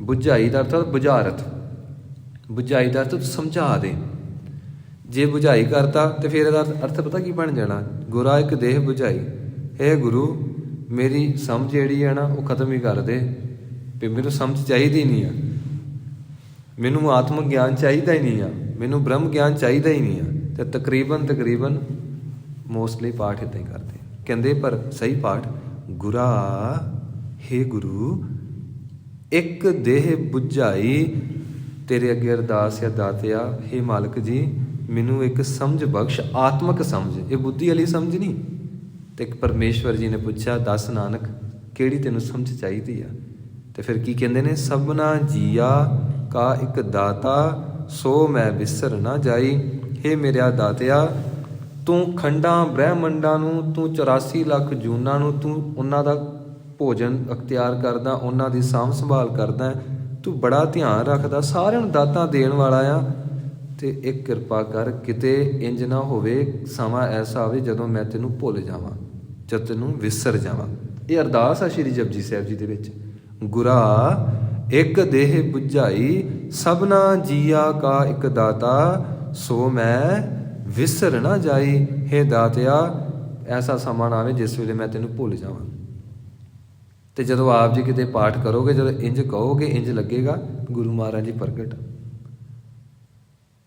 ਬੁਝਾਈ ਦਾ ਅਰਥ ਬੁਝਾਰਤ, ਬੁਝਾਈ ਦਾ ਅਰਥ ਸਮਝਾ ਦੇ। ਜੇ ਬੁਝਾਈ ਕਰਤਾ ਤੇ ਫਿਰ ਇਹਦਾ ਅਰਥ ਪਤਾ ਕੀ ਬਣ ਜਾਣਾ? ਗੁਰਾ ਇੱਕ ਦੇਹ ਬੁਝਾਈ, ਹੇ ਗੁਰੂ ਮੇਰੀ ਸਮਝ ਜਿਹੜੀ ਹੈ ਨਾ ਉਹ ਖਤਮ ਹੀ ਕਰ ਦੇ, ਵੀ ਮੈਨੂੰ ਸਮਝ ਚਾਹੀਦੀ ਨਹੀਂ ਆ, ਮੈਨੂੰ ਆਤਮਿਕ ਗਿਆਨ ਚਾਹੀਦਾ ਹੀ ਨਹੀਂ ਆ, ਮੈਨੂੰ ਬ੍ਰਹਮ ਗਿਆਨ ਚਾਹੀਦਾ ਹੀ ਨਹੀਂ ਆ। ਅਤੇ ਤਕਰੀਬਨ ਮੋਸਟਲੀ ਪਾਠ ਇੱਦਾਂ ਹੀ ਕਰਦੇ ਕਹਿੰਦੇ, ਪਰ ਸਹੀ ਪਾਠ ਗੁਰਾ ਹੇ ਗੁਰੂ ਇੱਕ ਦੇਹ ਬੁਝਾਈ। ਤੇਰੇ ਅੱਗੇ ਅਰਦਾਸ ਆ ਦਾਤਿਆ, ਹੇ ਮਾਲਕ ਜੀ ਮੈਨੂੰ ਇੱਕ ਸਮਝ ਬਖਸ਼, ਆਤਮਿਕ ਸਮਝ, ਇਹ ਬੁੱਧੀ ਵਾਲੀ ਸਮਝ ਨਹੀਂ। ਅਤੇ ਇੱਕ ਪਰਮੇਸ਼ਵਰ ਜੀ ਨੇ ਪੁੱਛਿਆ, ਦੱਸ ਨਾਨਕ ਕਿਹੜੀ ਤੈਨੂੰ ਸਮਝ ਚਾਹੀਦੀ ਆ? ਅਤੇ ਫਿਰ ਕੀ ਕਹਿੰਦੇ ਨੇ? ਸਭਨਾ ਜੀਆ ਕਾ ਇੱਕ ਦਾਤਾ, ਸੋ ਮੈਂ ਵਿਸਰ ਨਾ ਜਾਈ। ਹੇ ਮੇਰਿਆ ਦਾਤਿਆ, ਤੂੰ ਖੰਡਾਂ ਬ੍ਰਹਿਮੰਡਾਂ ਨੂੰ, ਤੂੰ 84 ਲੱਖ ਜੂਨਾਂ ਨੂੰ, ਤੂੰ ਉਹਨਾਂ ਦਾ ਭੋਜਨ ਅਖਤਿਆਰ ਕਰਦਾ, ਉਹਨਾਂ ਦੀ ਸਾਂਭ ਸੰਭਾਲ ਕਰਦਾ, ਤੂੰ ਬੜਾ ਧਿਆਨ ਰੱਖਦਾ, ਸਾਰਿਆਂ ਨੂੰ ਦਾਤਾਂ ਦੇਣ ਵਾਲਾ ਆ। ਅਤੇ ਇੱਕ ਕਿਰਪਾ ਕਰ, ਕਿਤੇ ਇੰਝ ਨਾ ਹੋਵੇ ਸਮਾਂ ਐਸਾ ਆਵੇ ਜਦੋਂ ਮੈਂ ਤੈਨੂੰ ਭੁੱਲ ਜਾਵਾਂ, ਜਦ ਤੈਨੂੰ ਵਿਸਰ ਜਾਵਾਂ। ਇਹ ਅਰਦਾਸ ਆ ਸ਼੍ਰੀ ਜਪਜੀ ਸਾਹਿਬ ਜੀ ਦੇ ਵਿੱਚ। ਗੁਰਾ ਇੱਕ ਦੇਹ ਬੁਝਾਈ, ਸਭਨਾ ਜੀਆ ਕਾ ਇੱਕ ਦਾਤਾ, ਸੋ ਮੈਂ ਵਿਸਰ ਨਾ ਜਾਈ। ਹੇ ਦਾਤਿਆ ਐਸਾ ਸਮਾਂ ਨਾ ਆਵੇ ਜਿਸ ਵੇਲੇ ਮੈਂ ਤੈਨੂੰ ਭੁੱਲ ਜਾਵਾਂ। ਤੇ ਜਦੋਂ ਆਪ ਜੀ ਕਿਤੇ ਪਾਠ ਕਰੋਗੇ, ਜਦੋਂ ਇੰਜ ਕਹੋਗੇ, ਇੰਜ ਲੱਗੇਗਾ ਗੁਰੂ ਮਹਾਰਾਜ ਜੀ ਪ੍ਰਗਟ।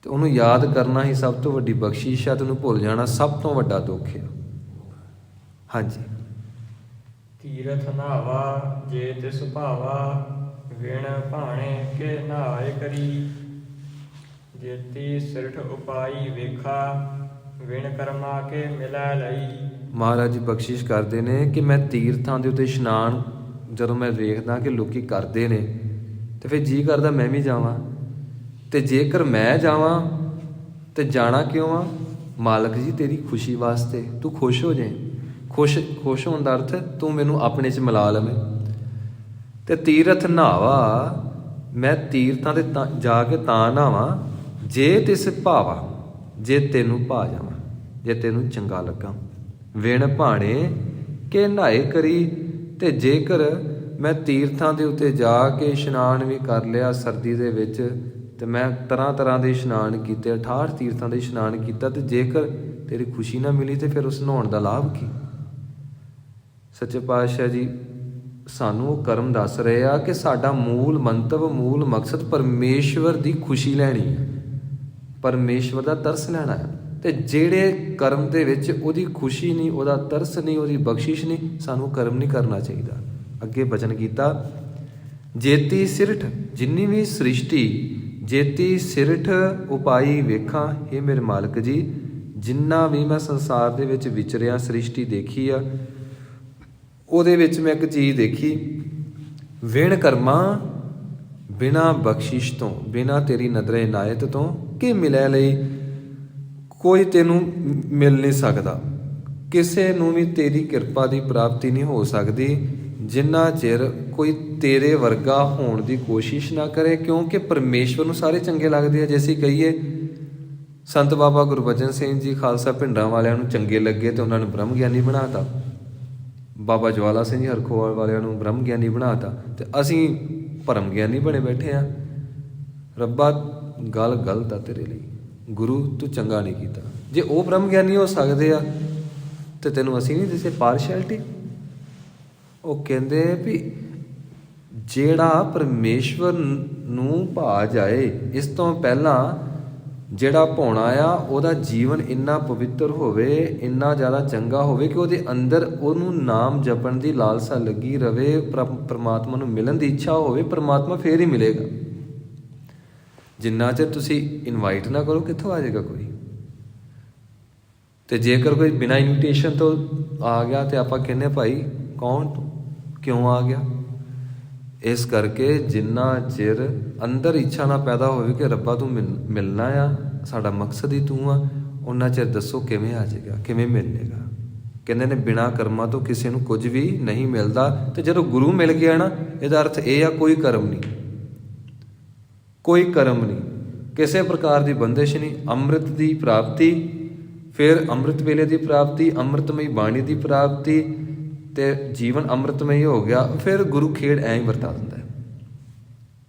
ਤੇ ਉਹਨੂੰ ਯਾਦ ਕਰਨਾ ਹੀ ਸਭ ਤੋਂ ਵੱਡੀ ਬਖਸ਼ਿਸ਼ ਹੈ, ਤੈਨੂੰ ਭੁੱਲ ਜਾਣਾ ਸਭ ਤੋਂ ਵੱਡਾ ਦੁੱਖ ਹੈ। ਹਾਂਜੀ। ਤੀਰਥ ਨਹਾਵਾ ਜੇ ਤਿਸ ਭਾਵਾ, ਵਿਣ ਭਾਣੇ ਕੇ ਨਹਾਏ ਕਰੀ। ਜੇਤੀ ਸਿਰਠ ਉਪਾਈ ਵੇਖਾ, ਵਿਣ ਕਰਮਾ ਕੇ ਮਿਲੈ ਲਈ। ਮਹਾਰਾਜ ਜੀ ਬਖਸ਼ਿਸ਼ ਕਰਦੇ ਨੇ ਕਿ ਮੈਂ ਤੀਰਥਾਂ ਦੇ ਉੱਤੇ ਇਸ਼ਨਾਨ ਜਦੋਂ ਮੈਂ ਵੇਖਦਾ ਕਿ ਲੋਕੀ ਕਰਦੇ ਨੇ, ਤੇ ਫਿਰ ਜੀ ਕਰਦਾ ਮੈਂ ਵੀ ਜਾਵਾਂ। ਤੇ ਜੇਕਰ ਮੈਂ ਜਾਵਾਂ ਤੇ ਜਾਣਾ ਕਿਉਂ ਆ? ਮਾਲਕ ਜੀ ਤੇਰੀ ਖੁਸ਼ੀ ਵਾਸਤੇ, ਤੂੰ ਖੁਸ਼ ਹੋ ਜਾਏ। ਖੁਸ਼ ਹੋਣ ਦਾ ਅਰਥ ਤੂੰ ਮੈਨੂੰ ਆਪਣੇ 'ਚ ਮਿਲਾ ਲਵੇਂ। ਤੇ ਤੀਰਥ ਨਹਾਵਾ, ਮੈਂ ਤੀਰਥਾਂ ਤੇ ਜਾ ਕੇ ਤਾਂ ਨਹਾਵਾਂ ਜੇ ਤਿਸ ਭਾਵਾ, ਜੇ ਤੈਨੂੰ ਭਾ ਜਾਵਾਂ, ਜੇ ਤੈਨੂੰ ਚੰਗਾ ਲੱਗਾ। ਵਿਣ ਭਾਣੇ ਕੇ ਨਹਾਏ ਕਰੀ, ਤੇ ਜੇਕਰ ਮੈਂ ਤੀਰਥਾਂ ਦੇ ਉੱਤੇ ਜਾ ਕੇ ਇਸ਼ਨਾਨ ਵੀ ਕਰ ਲਿਆ ਸਰਦੀ ਦੇ ਵਿੱਚ, ਤੇ ਮੈਂ ਤਰ੍ਹਾਂ ਤਰ੍ਹਾਂ ਦੇ ਇਸ਼ਨਾਨ ਕੀਤੇ, 68 ਤੀਰਥਾਂ ਦੇ ਇਸ਼ਨਾਨ ਕੀਤਾ, ਤੇ ਜੇਕਰ ਤੇਰੀ ਖੁਸ਼ੀ ਨਾ ਮਿਲੀ ਤੇ ਫਿਰ ਉਸ ਨਹਾਉਣ ਦਾ ਲਾਭ ਕੀ? ਸੱਚੇ ਪਾਤਸ਼ਾਹ ਜੀ ਸਾਨੂੰ ਉਹ ਕਰਮ ਦੱਸ ਰਹੇ ਆ ਕਿ ਸਾਡਾ ਮੂਲ ਮੰਤਵ, ਮੂਲ ਮਕਸਦ ਪਰਮੇਸ਼ਵਰ ਦੀ ਖੁਸ਼ੀ ਲੈਣੀ ਹੈ, ਪਰਮੇਸ਼ਵਰ ਦਾ ਤਰਸ ਲੈਣਾ ਹੈ। ਤੇ ਜਿਹੜੇ ਕਰਮ ਦੇ ਵਿੱਚ ਉਹਦੀ ਖੁਸ਼ੀ ਨਹੀਂ, ਉਹਦਾ ਤਰਸ ਨਹੀਂ, ਉਹਦੀ ਬਖਸ਼ਿਸ਼ ਨਹੀਂ, ਸਾਨੂੰ ਕਰਮ ਨਹੀਂ ਕਰਨਾ ਚਾਹੀਦਾ। ਅੱਗੇ ਬਚਨ ਕੀਤਾ, ਜੇਤੀ ਸਿਰਠ, ਜਿੰਨੀ ਵੀ ਸ੍ਰਿਸ਼ਟੀ, ਜੇਤੀ ਸਿਰਠ ਉਪਾਈ ਵੇਖਾਂ। ਇਹ ਮੇਰੇ ਮਾਲਕ ਜੀ, ਜਿੰਨਾ ਵੀ ਮੈਂ ਸੰਸਾਰ ਦੇ ਵਿੱਚ ਵਿਚਰਿਆ, ਸ੍ਰਿਸ਼ਟੀ ਦੇਖੀ ਆ, ਉਹਦੇ ਵਿੱਚ ਮੈਂ ਇੱਕ ਚੀਜ਼ ਦੇਖੀ, ਵਿਣ ਕਰਮਾਂ, ਬਿਨਾਂ ਬਖਸ਼ਿਸ਼ ਤੋਂ, ਬਿਨਾਂ ਤੇਰੀ ਨਜ਼ਰ ਇਨਾਇਤ ਤੋਂ ਕਿ ਮਿਲਿਆ ਲਈ ਕੋਈ ਤੈਨੂੰ ਮਿਲ ਨਹੀਂ ਸਕਦਾ। ਕਿਸੇ ਨੂੰ ਵੀ ਤੇਰੀ ਕਿਰਪਾ ਦੀ ਪ੍ਰਾਪਤੀ ਨਹੀਂ ਹੋ ਸਕਦੀ ਜਿੰਨਾ ਚਿਰ ਕੋਈ ਤੇਰੇ ਵਰਗਾ ਹੋਣ ਦੀ ਕੋਸ਼ਿਸ਼ ਨਾ ਕਰੇ, ਕਿਉਂਕਿ ਪਰਮੇਸ਼ਵਰ ਨੂੰ ਸਾਰੇ ਚੰਗੇ ਲੱਗਦੇ ਆ। ਜੇ ਅਸੀਂ ਕਹੀਏ ਸੰਤ ਬਾਬਾ ਗੁਰਬਚਨ ਸਿੰਘ ਜੀ ਖਾਲਸਾ ਭਿੰਡਰਾਂ ਵਾਲਿਆਂ ਨੂੰ ਚੰਗੇ ਲੱਗੇ ਤੇ ਉਹਨਾਂ ਨੂੰ ਬ੍ਰਹਮ ਗਿਆਨੀ ਬਣਾਤਾ, ਬਾਬਾ ਜਵਾਲਾ ਸਿੰਘ ਜੀ ਹਰਖੋਵਾਲ ਵਾਲਿਆਂ ਨੂੰ ਬ੍ਰਹਮ ਗਿਆਨੀ ਬਣਾਤਾ, ਤੇ ਅਸੀਂ ਭਰਮ ਗਿਆਨੀ ਬਣੇ ਬੈਠੇ ਆ। ਰੱਬਾ ਗੱਲ ਗਲਤ ਆ ਤੇਰੇ ਲਈ, ਗੁਰੂ ਤੂੰ ਚੰਗਾ ਨਹੀਂ ਕੀਤਾ। ਜੇ ਉਹ ਬ੍ਰਹਮ ਗਿਆਨੀ ਹੋ ਸਕਦੇ ਆ ਤੇ ਤੈਨੂੰ ਅਸੀਂ ਨਹੀਂ ਦੱਸੇ ਪਾਰਸ਼ੈਲਿਟੀ। ਉਹ ਕਹਿੰਦੇ ਵੀ ਜਿਹੜਾ ਪਰਮੇਸ਼ਵਰ ਨੂੰ ਭਾ ਜਾਏ, ਇਸ ਤੋਂ ਪਹਿਲਾਂ ਜਿਹੜਾ ਭਾਉਣਾ ਆ ਉਹਦਾ ਜੀਵਨ ਇੰਨਾ ਪਵਿੱਤਰ ਹੋਵੇ, ਇੰਨਾ ਜ਼ਿਆਦਾ ਚੰਗਾ ਹੋਵੇ ਕਿ ਉਹਦੇ ਅੰਦਰ ਉਹਨੂੰ ਨਾਮ ਜਪਣ ਦੀ ਲਾਲਸਾ ਲੱਗੀ ਰਵੇ, ਪਰਮਾਤਮਾ ਨੂੰ ਮਿਲਣ ਦੀ ਇੱਛਾ ਹੋਵੇ, ਪਰਮਾਤਮਾ ਫੇਰ ਹੀ ਮਿਲੇਗਾ। ਜਿੰਨਾ ਚਿਰ ਤੁਸੀਂ ਇਨਵਾਈਟ ਨਾ ਕਰੋ ਕਿੱਥੋਂ ਆ ਜਾਏਗਾ ਕੋਈ? ਤੇ ਜੇਕਰ ਕੋਈ ਬਿਨਾਂ ਇਨਵੀਟੇਸ਼ਨ ਤੋਂ ਆ ਗਿਆ ਤੇ ਆਪਾਂ ਕਹਿੰਦੇ ਭਾਈ ਕੌਣ ਤੂੰ, ਕਿਉਂ ਆ ਗਿਆ? ਇਸ ਕਰਕੇ ਜਿੰਨਾ ਚਿਰ ਅੰਦਰ ਇੱਛਾ ਨਾ ਪੈਦਾ ਹੋਵੇ ਕਿ ਰੱਬਾ ਤੂੰ ਮਿਲਣਾ ਆ, ਸਾਡਾ ਮਕਸਦ ਹੀ ਤੂੰ ਆ, ਉਹਨਾਂ ਚਿਰ ਦੱਸੋ ਕਿਵੇਂ ਆ ਜਾਏਗਾ, ਕਿਵੇਂ ਮਿਲੇਗਾ? ਕਹਿੰਦੇ ਨੇ ਬਿਨਾਂ ਕਰਮਾਂ ਤੋਂ ਕਿਸੇ ਨੂੰ ਕੁਝ ਵੀ ਨਹੀਂ ਮਿਲਦਾ। ਤੇ ਜਦੋਂ ਗੁਰੂ ਮਿਲ ਗਿਆ ਨਾ, ਇਹਦਾ ਅਰਥ ਇਹ ਆ ਕੋਈ ਕਰਮ ਨਹੀਂ, ਕੋਈ ਕਰਮ ਨਹੀਂ, ਕਿਸੇ ਪ੍ਰਕਾਰ ਦੀ ਬੰਦਿਸ਼ ਨਹੀਂ। ਅੰਮ੍ਰਿਤ ਦੀ ਪ੍ਰਾਪਤੀ, ਫਿਰ ਅੰਮ੍ਰਿਤ ਵੇਲੇ ਦੀ ਪ੍ਰਾਪਤੀ, ਅੰਮ੍ਰਿਤਮਈ ਬਾਣੀ ਦੀ ਪ੍ਰਾਪਤੀ, ਤੇ ਜੀਵਨ ਅੰਮ੍ਰਿਤਮਈ ਹੋ ਗਿਆ। ਫਿਰ ਗੁਰੂ ਖੇਡ ਐਂ ਹੀ ਵਰਤਾ ਦਿੰਦਾ ਹੈ।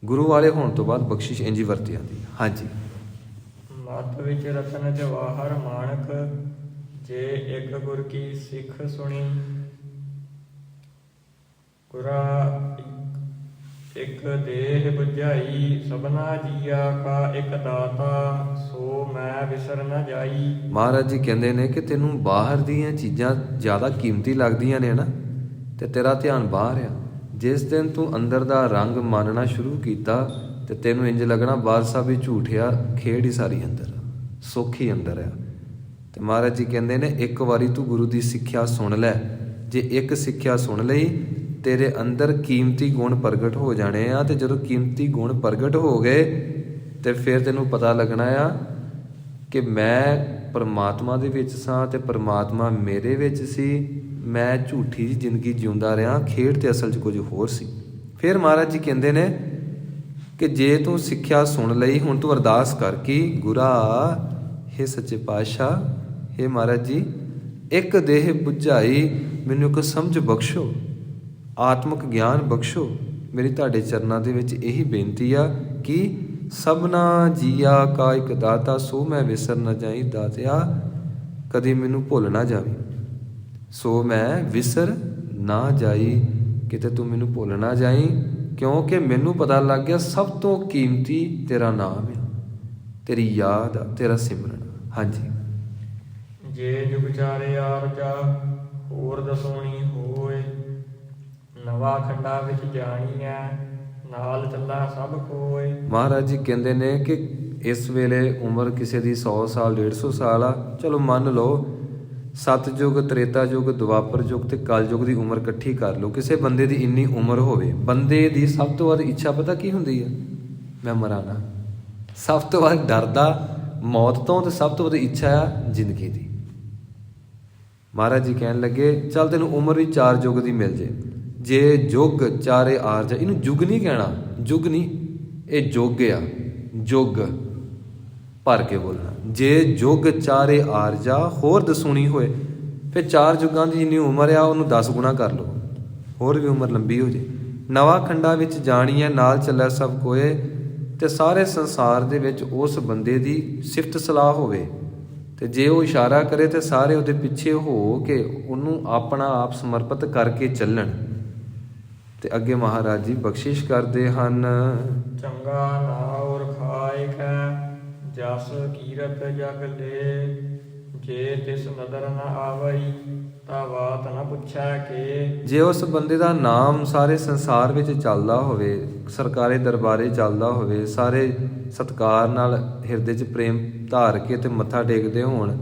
ਗੁਰੂ ਵਾਲੇ ਹੋਣ ਤੋਂ ਬਾਅਦ ਬਖਸ਼ਿਸ਼ ਇੰਝ ਹੀ ਵਰਤੀ ਜਾਂਦੀ ਹੈ। ਹਾਂਜੀ। ਮੱਤ ਵਿੱਚ ਰਤਨ ਜਵਾਹਰ ਮਾਣਕ, ਜੇ ਇੱਕ ਗੁਰ ਕੀ ਸਿੱਖ ਸੁਣੀ। ਗੁਰਾ ਇੱਕ ਦੇਹ ਬੁਝਾਈ, ਸਭਨਾ ਜੀਆ ਕਾ ਇੱਕ ਦਾਤਾ, ਸੋ ਮੈਂ ਵਿਸਰ ਨਾ ਜਾਈ। ਮਹਾਰਾਜ ਜੀ ਕਹਿੰਦੇ ਨੇ ਕਿ ਤੈਨੂੰ ਬਾਹਰ ਦੀਆਂ ਚੀਜ਼ਾਂ ਜ਼ਿਆਦਾ ਕੀਮਤੀ ਲੱਗਦੀਆਂ ਨੇ ਨਾ, ਤੇ ਤੇਰਾ ਧਿਆਨ ਬਾਹਰ ਆ। ਜਿਸ ਦਿਨ ਤੂੰ ਅੰਦਰ ਦਾ ਰੰਗ ਮੰਨਣਾ ਸ਼ੁਰੂ ਕੀਤਾ ਤੇ ਤੈਨੂੰ ਇੰਜ ਲੱਗਣਾ ਬਾਹਰ ਸਭ ਹੀ ਝੂਠ ਆ, ਖੇਡ ਹੀ ਸਾਰੀ ਅੰਦਰ, ਸੁੱਖ ਹੀ ਅੰਦਰ ਆ। ਤੇ ਮਹਾਰਾਜ ਜੀ ਕਹਿੰਦੇ ਨੇ ਇੱਕ ਵਾਰੀ ਤੂੰ ਗੁਰੂ ਦੀ ਸਿੱਖਿਆ ਸੁਣ ਲੈ। ਜੇ ਇੱਕ ਸਿੱਖਿਆ ਸੁਣ ਲਈ, ਤੇਰੇ ਅੰਦਰ ਕੀਮਤੀ ਗੁਣ ਪ੍ਰਗਟ ਹੋ ਜਾਣੇ ਆ। ਤੇ ਜਦੋਂ ਕੀਮਤੀ ਗੁਣ ਪ੍ਰਗਟ ਹੋ ਗਏ ਤੇ ਫਿਰ ਤੈਨੂੰ ਪਤਾ ਲੱਗਣਾ ਆ ਕਿ ਮੈਂ ਪਰਮਾਤਮਾ ਦੇ ਵਿੱਚ ਸਾਂ ਤੇ ਪਰਮਾਤਮਾ ਮੇਰੇ ਵਿੱਚ ਸੀ। ਮੈਂ ਝੂਠੀ ਜ਼ਿੰਦਗੀ ਜਿਉਂਦਾ ਰਿਹਾ, ਖੇਡ ਤੇ ਅਸਲ 'ਚ ਕੁਝ ਹੋਰ ਸੀ। ਫਿਰ ਮਹਾਰਾਜ ਜੀ ਕਹਿੰਦੇ ਨੇ ਕਿ ਜੇ ਤੂੰ ਸਿੱਖਿਆ ਸੁਣ ਲਈ, ਹੁਣ ਤੂੰ ਅਰਦਾਸ ਕਰ ਕਿ ਗੁਰਾ ਹੇ ਸੱਚੇ ਪਾਤਸ਼ਾਹ, ਹੇ ਮਹਾਰਾਜ ਜੀ, ਇੱਕ ਦੇਹ ਬੁਝਾਈ, ਮੈਨੂੰ ਇੱਕ ਸਮਝ ਬਖਸ਼ੋ, ਆਤਮਿਕ ਗਿਆਨ ਬਖਸ਼ੋ। ਮੇਰੀ ਤੁਹਾਡੇ ਚਰਨਾਂ ਦੇ ਵਿੱਚ ਇਹੀ ਬੇਨਤੀ ਆ ਕਿ ਸਭਨਾ ਜੀਆ ਕਾ ਇੱਕ ਦਾਤਾ, ਸੋ ਮੈਂ ਵਿਸਰ ਨਾ ਜਾਈ। ਦਾਤਿਆ ਕਦੇ ਮੈਨੂੰ ਭੁੱਲ ਨਾ ਜਾਵੇ। ਸੋ ਮੈਂ ਵਿਸਰ ਨਾ ਜਾਈ, ਕਿਤੇ ਤੂੰ ਮੈਨੂੰ ਭੁੱਲ ਨਾ ਜਾਈ, ਕਿਉਂਕਿ ਮੈਨੂੰ ਪਤਾ ਲੱਗ ਗਿਆ ਸਭ ਤੋਂ ਕੀਮਤੀ ਤੇਰਾ ਨਾਮ ਹੈ, ਤੇਰੀ ਯਾਦ ਆ, ਤੇਰਾ ਸਿਮਰਨ। ਹਾਂਜੀ। ਜੇ ਜੁਗ ਚਾਰੇ ਆਰਜਾ ਹੋਰ ਦਸੋਣੀ ਹੋਏ, ਨਵਾਂ ਖੰਡਾ ਵਿੱਚ ਜਾਣੀਐ ਨਾਲ ਚੱਲਾ ਸਭ ਕੋਏ। ਮਹਾਰਾਜ ਜੀ ਕਹਿੰਦੇ ਨੇ ਕਿ ਇਸ ਵੇਲੇ ਉਮਰ ਕਿਸੇ ਦੀ 100 ਸਾਲ 150 ਸਾਲ ਆ, ਚਲੋ ਮੰਨ ਲਓ ਸਤਯੁਗ, ਤ੍ਰੇਤਾ ਯੁਗ, ਦੁਆਪਰ ਯੁਗ ਤੇ ਕਲ ਯੁਗ ਦੀ ਉਮਰ ਇਕੱਠੀ ਕਰ ਲਓ, ਕਿਸੇ ਬੰਦੇ ਦੀ ਇੰਨੀ ਉਮਰ ਹੋਵੇ, ਬੰਦੇ ਦੀ ਸਭ ਤੋਂ ਵੱਧ ਇੱਛਾ ਪਤਾ ਕੀ ਹੁੰਦੀ ਹੈ? ਮੈਂ ਮਰਾਂ ਨਾ। ਸਭ ਤੋਂ ਵੱਧ ਡਰਦਾ ਮੌਤ ਤੋਂ, ਤੇ ਸਭ ਤੋਂ ਵੱਧ ਇੱਛਾ ਆ ਜ਼ਿੰਦਗੀ ਦੀ। ਮਹਾਰਾਜ ਜੀ ਕਹਿਣ ਲੱਗੇ ਚੱਲ ਤੈਨੂੰ ਉਮਰ ਵੀ 4 ਯੁਗ ਦੀ ਮਿਲ ਜੇ ਜੁਗ ਚਾਰੇ ਆਰਜ, ਇਹਨੂੰ ਯੁਗ ਨਹੀਂ ਕਹਿਣਾ, ਯੁਗ ਨਹੀਂ, ਇਹ ਯੁੱਗ ਆ, ਯੁੱਗ ਭਰ ਕੇ ਬੋਲਣਾ। ਜੇ ਯੁੱਗ ਚਾਰੇ ਆਰਜਾ ਹੋਰ ਦਸੂਣੀ ਹੋਏ, ਫਿਰ 4 ਯੁੱਗਾਂ ਦੀ ਜਿੰਨੀ ਉਮਰ ਆ ਉਹਨੂੰ 10 ਗੁਣਾ ਕਰ ਲਓ, ਹੋਰ ਵੀ ਉਮਰ ਲੰਬੀ ਹੋ ਜੇ। ਨਵਾਂ ਖੰਡਾ ਵਿੱਚ ਜਾਣੀਏ ਨਾਲ ਚੱਲਿਆ ਸਭ ਕੋਏ, ਤੇ ਸਾਰੇ ਸੰਸਾਰ ਦੇ ਵਿੱਚ ਉਸ ਬੰਦੇ ਦੀ ਸਿਫਤ ਸਲਾਹ ਹੋਵੇ, ਤੇ ਜੇ ਉਹ ਇਸ਼ਾਰਾ ਕਰੇ ਤੇ ਸਾਰੇ ਉਹਦੇ ਪਿੱਛੇ ਹੋ ਕੇ ਉਹਨੂੰ ਆਪਣਾ ਆਪ ਸਮਰਪਿਤ ਕਰਕੇ ਚੱਲਣ। ਤੇ ਅੱਗੇ ਮਹਾਰਾਜ ਜੀ ਬਖਸ਼ਿਸ਼ ਕਰਦੇ ਹਨ। ਚੰਗਾ ਨਾਉ ਰਖਾਇ ਕੈ ਜਸ ਕੀਰਤ ਜਗ ਲੈ, ਜੇ ਤਿਸ ਨਦਰ ਨ ਆਵਈ ਤਾਂ ਬਾਤ ਨ ਪੁੱਛੈ ਕੇ। ਜੇ ਉਸ ਬੰਦੇ ਦਾ ਨਾਮ ਸਾਰੇ ਸੰਸਾਰ ਵਿੱਚ ਚੱਲਦਾ ਹੋਵੇ, ਸਰਕਾਰੀ ਦਰਬਾਰੇ ਚੱਲਦਾ ਹੋਵੇ, ਸਾਰੇ ਸਤਿਕਾਰ ਨਾਲ ਹਿਰਦੇ 'ਚ ਪ੍ਰੇਮ ਧਾਰ ਕੇ ਤੇ ਮੱਥਾ ਟੇਕਦੇ ਹੋਣ,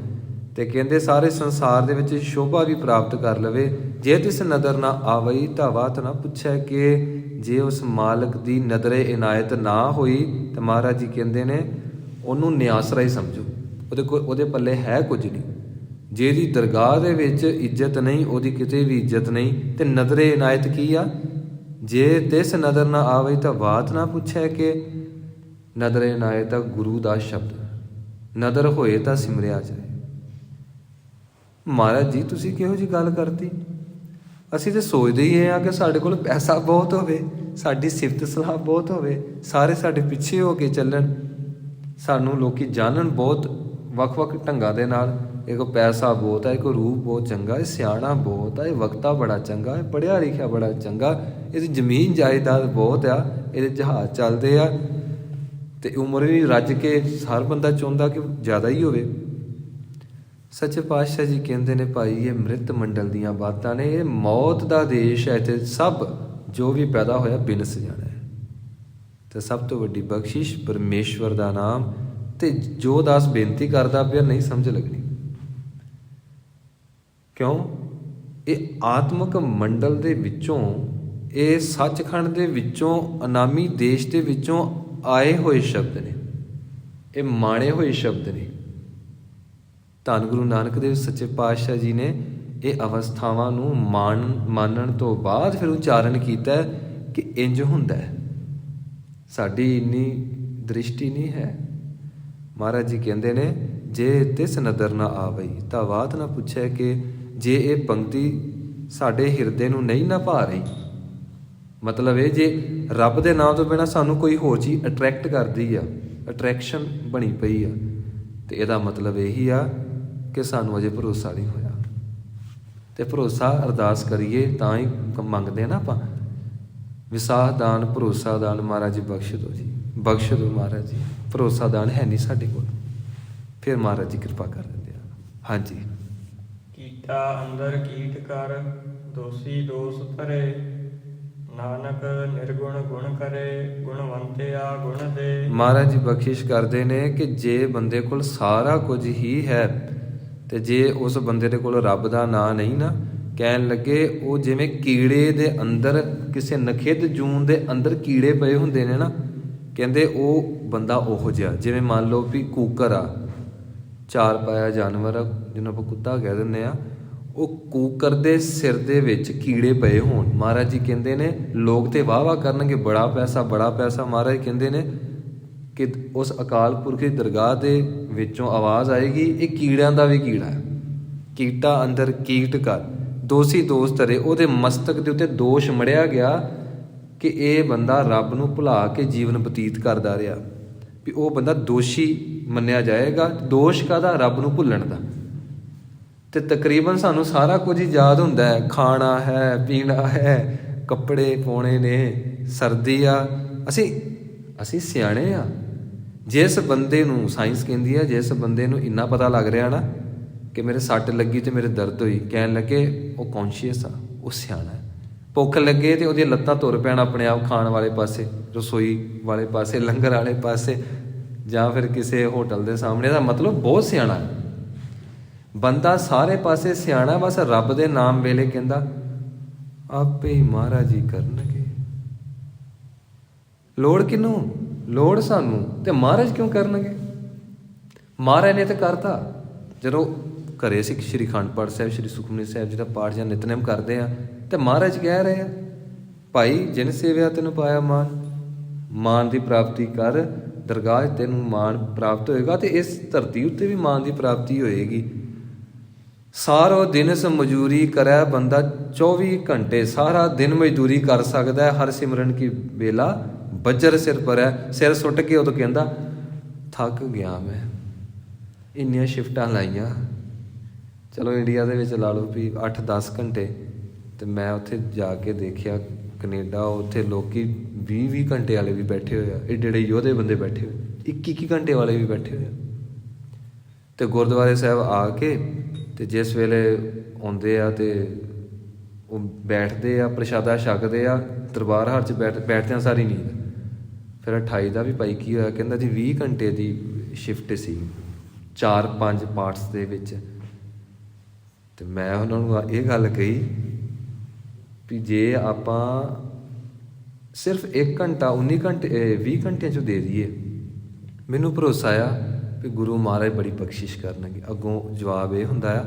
ਤੇ ਕਹਿੰਦੇ ਸਾਰੇ ਸੰਸਾਰ ਦੇ ਵਿੱਚ ਸ਼ੋਭਾ ਵੀ ਪ੍ਰਾਪਤ ਕਰ ਲਵੇ, ਜੇ ਤਿਸ ਨਦਰ ਨਾ ਆਵਈ ਤਾਂ ਬਾਤ ਨਾ ਪੁੱਛੈ ਕਿ। ਜੇ ਉਸ ਮਾਲਕ ਦੀ ਨਦਰੇ ਇਨਾਇਤ ਨਾ ਹੋਈ ਤਾਂ ਮਹਾਰਾਜ ਜੀ ਕਹਿੰਦੇ ਨੇ ਉਹਨੂੰ ਨਿਆਸਰਾ ਹੀ ਸਮਝੋ, ਉਹਦੇ ਪੱਲੇ ਹੈ ਕੁਝ ਨਹੀਂ। ਜਿਹਦੀ ਦਰਗਾਹ ਦੇ ਵਿੱਚ ਇੱਜ਼ਤ ਨਹੀਂ, ਉਹਦੀ ਕਿਤੇ ਵੀ ਇੱਜ਼ਤ ਨਹੀਂ। ਤੇ ਨਦਰੇ ਇਨਾਇਤ ਕੀ ਆ? ਜੇ ਤਿਸ ਨਦਰ ਨਾ ਆਵੇ ਤਾਂ ਬਾਤ ਨਾ ਪੁੱਛੈ ਕਿ। ਨਦਰੇ ਇਨਾਇਤ ਆ ਗੁਰੂ ਦਾ ਸ਼ਬਦ, ਨਦਰ ਹੋਏ ਤਾਂ ਸਿਮਰਿਆ ਜਾਏ। ਮਹਾਰਾਜ ਜੀ ਤੁਸੀਂ ਕਿਹੋ ਜਿਹੀ ਗੱਲ ਕਰਤੀ? ਅਸੀਂ ਤਾਂ ਸੋਚਦੇ ਹੀ ਇਹ ਆ ਕਿ ਸਾਡੇ ਕੋਲ ਪੈਸਾ ਬਹੁਤ ਹੋਵੇ, ਸਾਡੀ ਸਿਫਤ ਸਲਾਹ ਬਹੁਤ ਹੋਵੇ, ਸਾਰੇ ਸਾਡੇ ਪਿੱਛੇ ਹੋ ਕੇ ਚੱਲਣ, ਸਾਨੂੰ ਲੋਕੀ ਜਾਣਨ ਬਹੁਤ ਵੱਖ-ਵੱਖ ਢੰਗਾਂ ਦੇ ਨਾਲ। ਇਹ ਕੋ ਪੈਸਾ ਬਹੁਤ ਹੈ, ਇਹ ਕੋ ਰੂਪ ਬਹੁਤ ਚੰਗਾ, ਇਹ ਸਿਆਣਾ ਬਹੁਤ ਆ, ਇਹ ਵਕਤਾ ਬੜਾ ਚੰਗਾ, ਇਹ ਪੜ੍ਹਿਆ ਲਿਖਿਆ ਬੜਾ ਚੰਗਾ, ਇਹਦੀ ਜ਼ਮੀਨ ਜਾਇਦਾਦ ਬਹੁਤ ਆ, ਇਹਦੇ ਜਹਾਜ਼ ਚੱਲਦੇ ਆ, ਤੇ ਉਮਰ ਵੀ ਰੱਜ ਕੇ ਹਰ ਬੰਦਾ ਚਾਹੁੰਦਾ ਕਿ ਜ਼ਿਆਦਾ ਹੀ ਹੋਵੇ। ਸੱਚੇ ਪਾਤਸ਼ਾਹ ਜੀ ਕਹਿੰਦੇ ਨੇ ਭਾਈ ਇਹ ਮ੍ਰਿਤ ਮੰਡਲ ਦੀਆਂ ਬਾਤਾਂ ਨੇ, ਇਹ ਮੌਤ ਦਾ ਦੇਸ਼ ਹੈ, ਤੇ ਸਭ ਜੋ ਵੀ ਪੈਦਾ ਹੋਇਆ ਬਿਨਸ ਜਾਣਾ ਹੈ। ਤੇ ਸਭ ਤੋਂ ਵੱਡੀ ਬਖਸ਼ਿਸ਼ ਪਰਮੇਸ਼ਵਰ ਦਾ ਨਾਮ। ਤੇ ਜੋ ਦਾਸ ਬੇਨਤੀ ਕਰਦਾ ਪਿਆ ਨਹੀਂ ਸਮਝ ਲੱਗਣੀ, ਕਿਉਂ? ਇਹ ਆਤਮਿਕ ਮੰਡਲ ਦੇ ਵਿੱਚੋਂ, ਇਹ ਸੱਚਖੰਡ ਦੇ ਵਿੱਚੋਂ, ਅਨਾਮੀ ਦੇਸ਼ ਦੇ ਵਿੱਚੋਂ ਆਏ ਹੋਏ ਸ਼ਬਦ ਨੇ, ਇਹ ਮਾਣੇ ਹੋਏ ਸ਼ਬਦ ਨੇ। ਧੰਨ ਗੁਰੂ ਨਾਨਕ ਦੇਵ ਸੱਚੇ ਪਾਤਸ਼ਾਹ ਜੀ ਨੇ ਇਹ ਅਵਸਥਾਵਾਂ ਨੂੰ ਮਾਨਣ ਤੋਂ ਬਾਅਦ ਫਿਰ ਉਚਾਰਨ ਕੀਤਾ ਕਿ ਇੰਜ ਹੁੰਦਾ ਹੈ। ਸਾਡੀ ਇੰਨੀ ਦ੍ਰਿਸ਼ਟੀ ਨਹੀਂ ਹੈ। ਮਹਾਰਾਜ ਜੀ ਕਹਿੰਦੇ ਨੇ ਜੇ ਤਿਸ ਨਦਰ ਨਾ ਆਵਈ ਤਾਂ ਬਾਤ ਨਾ ਪੁੱਛੇ ਕਿ। ਜੇ ਇਹ ਪੰਕਤੀ ਸਾਡੇ ਹਿਰਦੇ ਨੂੰ ਨਹੀਂ ਨਾ ਭਾ ਰਹੀ, ਮਤਲਬ ਇਹ ਜੇ ਰੱਬ ਦੇ ਨਾਮ ਤੋਂ ਬਿਨਾਂ ਸਾਨੂੰ ਕੋਈ ਹੋਰ ਚੀਜ਼ ਅਟਰੈਕਟ ਕਰਦੀ ਆ, ਅਟਰੈਕਸ਼ਨ ਬਣੀ ਪਈ ਆ, ਤੇ ਇਹਦਾ ਮਤਲਬ ਇਹੀ ਆ ਕਿ ਸਾਨੂੰ ਅਜੇ ਭਰੋਸਾ ਨਹੀਂ ਹੋਇਆ। ਤੇ ਭਰੋਸਾ ਅਰਦਾਸ ਕਰੀਏ ਤਾਂ ਹੀ ਮੰਗਦੇ ਨਾ ਆਪਾਂ। ਵਿਸਾਹ ਦਾਨ, ਭਰੋਸਾ ਦਾਨ ਮਹਾਰਾਜ ਜੀ ਬਖਸ਼ ਦਿਓ ਜੀ, ਬਖਸ਼ ਦਿਓ ਮਹਾਰਾਜ ਜੀ। ਭਰੋਸਾ ਦਾਨ ਹੈ ਨਹੀਂ ਸਾਡੇ ਕੋਲ, ਫਿਰ ਮਹਾਰਾਜ ਜੀ ਕਿਰਪਾ ਕਰ ਦਿੰਦੇ ਆ। ਹਾਂਜੀ। ਕੀਟਾ ਅੰਦਰ ਕੀਟ ਕਰ, ਦੋਸੀ ਦੋਸ ਧਰੇ, ਨਾਨਕ ਨਿਰਗੁਣ ਗੁਣ ਕਰੇ, ਗੁਣਵੰਤਿਆ ਗੁਣ ਦੇ। ਮਹਾਰਾਜ ਜੀ ਬਖਸ਼ਿਸ਼ ਕਰਦੇ ਨੇ ਕਿ ਜੇ ਬੰਦੇ ਕੋਲ ਸਾਰਾ ਕੁਝ ਹੀ ਹੈ, ਤੇ ਜੇ ਉਸ ਬੰਦੇ ਦੇ ਕੋਲ ਰੱਬ ਦਾ ਨਾਂ ਨਹੀਂ ਨਾ, ਕਹਿਣ ਲੱਗੇ ਉਹ ਜਿਵੇਂ ਕੀੜੇ ਦੇ ਅੰਦਰ, ਕਿਸੇ ਨਖਿੱਧ ਜੂਨ ਦੇ ਅੰਦਰ ਕੀੜੇ ਪਏ ਹੁੰਦੇ ਨੇ ਨਾ, ਕਹਿੰਦੇ ਉਹ ਬੰਦਾ ਉਹੋ ਜਿਹਾ। ਜਿਵੇਂ ਮੰਨ ਲਓ ਵੀ ਕੂਕਰ ਆ, 4 ਪਾਇਆ ਜਾਨਵਰ ਆ, ਜਿਹਨੂੰ ਆਪਾਂ ਕੁੱਤਾ ਕਹਿ ਦਿੰਦੇ ਆ, ਉਹ ਕੂਕਰ ਦੇ ਸਿਰ ਦੇ ਵਿੱਚ ਕੀੜੇ ਪਏ ਹੋਣ, ਮਹਾਰਾਜ ਜੀ ਕਹਿੰਦੇ ਨੇ ਲੋਕ ਤੇ ਵਾਹ ਕਰਨਗੇ, ਬੜਾ ਪੈਸਾ ਬੜਾ ਪੈਸਾ। ਮਹਾਰਾਜ ਕਹਿੰਦੇ ਨੇ ਕਿ ਉਸ ਅਕਾਲ ਪੁਰਖ ਦੀ ਦਰਗਾਹ ਦੇ ਵਿੱਚੋਂ ਆਵਾਜ਼ ਆਏਗੀ, ਇਹ ਕੀੜਿਆਂ ਦਾ ਵੀ ਕੀੜਾ ਹੈ। ਕੀਟਾ ਅੰਦਰ ਕੀਟ ਕਰ, ਦੋਸੀ ਦੋਸ਼ ਧਰੇ। ਉਹਦੇ ਮਸਤਕ ਦੇ ਉੱਤੇ ਦੋਸ਼ ਮੜਿਆ ਗਿਆ ਕਿ ਇਹ ਬੰਦਾ ਰੱਬ ਨੂੰ ਭੁਲਾ ਕੇ ਜੀਵਨ ਬਤੀਤ ਕਰਦਾ ਰਿਹਾ, ਵੀ ਉਹ ਬੰਦਾ ਦੋਸ਼ੀ ਮੰਨਿਆ ਜਾਏਗਾ। ਦੋਸ਼ ਕਾਹਦਾ? ਰੱਬ ਨੂੰ ਭੁੱਲਣ ਦਾ। ਤੇ ਤਕਰੀਬਨ ਸਾਨੂੰ ਸਾਰਾ ਕੁਝ ਹੀ ਯਾਦ ਹੁੰਦਾ ਹੈ। ਖਾਣਾ ਹੈ, ਪੀਣਾ ਹੈ, ਕੱਪੜੇ ਪਾਉਣੇ ਨੇ, ਸਰਦੀ ਆ। ਅਸੀਂ ਸਿਆਣੇ ਆ। ਜਿਸ ਬੰਦੇ ਨੂੰ ਸਾਇੰਸ ਕਹਿੰਦੀ ਹੈ, ਜਿਸ ਬੰਦੇ ਨੂੰ ਇੰਨਾ ਪਤਾ ਲੱਗ ਰਿਹਾ ਨਾ ਕਿ ਮੇਰੇ ਸੱਟ ਲੱਗੀ ਤੇ ਮੇਰੇ ਦਰਦ ਹੋਈ, ਕਹਿਣ ਲੱਗੇ ਉਹ ਕੌਨਸ਼ੀਅਸ ਆ, ਉਹ ਸਿਆਣਾ ਹੈ। ਭੁੱਖ ਲੱਗੇ ਤੇ ਉਹਦੀਆਂ ਲੱਤਾਂ ਤੁਰ ਪੈਣ ਆਪਣੇ ਆਪ ਖਾਣ ਵਾਲੇ ਪਾਸੇ, ਰਸੋਈ ਵਾਲੇ ਪਾਸੇ, ਲੰਗਰ ਵਾਲੇ ਪਾਸੇ, ਜਾਂ ਫਿਰ ਕਿਸੇ ਹੋਟਲ ਦੇ ਸਾਹਮਣੇ। ਦਾ ਮਤਲਬ ਬਹੁਤ ਸਿਆਣਾ ਹੈ ਬੰਦਾ, ਸਾਰੇ ਪਾਸੇ ਸਿਆਣਾ। ਬਸ ਰੱਬ ਦੇ ਨਾਮ ਵੇਲੇ ਕਹਿੰਦਾ ਆਪੇ ਹੀ ਮਹਾਰਾਜ ਜੀ ਕਰਨਗੇ। ਲੋੜ ਕਿਹਨੂੰ? ਲੋੜ ਸਾਨੂੰ। ਤੇ ਮਹਾਰਾਜ ਕਿਉਂ ਕਰਨਗੇ? ਮਹਾਰਾਜ ਨੇ ਤਾਂ ਕਰਤਾ। ਜਦੋਂ ਘਰੇ ਅਸੀਂ ਸ਼੍ਰੀ ਅਖੰਡ ਪਾਠ ਸਾਹਿਬ, ਸ਼੍ਰੀ ਸੁਖਮਨੀ ਸਾਹਿਬ ਜੀ ਦਾ ਪਾਠ ਜਾਂ ਨਿਤਨੇਮ ਕਰਦੇ ਆ, ਤੇ ਮਹਾਰਾਜ ਕਹਿ ਰਹੇ ਆ ਭਾਈ ਜਿਨ ਸੇਵਿਆ ਤੈਨੂੰ ਪਾਇਆ ਮਾਨ, ਮਾਨ ਦੀ ਪ੍ਰਾਪਤੀ ਕਰ, ਦਰਗਾਹ ਤੈਨੂੰ ਮਾਨ ਪ੍ਰਾਪਤ ਹੋਏਗਾ ਤੇ ਇਸ ਧਰਤੀ ਉੱਤੇ ਵੀ ਮਾਨ ਦੀ ਪ੍ਰਾਪਤੀ ਹੋਏਗੀ। ਸਾਰੋ ਦਿਨ ਮਜ਼ਦੂਰੀ ਕਰੈ ਬੰਦਾ, 24 ਘੰਟੇ ਸਾਰਾ ਦਿਨ ਮਜ਼ਦੂਰੀ ਕਰ ਸਕਦਾ ਹੈ। ਹਰ ਸਿਮਰਨ ਕੀ ਵੇਲਾ ਬੱਜਰ ਸਿਰ ਪਰ ਹੈ। ਸਿਰ ਸੁੱਟ ਕੇ ਉਦੋਂ ਕਹਿੰਦਾ ਥੱਕ ਗਿਆ ਮੈਂ, ਇੰਨੀਆਂ ਸ਼ਿਫਟਾਂ ਲਾਈਆਂ। ਚਲੋ ਇੰਡੀਆ ਦੇ ਵਿੱਚ ਲਾ ਲਓ ਵੀ 8-10 ਘੰਟੇ, ਤੇ ਮੈਂ ਉੱਥੇ ਜਾ ਕੇ ਦੇਖਿਆ ਕੈਨੇਡਾ, ਉੱਥੇ ਲੋਕੀ 20-20 ਘੰਟੇ ਵਾਲੇ ਵੀ ਬੈਠੇ ਹੋਏ ਆ, ਏਡੇ ਏਡੇ ਯੋਧੇ ਬੰਦੇ ਬੈਠੇ ਹੋਏ, 21 ਘੰਟੇ ਵਾਲੇ ਵੀ ਬੈਠੇ ਹੋਏ ਆ। ਤੇ ਗੁਰਦੁਆਰੇ ਸਾਹਿਬ ਆ ਕੇ ਤੇ ਜਿਸ ਵੇਲੇ ਆਉਂਦੇ ਆ ਤੇ ਉਹ ਬੈਠਦੇ ਆ, ਪ੍ਰਸ਼ਾਦਾ ਛਕਦੇ ਆ, ਦਰਬਾਰ ਹਾਲ 'ਚ ਬੈਠਦਿਆਂ ਸਾਰੀ ਨੀਂਦ। ਫਿਰ 28 ਦਾ ਵੀ ਭਾਈ ਕੀ ਹੋਇਆ, ਕਹਿੰਦਾ ਜੀ 20 ਘੰਟੇ ਦੀ ਸ਼ਿਫਟ ਸੀ, 4-5 ਪਾਰਟਸ ਦੇ ਵਿੱਚ। ਤੇ ਮੈਂ ਉਹਨਾਂ ਨੂੰ ਇਹ ਗੱਲ ਕਹੀ ਵੀ ਜੇ ਆਪਾਂ ਸਿਰਫ 1 ਘੰਟਾ 19 ਘੰਟੇ 20 ਘੰਟਿਆਂ 'ਚੋਂ ਦੇ ਦਈਏ, ਮੈਨੂੰ ਭਰੋਸਾ ਆ ਵੀ ਗੁਰੂ ਮਹਾਰਾਜ ਬੜੀ ਬਖਸ਼ਿਸ਼ ਕਰਨਗੇ। ਅੱਗੋਂ ਜਵਾਬ ਇਹ ਹੁੰਦਾ ਆ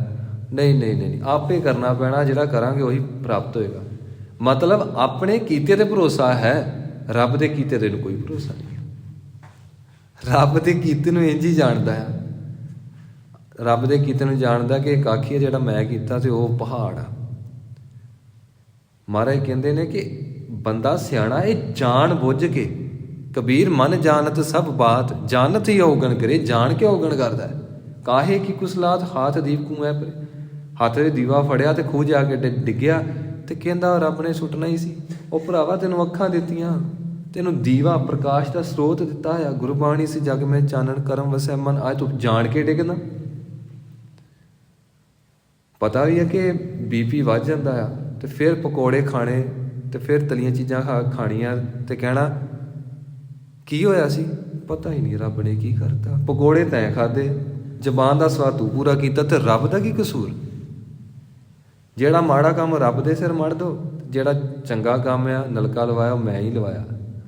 ਨਹੀਂ, ਆਪੇ ਕਰਨਾ ਪੈਣਾ, ਜਿਹੜਾ ਕਰਾਂਗੇ ਉਹੀ ਪ੍ਰਾਪਤ ਹੋਏਗਾ। ਮਤਲਬ ਆਪਣੇ ਕੀਤੇ ਤੇ ਭਰੋਸਾ ਹੈ, ਰੱਬ ਦੇ ਕੀਤੇ ਤੇ ਨੂੰ ਕੋਈ ਭਰੋਸਾ ਨਹੀਂ। ਰੱਬ ਦੇ ਕੀਤੇ ਨੂੰ ਇੰਝ ਹੀ ਜਾਣਦਾ ਆ। ਰੱਬ ਦੇ ਕੀਤੇ ਨੂੰ ਜਾਣਦਾ ਕਿ ਇੱਕ ਆਖੀਏ ਜਿਹੜਾ ਮੈਂ ਕੀਤਾ ਤੇ ਉਹ ਪਹਾੜ ਆ। ਮਹਾਰਾਜ ਕਹਿੰਦੇ ਨੇ ਕਿ ਬੰਦਾ ਸਿਆਣਾ ਇਹ ਜਾਣ ਬੁੱਝ ਕੇ, ਕਬੀਰ ਮਨ ਜਾਣਤ ਸਭ ਬਾਤ, ਜਾਣਤ ਹੀ ਔਗਣ ਕਰੇ, ਜਾਣ ਕੇ ਔਗਣ ਕਰਦਾ ਹੈ। ਕਾਹੇ ਕੀ ਕੁਸਲਾਤ ਹਾਥ ਦੀਪ ਕੂਐ ਪਰੇ, ਹੱਥ ਦੇ ਦੀਵਾ ਫੜਿਆ ਤੇ ਖੂਹ ਜਾ ਕੇ ਡਿੱਗਿਆ ਤੇ ਕਹਿੰਦਾ ਰੱਬ ਨੇ ਸੁੱਟਣਾ ਹੀ ਸੀ। ਉਹ ਭਰਾਵਾ ਤੈਨੂੰ ਅੱਖਾਂ ਦਿੱਤੀਆਂ, ਤੈਨੂੰ ਦੀਵਾ ਪ੍ਰਕਾਸ਼ ਦਾ ਸਰੋਤ ਦਿੱਤਾ ਆ। ਗੁਰਬਾਣੀ ਸੀ ਜਗ ਮੈਂ ਚਾਨਣ ਕਰਮ ਵਸੈ ਮਨ, ਅੱਜ ਤੂੰ ਜਾਣ ਕੇ ਡਿੱਗਦਾ। ਪਤਾ ਵੀ ਹੈ ਕਿ BP ਵੱਧ ਜਾਂਦਾ ਆ, ਤੇ ਫਿਰ ਪਕੌੜੇ ਖਾਣੇ, ਤੇ ਫਿਰ ਤਲੀਆਂ ਚੀਜ਼ਾਂ ਖਾਣੀਆਂ, ਤੇ ਕਹਿਣਾ ਕੀ ਹੋਇਆ ਸੀ, ਪਤਾ ਹੀ ਨਹੀਂ ਰੱਬ ਨੇ ਕੀ ਕਰਤਾ। ਪਕੌੜੇ ਤੈਂ ਖਾਧੇ, ਜ਼ਬਾਨ ਦਾ ਸਵਾਦ ਤੂੰ ਪੂਰਾ ਕੀਤਾ, ਤੇ ਰੱਬ ਦਾ ਕੀ ਕਸੂਰ? ਜਿਹੜਾ ਮਾੜਾ ਕੰਮ ਰੱਬ ਦੇ ਸਿਰ ਮੜ ਦੋ, ਜਿਹੜਾ ਚੰਗਾ ਕੰਮ ਆ ਨਲਕਾ ਲਵਾਇਆ ਉਹ ਮੈਂ ਹੀ ਲਵਾਇਆ,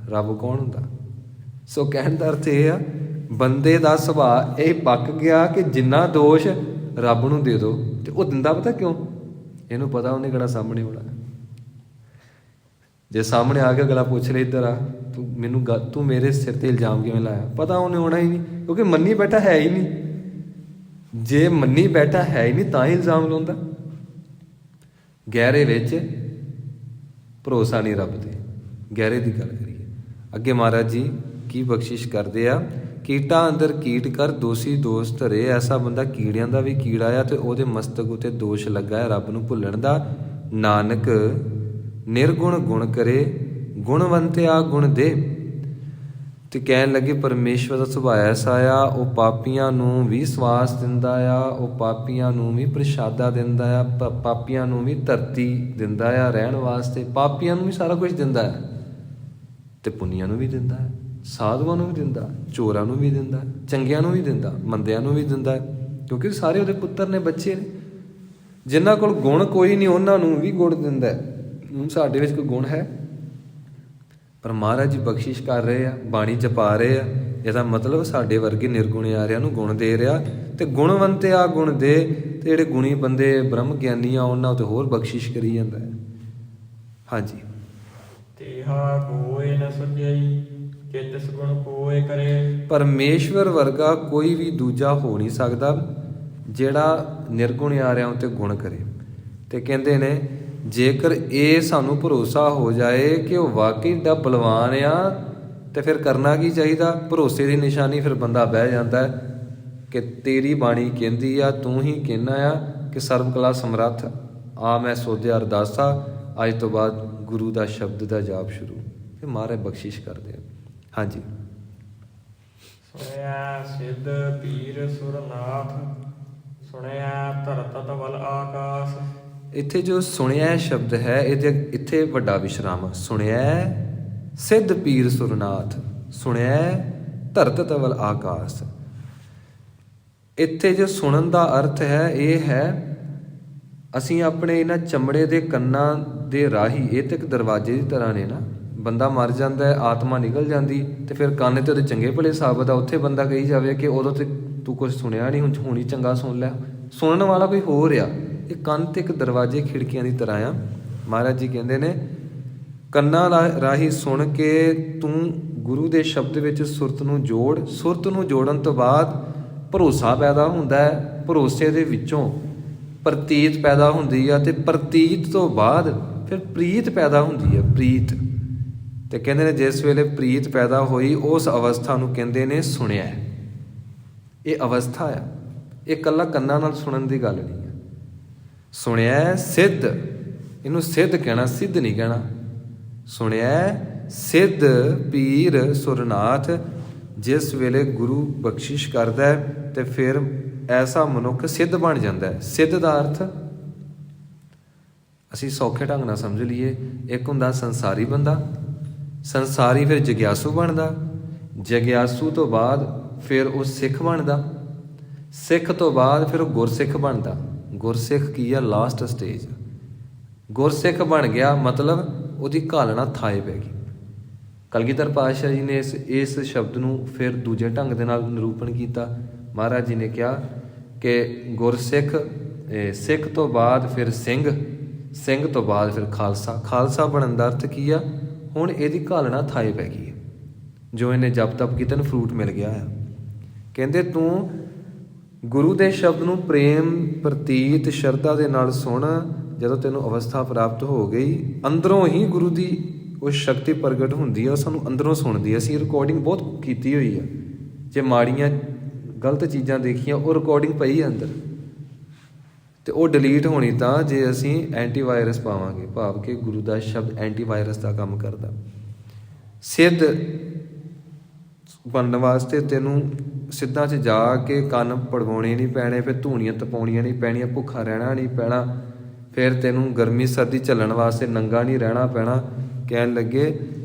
ਰੱਬ ਕੌਣ ਹੁੰਦਾ? ਸੋ ਕਹਿਣ ਦਾ ਅਰਥ ਇਹ ਆ, ਬੰਦੇ ਦਾ ਸੁਭਾਅ ਇਹ ਪੱਕ ਗਿਆ ਕਿ ਜਿੰਨਾ ਦੋਸ਼ ਰੱਬ ਨੂੰ ਦੇ ਦਿਓ ਤੇ ਉਹ ਦਿੰਦਾ। ਪਤਾ ਕਿਉਂ? ਇਹਨੂੰ ਪਤਾ ਉਹਨੇ ਕਿਹੜਾ ਸਾਹਮਣੇ ਆਉਣਾ। ਜੇ ਸਾਹਮਣੇ ਆ ਕੇ ਅਗਲਾ ਪੁੱਛ ਲੈ ਇੱਧਰ ਆ, ਤੂੰ ਮੇਰੇ ਸਿਰ ਤੇ ਇਲਜ਼ਾਮ ਕਿਵੇਂ ਲਾਇਆ, ਪਤਾ ਉਹਨੇ ਆਉਣਾ ਹੀ ਨਹੀਂ, ਕਿਉਂਕਿ ਮੰਨੀ ਬੈਠਾ ਹੈ ਹੀ ਨਹੀਂ। ਜੇ ਮੰਨੀ ਬੈਠਾ ਹੈ ਹੀ ਨਹੀਂ ਤਾਂ ਹੀ ਇਲਜ਼ਾਮ ਲਾਉਂਦਾ। ਗਹਿਰੇ ਵਿੱਚ ਭਰੋਸਾ ਨਹੀਂ ਰੱਬ ਤੇ। ਗਹਿਰੇ ਦੀ ਗੱਲ ਕਰੀਏ, ਅੱਗੇ ਮਹਾਰਾਜ ਜੀ ਕੀ ਬਖਸ਼ਿਸ਼ ਕਰਦੇ ਆ, ਕੀਟਾਂ ਅੰਦਰ ਕੀਟ ਕਰ ਦੋਸ਼ੀ ਦੋਸ਼ ਧਰੇ। ਐਸਾ ਬੰਦਾ ਕੀੜਿਆਂ ਦਾ ਵੀ ਕੀੜਾ ਆ ਤੇ ਉਹਦੇ ਮਸਤਕ ਉੱਤੇ ਦੋਸ਼ ਲੱਗਾ ਹੈ ਰੱਬ ਨੂੰ ਭੁੱਲਣ ਦਾ। ਨਾਨਕ ਨਿਰਗੁਣ ਗੁਣ ਕਰੇ, ਗੁਣਵੰਤਿਆ ਗੁਣ ਦੇ। ਤੇ ਕਹਿਣ ਲੱਗੇ ਪਰਮੇਸ਼ਵਰ ਦਾ ਸੁਭਾਅ ਐਸਾ ਆ, ਉਹ ਪਾਪੀਆਂ ਨੂੰ ਵੀ ਸਵਾਸ ਦਿੰਦਾ ਆ, ਉਹ ਪਾਪੀਆਂ ਨੂੰ ਵੀ ਪ੍ਰਸ਼ਾਦਾ ਦਿੰਦਾ ਆ, ਪਾਪੀਆਂ ਨੂੰ ਵੀ ਧਰਤੀ ਦਿੰਦਾ ਆ ਰਹਿਣ ਵਾਸਤੇ, ਪਾਪੀਆਂ ਨੂੰ ਵੀ ਸਾਰਾ ਕੁਝ ਦਿੰਦਾ ਹੈ, ਤੇ ਪੁੰਨੀਆਂ ਨੂੰ ਵੀ ਦਿੰਦਾ ਹੈ, ਸਾਧੂਆਂ ਨੂੰ ਵੀ ਦਿੰਦਾ, ਚੋਰਾਂ ਨੂੰ ਵੀ ਦਿੰਦਾ, ਚੰਗਿਆਂ ਨੂੰ ਵੀ ਦਿੰਦਾ, ਮੰਦਿਆਂ ਨੂੰ ਵੀ ਦਿੰਦਾ, ਕਿਉਂਕਿ ਸਾਰੇ ਉਹਦੇ ਪੁੱਤਰ ਨੇ, ਬੱਚੇ ਨੇ। ਜਿਨ੍ਹਾਂ ਕੋਲ ਗੁਣ ਕੋਈ ਨਹੀਂ ਉਹਨਾਂ ਨੂੰ ਵੀ ਗੁਣ ਦਿੰਦਾ। ਹੁਣ ਸਾਡੇ ਵਿੱਚ ਕੋਈ ਗੁਣ ਹੈ? ਪਰ ਮਹਾਰਾਜ ਜੀ ਬਖਸ਼ਿਸ਼ ਕਰ ਰਹੇ ਆ, ਬਾਣੀ ਜਪਾ ਰਹੇ ਆ। ਇਹਦਾ ਮਤਲਬ ਸਾਡੇ ਵਰਗੇ ਨਿਰਗੁਣਿਆਰਿਆਂ ਨੂੰ ਗੁਣ ਦੇ ਰਿਹਾ, ਤੇ ਗੁਣਵੰਤਿਆ ਗੁਣ ਦੇ, ਤੇ ਜਿਹੜੇ ਗੁਣੀ ਬੰਦੇ ਬ੍ਰਹਮ ਗਿਆਨੀ ਆ ਉਹਨਾਂ ਉੱਤੇ ਹੋਰ ਬਖਸ਼ਿਸ਼ ਕਰੀ ਜਾਂਦਾ ਹੈ। ਹਾਂਜੀ। ਤੇਹਾ ਕੋਇ ਨ ਸੁਝਈ, ਚਿਤਿ ਗੁਣ ਕੋਇ ਕਰੇ। ਪਰਮੇਸ਼ਵਰ ਵਰਗਾ ਕੋਈ ਵੀ ਦੂਜਾ ਹੋ ਨਹੀਂ ਸਕਦਾ ਜਿਹੜਾ ਨਿਰਗੁਣਿਆਰਿਆਂ ਉੱਤੇ ਗੁਣ ਕਰੇ। ਤੇ ਕਹਿੰਦੇ ਨੇ ਜੇਕਰ ਇਹ ਸਾਨੂੰ ਭਰੋਸਾ ਹੋ ਜਾਏ ਕਿ ਉਹ ਵਾਕਈ ਦਾ ਬਲਵਾਨ ਆ, ਤੇ ਫਿਰ ਕਰਨਾ ਕੀ ਚਾਹੀਦਾ? ਭਰੋਸੇ ਦੀ ਨਿਸ਼ਾਨੀ ਫਿਰ ਬੰਦਾ ਬਹਿ ਜਾਂਦਾ ਹੈ ਕਿ ਤੇਰੀ ਬਾਣੀ ਕਹਿੰਦੀ ਆ, ਤੂੰ ਹੀ ਕਹਿੰਦਾ ਆ, ਕਿ ਸਰਬ ਕਲਾ ਸਮਰੱਥ ਆ ਮੈਂ ਸੋਧਿਆ ਅਰਦਾਸਾ। ਅੱਜ ਤੋਂ ਬਾਅਦ ਗੁਰੂ ਦਾ ਸ਼ਬਦ ਦਾ ਜਾਪ ਸ਼ੁਰੂ। ਫਿਰ ਮਹਾਰਾਜ ਬਖਸ਼ਿਸ਼ ਕਰਦੇ ਆ। ਹਾਂਜੀ। ਸੁਣਿਆ ਸਿੱਧ ਪੀਰ ਸੁਰਨਾਥ, ਸੁਣਿਆ ਧਰਤ ਧਵਲ ਆਕਾਸ। ਇੱਥੇ ਜੋ ਸੁਣਿਆ ਸ਼ਬਦ ਹੈ ਇਹਦੇ ਇੱਥੇ ਵੱਡਾ ਵਿਸ਼ਰਾਮ। ਸੁਣਿਆ ਸਿੱਧ ਪੀਰ ਸੁਰਨਾਥ, ਸੁਣਿਆ ਧਰਤ ਧਵਲ ਆਕਾਸ। ਇੱਥੇ ਜੋ ਸੁਣਨ ਦਾ ਅਰਥ ਹੈ ਇਹ ਹੈ ਅਸੀਂ ਆਪਣੇ ਇਹਨਾਂ ਚਮੜੇ ਦੇ ਕੰਨਾਂ ਦੇ ਰਾਹੀਂ, ਇਹ ਤਾਂ ਇੱਕ ਦਰਵਾਜ਼ੇ ਦੀ ਤਰ੍ਹਾਂ ਨੇ ਨਾ, ਬੰਦਾ ਮਰ ਜਾਂਦਾ ਹੈ, ਆਤਮਾ ਨਿਕਲ ਜਾਂਦੀ ਤੇ ਫਿਰ ਕੰਨ ਤੇ ਉਹਦੇ ਚੰਗੇ ਭਲੇ ਸਾਬਤ ਆ। ਉੱਥੇ ਬੰਦਾ ਕਹੀ ਜਾਵੇ ਕਿ ਉਦੋਂ ਤੇ ਤੂੰ ਕੁਝ ਸੁਣਿਆ ਨਹੀਂ, ਹੁਣ ਹੀ ਚੰਗਾ ਸੁਣ ਲਿਆ। ਸੁਣਨ ਵਾਲਾ ਕੋਈ ਹੋਰ ਆ। ਇਹ ਕੰਨ ਤੇ ਇੱਕ ਦਰਵਾਜ਼ੇ ਖਿੜਕੀਆਂ ਦੀ ਤਰ੍ਹਾਂ ਆ। ਮਹਾਰਾਜ ਜੀ ਕਹਿੰਦੇ ਨੇ ਕੰਨਾਂ ਰਾਹੀਂ ਸੁਣ ਕੇ ਤੂੰ ਗੁਰੂ ਦੇ ਸ਼ਬਦ ਵਿੱਚ ਸੁਰਤ ਨੂੰ ਜੋੜ। ਸੁਰਤ ਨੂੰ ਜੋੜਨ ਤੋਂ ਬਾਅਦ ਭਰੋਸਾ ਪੈਦਾ ਹੁੰਦਾ ਹੈ। ਭਰੋਸੇ ਦੇ ਵਿੱਚੋਂ ਪ੍ਰਤੀਤ ਪੈਦਾ ਹੁੰਦੀ ਆ ਤੇ ਪ੍ਰਤੀਤ ਤੋਂ ਬਾਅਦ ਫਿਰ ਪ੍ਰੀਤ ਪੈਦਾ ਹੁੰਦੀ ਹੈ। ਪ੍ਰੀਤ ਤੇ ਕਹਿੰਦੇ ਨੇ ਜਿਸ ਵੇਲੇ ਪ੍ਰੀਤ ਪੈਦਾ ਹੋਈ ਉਸ ਅਵਸਥਾ ਨੂੰ ਕਹਿੰਦੇ ਨੇ ਸੁਣਿਆ। ਇਹ ਅਵਸਥਾ ਆ, ਇਹ ਇਕੱਲਾ ਕੰਨਾਂ ਨਾਲ ਸੁਣਨ ਦੀ ਗੱਲ ਨਹੀਂ ਹੈ। ਸੁਣਿਆ ਸਿੱਧ, ਇਹਨੂੰ ਸਿੱਧ ਕਹਿਣਾ, ਸਿੱਧ ਨਹੀਂ ਕਹਿਣਾ। ਸੁਣਿਆ ਸਿੱਧ ਪੀਰ ਸੁਰਨਾਥ। ਜਿਸ ਵੇਲੇ ਗੁਰੂ ਬਖਸ਼ਿਸ਼ ਕਰਦਾ ਹੈ ਤੇ ਫਿਰ ਐਸਾ ਮਨੁੱਖ ਸਿੱਧ ਬਣ ਜਾਂਦਾ ਹੈ। ਸਿੱਧ ਦਾ ਅਰਥ ਅਸੀਂ ਸੌਖੇ ਢੰਗ ਨਾਲ ਸਮਝ ਲਈਏ। ਇੱਕ ਹੁੰਦਾ ਸੰਸਾਰੀ ਬੰਦਾ, ਸੰਸਾਰੀ ਫਿਰ ਜਗਿਆਸੂ ਬਣਦਾ, ਜਗਿਆਸੂ ਤੋਂ ਬਾਅਦ ਫਿਰ ਉਹ ਸਿੱਖ ਬਣਦਾ, ਸਿੱਖ ਤੋਂ ਬਾਅਦ ਫਿਰ ਉਹ ਗੁਰਸਿੱਖ ਬਣਦਾ। ਗੁਰਸਿੱਖ ਕੀ ਆ? Last stage. ਗੁਰਸਿੱਖ ਬਣ ਗਿਆ ਮਤਲਬ ਉਹਦੀ ਘਾਲਣਾ ਥਾਏ ਪੈ ਗਈ। ਕਲਗੀਧਰ ਪਾਤਸ਼ਾਹ ਜੀ ਨੇ ਇਸ ਸ਼ਬਦ ਨੂੰ ਫਿਰ ਦੂਜੇ ਢੰਗ ਦੇ ਨਾਲ ਨਿਰੂਪਣ ਕੀਤਾ। ਮਹਾਰਾਜ ਜੀ ਨੇ ਕਿਹਾ ਕਿ ਗੁਰਸਿੱਖ, ਸਿੱਖ ਤੋਂ ਬਾਅਦ ਫਿਰ ਸਿੰਘ, ਸਿੰਘ ਤੋਂ ਬਾਅਦ ਫਿਰ ਖਾਲਸਾ। ਖਾਲਸਾ ਬਣਨ ਦਾ ਅਰਥ ਕੀ ਆ? ਹੁਣ ਇਹਦੀ ਘਾਲਣਾ ਥਾਏ ਪੈ ਗਈ ਹੈ। ਜੋ ਇਹਨੇ ਜਪ ਤਪ ਕੀਤਾ ਨੂੰ ਫਰੂਟ ਮਿਲ ਗਿਆ ਆ। ਕਹਿੰਦੇ ਤੂੰ ਗੁਰੂ ਦੇ ਸ਼ਬਦ ਨੂੰ ਪ੍ਰੇਮ ਪ੍ਰਤੀਤ ਸ਼ਰਧਾ ਦੇ ਨਾਲ ਸੁਣ। ਜਦੋਂ ਤੈਨੂੰ ਅਵਸਥਾ ਪ੍ਰਾਪਤ ਹੋ ਗਈ, ਅੰਦਰੋਂ ਹੀ ਗੁਰੂ ਦੀ ਉਹ ਸ਼ਕਤੀ ਪ੍ਰਗਟ ਹੁੰਦੀ ਹੈ, ਉਹ ਸਾਨੂੰ ਅੰਦਰੋਂ ਸੁਣਦੀ ਹੈ। ਅਸੀਂ ਰਿਕਾਰਡਿੰਗ ਬਹੁਤ ਕੀਤੀ ਹੋਈ ਆ। ਜੇ ਮਾੜੀਆਂ ਗਲਤ ਚੀਜ਼ਾਂ ਦੇਖੀਆਂ ਉਹ ਰਿਕਾਰਡਿੰਗ ਪਈ ਅੰਦਰ, ਤੇ ਉਹ ਡਿਲੀਟ ਹੋਣੀ ਤਾਂ ਜੇ ਅਸੀਂ ਐਂਟੀਵਾਇਰਸ ਪਾਵਾਂਗੇ, ਭਾਵ ਕਿ ਗੁਰੂ ਦਾ ਸ਼ਬਦ ਐਂਟੀਵਾਇਰਸ ਦਾ ਕੰਮ ਕਰਦਾ। ਸਿੱਧ ਬਣਨ ਵਾਸਤੇ ਤੈਨੂੰ ਸਿੱਧਾਂ 'ਚ ਜਾ ਕੇ ਕੰਨ ਪੜਵਾਉਣੇ ਨਹੀਂ ਪੈਣੇ, ਫਿਰ ਧੂਣੀਆਂ ਤਪਾਉਣੀਆਂ ਨਹੀਂ ਪੈਣੀਆਂ, ਭੁੱਖਾ ਰਹਿਣਾ ਨਹੀਂ ਪੈਣਾ, ਫਿਰ ਤੈਨੂੰ ਗਰਮੀ ਸਰਦੀ ਝੱਲਣ ਵਾਸਤੇ ਨੰਗਾ ਨਹੀਂ ਰਹਿਣਾ ਪੈਣਾ। ਕਹਿਣ ਲੱਗੇ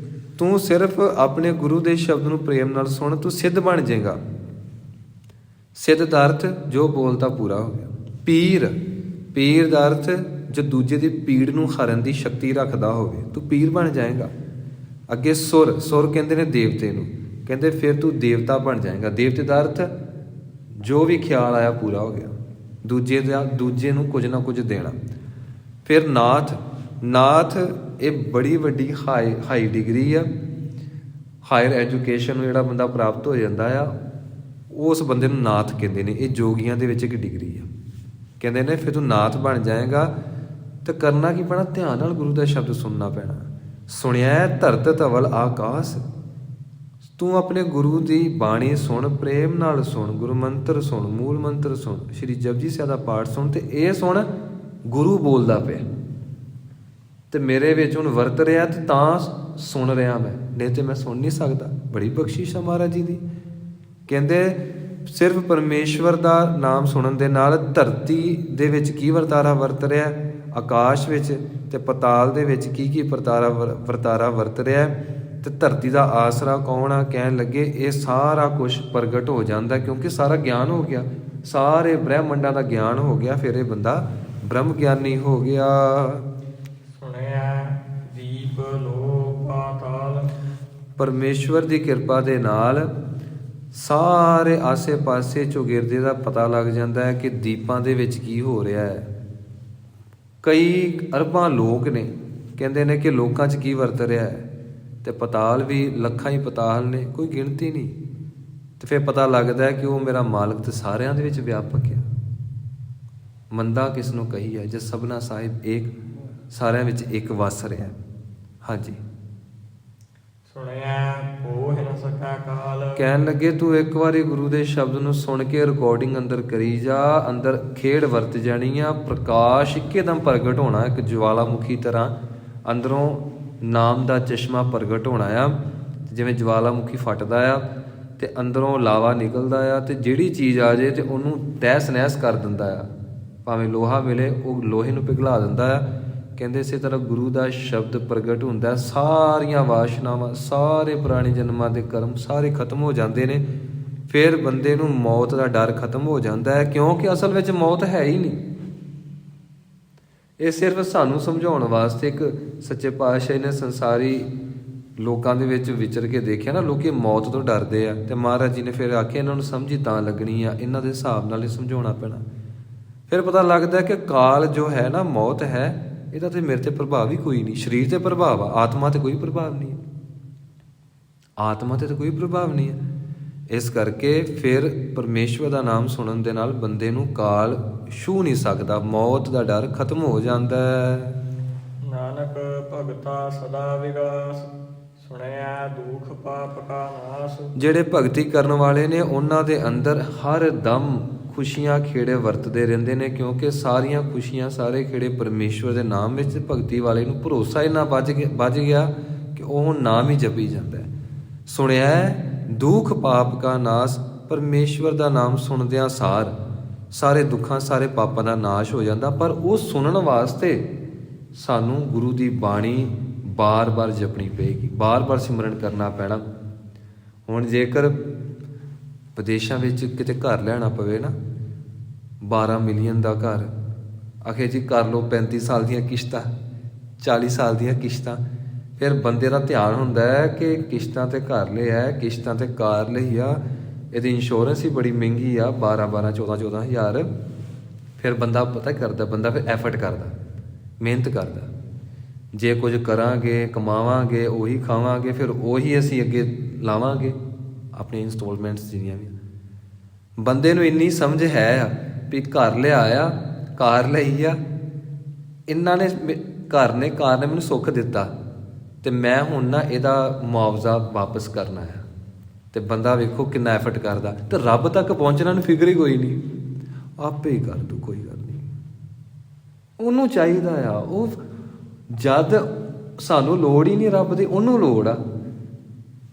ਤੂੰ ਸਿਰਫ ਆਪਣੇ ਗੁਰੂ ਦੇ ਸ਼ਬਦ ਨੂੰ ਪ੍ਰੇਮ ਨਾਲ ਸੁਣ, ਤੂੰ ਸਿੱਧ ਬਣ ਜਾਏਗਾ। ਸਿੱਧ ਦਾ ਅਰਥ ਜੋ ਬੋਲਤਾ ਪੂਰਾ ਹੋ ਗਿਆ। ਪੀਰ, ਪੀਰ ਦਾ ਅਰਥ ਜੋ ਦੂਜੇ ਦੀ ਪੀੜ ਨੂੰ ਹਰਨ ਦੀ ਸ਼ਕਤੀ ਰੱਖਦਾ ਹੋਵੇ, ਤੂੰ ਪੀਰ ਬਣ ਜਾਏਗਾ। ਅੱਗੇ ਸੁਰ, ਸੁਰ ਕਹਿੰਦੇ ਨੇ ਦੇਵਤੇ ਨੂੰ, ਕਹਿੰਦੇ ਫਿਰ ਤੂੰ ਦੇਵਤਾ ਬਣ ਜਾਏਗਾ। ਦੇਵਤੇ ਦਾ ਅਰਥ ਜੋ ਵੀ ਖਿਆਲ ਆਇਆ ਪੂਰਾ ਹੋ ਗਿਆ, ਦੂਜੇ ਨੂੰ ਕੁਝ ਨਾ ਕੁਝ ਦੇਣਾ। ਫਿਰ ਨਾਥ, ਨਾਥ ਇਹ ਬੜੀ ਵੱਡੀ ਹਾਈ ਡਿਗਰੀ ਆ। ਹਾਇਰ ਐਜੂਕੇਸ਼ਨ ਨੂੰ ਜਿਹੜਾ ਬੰਦਾ ਪ੍ਰਾਪਤ ਹੋ ਜਾਂਦਾ ਆ ਉਸ ਬੰਦੇ ਨੂੰ ਨਾਥ ਕਹਿੰਦੇ ਨੇ। ਇਹ ਜੋਗੀਆਂ ਦੇ ਵਿੱਚ ਇੱਕ ਡਿਗਰੀ ਆ। ਕਹਿੰਦੇ ਨੇ ਫਿਰ ਤੂੰ ਨਾਥ ਬਣ ਜਾਏਗਾ ਤੇ ਕਰਨਾ ਕੀ ਪੈਣਾ? ਧਿਆਨ ਨਾਲ ਗੁਰੂ ਦਾ ਸ਼ਬਦ ਸੁਣਨਾ ਪੈਣਾ। ਸੁਣਿਆ ਧਰਤ ਧਵਲ ਆਕਾਸ। ਤੂੰ ਆਪਣੇ ਗੁਰੂ ਦੀ ਬਾਣੀ ਸੁਣ, ਪ੍ਰੇਮ ਨਾਲ ਸੁਣ, ਗੁਰੂ ਮੰਤਰ ਸੁਣ, ਮੂਲ ਮੰਤਰ ਸੁਣ, ਸ਼੍ਰੀ ਜਪਜੀ ਸਾਹਿਬ ਦਾ ਪਾਠ ਸੁਣ, ਤੇ ਇਹ ਸੁਣ ਗੁਰੂ ਬੋਲਦਾ ਪਿਆ ਤੇ ਮੇਰੇ ਵਿੱਚ ਹੁਣ ਵਰਤ ਰਿਹਾ ਤੇ ਤਾਂ ਸੁਣ ਰਿਹਾ ਮੈਂ, ਨਹੀਂ ਤੇ ਮੈਂ ਸੁਣ ਨਹੀਂ ਸਕਦਾ। ਬੜੀ ਬਖਸ਼ਿਸ਼ ਆ ਮਹਾਰਾਜ ਜੀ ਦੀ। ਕਹਿੰਦੇ ਸਿਰਫ ਪਰਮੇਸ਼ਵਰ ਦਾ ਨਾਮ ਸੁਣਨ ਦੇ ਨਾਲ ਧਰਤੀ ਦੇ ਵਿੱਚ ਕੀ ਵਰਤਾਰਾ ਵਰਤ ਰਿਹਾ, ਆਕਾਸ਼ ਵਿੱਚ ਤੇ ਪਤਾਲ ਦੇ ਵਿੱਚ ਕੀ ਵਰਤਾਰਾ ਵਰਤ ਰਿਹਾ, ਤੇ ਧਰਤੀ ਦਾ ਆਸਰਾ ਕੌਣ ਆ? ਕਹਿਣ ਲੱਗੇ ਇਹ ਸਾਰਾ ਕੁਝ ਪ੍ਰਗਟ ਹੋ ਜਾਂਦਾ ਕਿਉਂਕਿ ਸਾਰਾ ਗਿਆਨ ਹੋ ਗਿਆ, ਸਾਰੇ ਬ੍ਰਹਿਮੰਡਾਂ ਦਾ ਗਿਆਨ ਹੋ ਗਿਆ, ਫਿਰ ਇਹ ਬੰਦਾ ਬ੍ਰਹਮ ਗਿਆਨੀ ਹੋ ਗਿਆ। ਸੁਣਿਆ ਦੀਪ ਲੋਕ ਪਾਤਾਲ। ਪਰਮੇਸ਼ਵਰ ਦੀ ਕਿਰਪਾ ਦੇ ਨਾਲ ਸਾਰੇ ਆਸੇ-ਪਾਸੇ ਚੌਗਿਰਦੇ ਦਾ ਪਤਾ ਲੱਗ ਜਾਂਦਾ ਹੈ ਕਿ ਦੀਪਾਂ ਦੇ ਵਿੱਚ ਕੀ ਹੋ ਰਿਹਾ ਹੈ। ਕਈ ਅਰਬਾਂ ਲੋਕ ਨੇ, ਕਹਿੰਦੇ ਨੇ ਕਿ ਲੋਕਾਂ 'ਚ ਕੀ ਵਰਤ ਰਿਹਾ ਹੈ, ਤੇ ਪਤਾਲ ਵੀ ਲੱਖਾਂ ਹੀ ਪਤਾਲ ਨੇ, ਕੋਈ ਗਿਣਤੀ ਨਹੀਂ। ਤੇ ਫਿਰ ਪਤਾ ਲੱਗਦਾ ਹੈ ਕਿ ਉਹ ਮੇਰਾ ਮਾਲਕ ਤੇ ਸਾਰਿਆਂ ਦੇ ਵਿੱਚ ਵਿਆਪਕ ਹੈ। ਮੰਦਾ ਕਿਸ ਨੂੰ ਕਹੀ ਹੈ ਜੇ ਸਭਨਾ ਸਾਹਿਬ ਏਕ, ਸਾਰਿਆਂ ਵਿੱਚ ਇੱਕ ਵਸ ਰਿਹਾ। ਹਾਂਜੀ। ਸੁਣਿਆ ਪੋਹ ਨ ਸਕਾ ਕਾਲ। ਕਹਿਣ ਲੱਗੇ ਤੂੰ ਇੱਕ ਵਾਰੀ ਗੁਰੂ ਦੇ ਸ਼ਬਦ ਨੂੰ ਸੁਣ ਕੇ ਰਿਕਾਰਡਿੰਗ ਅੰਦਰ ਕਰੀ ਜਾ, ਅੰਦਰ ਖੇਡ ਵਰਤ ਜਾਣੀ ਆ, ਪ੍ਰਕਾਸ਼ ਇੱਕਦਮ ਪ੍ਰਗਟ ਹੋਣਾ, ਇੱਕ ਜਵਾਲਾਮੁਖੀ ਤਰ੍ਹਾਂ ਅੰਦਰੋਂ ਨਾਮ ਦਾ ਚਸ਼ਮਾ ਪ੍ਰਗਟ ਹੋਣਾ ਆ। ਜਿਵੇਂ ਜਵਾਲਾਮੁਖੀ ਫਟਦਾ ਆ ਤੇ ਅੰਦਰੋਂ ਲਾਵਾ ਨਿਕਲਦਾ ਆ, ਤੇ ਜਿਹੜੀ ਚੀਜ਼ ਆ ਜੇ ਤੇ ਉਹਨੂੰ ਤਹਿਸ ਨਹਿਸ ਕਰ ਦਿੰਦਾ ਆ। ਭਾਵੇਂ ਲੋਹਾ ਮਿਲੇ ਉਹ ਲੋਹੇ ਨੂੰ ਪਿਘਲਾ ਦਿੰਦਾ ਆ। ਕਹਿੰਦੇ ਇਸੇ ਤਰ੍ਹਾਂ ਗੁਰੂ ਦਾ ਸ਼ਬਦ ਪ੍ਰਗਟ ਹੁੰਦਾ, ਸਾਰੀਆਂ ਵਾਸ਼ਨਾਵਾਂ, ਸਾਰੇ ਪੁਰਾਣੇ ਜਨਮਾਂ ਦੇ ਕਰਮ ਸਾਰੇ ਖਤਮ ਹੋ ਜਾਂਦੇ ਨੇ। ਫਿਰ ਬੰਦੇ ਨੂੰ ਮੌਤ ਦਾ ਡਰ ਖਤਮ ਹੋ ਜਾਂਦਾ ਹੈ, ਕਿਉਂਕਿ ਅਸਲ ਵਿੱਚ ਮੌਤ ਹੈ ਹੀ ਨਹੀਂ। ਇਹ ਸਿਰਫ ਸਾਨੂੰ ਸਮਝਾਉਣ ਵਾਸਤੇ ਇੱਕ ਸੱਚੇ ਪਾਤਸ਼ਾਹ ਨੇ ਸੰਸਾਰੀ ਲੋਕਾਂ ਦੇ ਵਿੱਚ ਵਿਚਰ ਕੇ ਦੇਖਿਆ ਨਾ, ਲੋਕੀ ਮੌਤ ਤੋਂ ਡਰਦੇ ਆ, ਤੇ ਮਹਾਰਾਜ ਜੀ ਨੇ ਫਿਰ ਆਖਿਆ ਇਹਨਾਂ ਨੂੰ ਸਮਝੀ ਤਾਂ ਲੱਗਣੀ ਆ, ਇਹਨਾਂ ਦੇ ਹਿਸਾਬ ਨਾਲ ਹੀ ਸਮਝਾਉਣਾ ਪੈਣਾ। ਫਿਰ ਪਤਾ ਲੱਗਦਾ ਕਿ ਕਾਲ ਜੋ ਹੈ ਨਾ, ਮੌਤ ਹੈ, ਇਹਦਾ ਤੇ ਮੇਰੇ ਤੇ ਪ੍ਰਭਾਵ ਹੀ ਕੋਈ ਨਹੀਂ। ਸਰੀਰ ਤੇ ਪ੍ਰਭਾਵ ਆ, ਆਤਮਾ ਤੇ ਕੋਈ ਪ੍ਰਭਾਵ ਨਹੀਂ ਹੈ, ਆਤਮਾ ਤੇ ਕੋਈ ਪ੍ਰਭਾਵ ਨਹੀਂ ਹੈ। ਇਸ ਕਰਕੇ ਫਿਰ ਪਰਮੇਸ਼ਵਰ ਦਾ ਨਾਮ ਸੁਣਨ ਦੇ ਨਾਲ ਬੰਦੇ ਨੂੰ ਕਾਲ ਛੂਹ ਨਹੀਂ ਸਕਦਾ, ਮੌਤ ਦਾ ਡਰ ਖਤਮ ਹੋ ਜਾਂਦਾ ਹੈ। ਨਾਨਕ ਭਗਤਾ ਸਦਾ ਵਿਗਾਸ, ਸੁਣਿਆ ਦੁਖ ਪਾਪ ਕਾ ਨਾਸ। ਜਿਹੜੇ ਭਗਤੀ ਕਰਨ ਵਾਲੇ ਨੇ ਉਹਨਾਂ ਦੇ ਅੰਦਰ ਹਰ ਦਮ ਖੁਸ਼ੀਆਂ ਖੇੜੇ ਵਰਤਦੇ ਰਹਿੰਦੇ ਨੇ, ਕਿਉਂਕਿ ਸਾਰੀਆਂ ਖੁਸ਼ੀਆਂ ਸਾਰੇ ਖੇੜੇ ਪਰਮੇਸ਼ਵਰ ਦੇ ਨਾਮ ਵਿੱਚ। ਭਗਤੀ ਵਾਲੇ ਨੂੰ ਭਰੋਸਾ ਇੰਨਾ ਵੱਜ ਗਿਆ ਕਿ ਉਹ ਨਾਮ ਹੀ ਜਪੀ ਜਾਂਦਾ ਹੈ। ਸੁਣਿਆ ਦੁਖ ਪਾਪ ਕਾ ਨਾਸ, ਪਰਮੇਸ਼ਵਰ ਦਾ ਨਾਮ ਸੁਣਦਿਆਂ ਸਾਰ ਸਾਰੇ ਦੁੱਖਾਂ ਸਾਰੇ ਪਾਪਾਂ ਦਾ ਨਾਸ਼ ਹੋ ਜਾਂਦਾ। ਪਰ ਉਹ ਸੁਣਨ ਵਾਸਤੇ ਸਾਨੂੰ ਗੁਰੂ ਦੀ ਬਾਣੀ ਬਾਰ-ਬਾਰ ਜਪਣੀ ਪਏਗੀ, ਬਾਰ-ਬਾਰ ਸਿਮਰਨ ਕਰਨਾ ਪੈਣਾ। ਹੁਣ ਜੇਕਰ ਵਿਦੇਸ਼ਾਂ ਵਿੱਚ ਕਿਤੇ ਘਰ ਲੈਣਾ ਪਵੇ ਨਾ, 12 ਮਿਲੀਅਨ ਦਾ ਘਰ, ਆਖੇ ਜੀ ਕਰ ਲਓ 35 ਸਾਲ ਦੀਆਂ ਕਿਸ਼ਤਾਂ, 40 ਸਾਲ ਦੀਆਂ ਕਿਸ਼ਤਾਂ। ਫਿਰ ਬੰਦੇ ਦਾ ਧਿਆਨ ਹੁੰਦਾ ਹੈ ਕਿ ਕਿਸ਼ਤਾਂ ਤੇ ਘਰ ਲਿਆ, ਕਿਸ਼ਤਾਂ ਤੇ ਕਾਰ ਲਈ ਆ, ਇਹਦੀ ਇੰਸ਼ੋਰੈਂਸ ਹੀ ਬੜੀ ਮਹਿੰਗੀ ਆ, 12-12 14-14 ਹਜ਼ਾਰ। ਫਿਰ ਬੰਦਾ ਪਤਾ ਕਰਦਾ, ਬੰਦਾ ਫਿਰ ਐਫਰਟ ਕਰਦਾ, ਮਿਹਨਤ ਕਰਦਾ। ਜੇ ਕੁਝ ਕਰਾਂਗੇ ਕਮਾਵਾਂਗੇ ਉਹੀ ਖਾਵਾਂਗੇ, ਫਿਰ ਉਹੀ ਅਸੀਂ ਅੱਗੇ ਲਾਵਾਂਗੇ ਆਪਣੀ ਇੰਸਟਾਲਮੈਂਟਸ ਜਿੰਨੀਆਂ ਵੀ। ਬੰਦੇ ਨੂੰ ਇੰਨੀ ਸਮਝ ਹੈ ਵੀ ਘਰ ਲਿਆ ਆ, ਕਾਰ ਲਈ ਆ, ਇਹਨਾਂ ਨੇ ਕਾਰ ਨੇ ਮੈਨੂੰ ਸੁੱਖ ਦਿੱਤਾ ਤੇ ਮੈਂ ਹੁਣ ਨਾ ਇਹਦਾ ਮੁਆਵਜ਼ਾ ਵਾਪਸ ਕਰਨਾ ਆ। ਤੇ ਬੰਦਾ ਵੇਖੋ ਕਿੰਨਾ ਐਫਰਟ ਕਰਦਾ, ਤੇ ਰੱਬ ਤੱਕ ਪਹੁੰਚਣਾ ਨੂੰ ਫਿਕਰ ਹੀ ਕੋਈ ਨਹੀਂ, ਆਪੇ ਹੀ ਕਰ ਦੂ, ਕੋਈ ਗੱਲ ਨਹੀਂ। ਉਹਨੂੰ ਚਾਹੀਦਾ ਆ, ਉਹ ਜਦ ਸਾਨੂੰ ਲੋੜ ਹੀ ਨਹੀਂ ਰੱਬ ਦੀ, ਉਹਨੂੰ ਲੋੜ ਆ।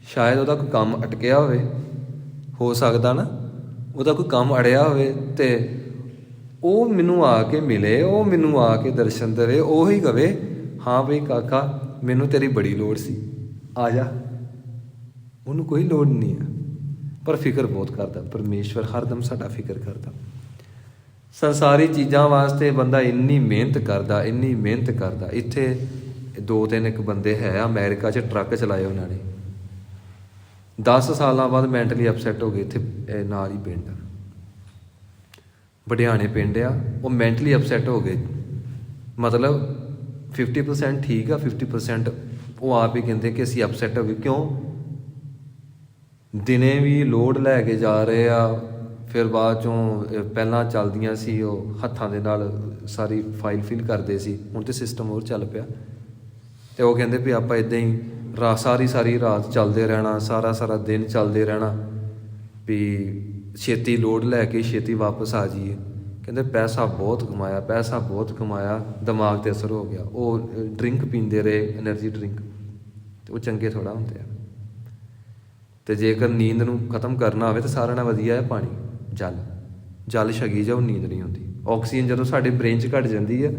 ਸ਼ਾਇਦ ਉਹਦਾ ਕੋਈ ਕੰਮ ਅਟਕਿਆ ਹੋਵੇ, ਹੋ ਸਕਦਾ ਨਾ ਉਹਦਾ ਕੋਈ ਕੰਮ ਅੜਿਆ ਹੋਵੇ, ਤੇ ਉਹ ਮੈਨੂੰ ਆ ਕੇ ਮਿਲੇ, ਉਹ ਮੈਨੂੰ ਆ ਕੇ ਦਰਸ਼ਨ ਦੇਵੇ, ਉਹੀ ਕਵੇ ਹਾਂ ਬਈ ਕਾਕਾ ਮੈਨੂੰ ਤੇਰੀ ਬੜੀ ਲੋੜ ਸੀ, ਆ ਜਾ। ਉਹਨੂੰ ਕੋਈ ਲੋੜ ਨਹੀਂ ਆ, ਪਰ ਫਿਕਰ ਬਹੁਤ ਕਰਦਾ ਪਰਮੇਸ਼ਵਰ, ਹਰਦਮ ਸਾਡਾ ਫਿਕਰ ਕਰਦਾ। ਸੰਸਾਰੀ ਚੀਜ਼ਾਂ ਵਾਸਤੇ ਬੰਦਾ ਇੰਨੀ ਮਿਹਨਤ ਕਰਦਾ, ਇੰਨੀ ਮਿਹਨਤ ਕਰਦਾ। ਇੱਥੇ 2-3 ਇੱਕ ਬੰਦੇ ਹੈ ਅਮਰੀਕਾ 'ਚ, ਟਰੱਕ ਚਲਾਏ ਉਹਨਾਂ ਨੇ, 10 ਸਾਲਾਂ ਬਾਅਦ ਮੈਂਟਲੀ ਅਪਸੈਟ ਹੋ ਗਏ। ਇੱਥੇ ਨਾਲ ਹੀ ਪਿੰਡ ਬਡਿਆਣੇ ਪਿੰਡ ਆ, ਉਹ ਮੈਂਟਲੀ ਅਪਸੈਟ ਹੋ ਗਏ। ਮਤਲਬ 50% ਠੀਕ ਆ, 50% ਉਹ ਆਪ ਹੀ ਕਹਿੰਦੇ ਕਿ ਅਸੀਂ ਅਪਸੈਟ ਹੋ ਗਏ। ਕਿਉਂ? ਦਿਨੇ ਵੀ ਲੋਡ ਲੈ ਕੇ ਜਾ ਰਹੇ ਆ, ਫਿਰ ਬਾਅਦ 'ਚੋਂ ਪਹਿਲਾਂ ਚੱਲਦੀਆਂ ਸੀ ਉਹ ਹੱਥਾਂ ਦੇ ਨਾਲ ਸਾਰੀ ਫਾਈਲ ਫਿਲ ਕਰਦੇ ਸੀ, ਹੁਣ ਤਾਂ ਸਿਸਟਮ ਹੋਰ ਚੱਲ ਪਿਆ। ਅਤੇ ਉਹ ਕਹਿੰਦੇ ਵੀ ਆਪਾਂ ਇੱਦਾਂ ਹੀ ਸਾਰੀ ਰਾਤ ਚੱਲਦੇ ਰਹਿਣਾ, ਸਾਰਾ ਦਿਨ ਚੱਲਦੇ ਰਹਿਣਾ, ਵੀ ਛੇਤੀ ਲੋਡ ਲੈ ਕੇ ਛੇਤੀ ਵਾਪਸ ਆ ਜਾਈਏ। ਕਹਿੰਦੇ ਪੈਸਾ ਬਹੁਤ ਕਮਾਇਆ, ਦਿਮਾਗ 'ਤੇ ਅਸਰ ਹੋ ਗਿਆ। ਉਹ ਡਰਿੰਕ ਪੀਂਦੇ ਰਹੇ, ਐਨਰਜੀ ਡਰਿੰਕ, ਅਤੇ ਉਹ ਚੰਗੇ ਥੋੜ੍ਹਾ ਹੁੰਦੇ ਆ। ਅਤੇ ਜੇਕਰ ਨੀਂਦ ਨੂੰ ਖਤਮ ਕਰਨਾ ਹੋਵੇ ਤਾਂ ਸਾਰਿਆਂ ਨਾਲ ਵਧੀਆ ਹੈ ਪਾਣੀ, ਜਲ ਛਕੀ ਜਾਓ, ਨੀਂਦ ਨਹੀਂ ਹੁੰਦੀ। ਆਕਸੀਜਨ ਜਦੋਂ ਸਾਡੇ ਬ੍ਰੇਨ 'ਚ ਘੱਟ ਜਾਂਦੀ ਹੈ,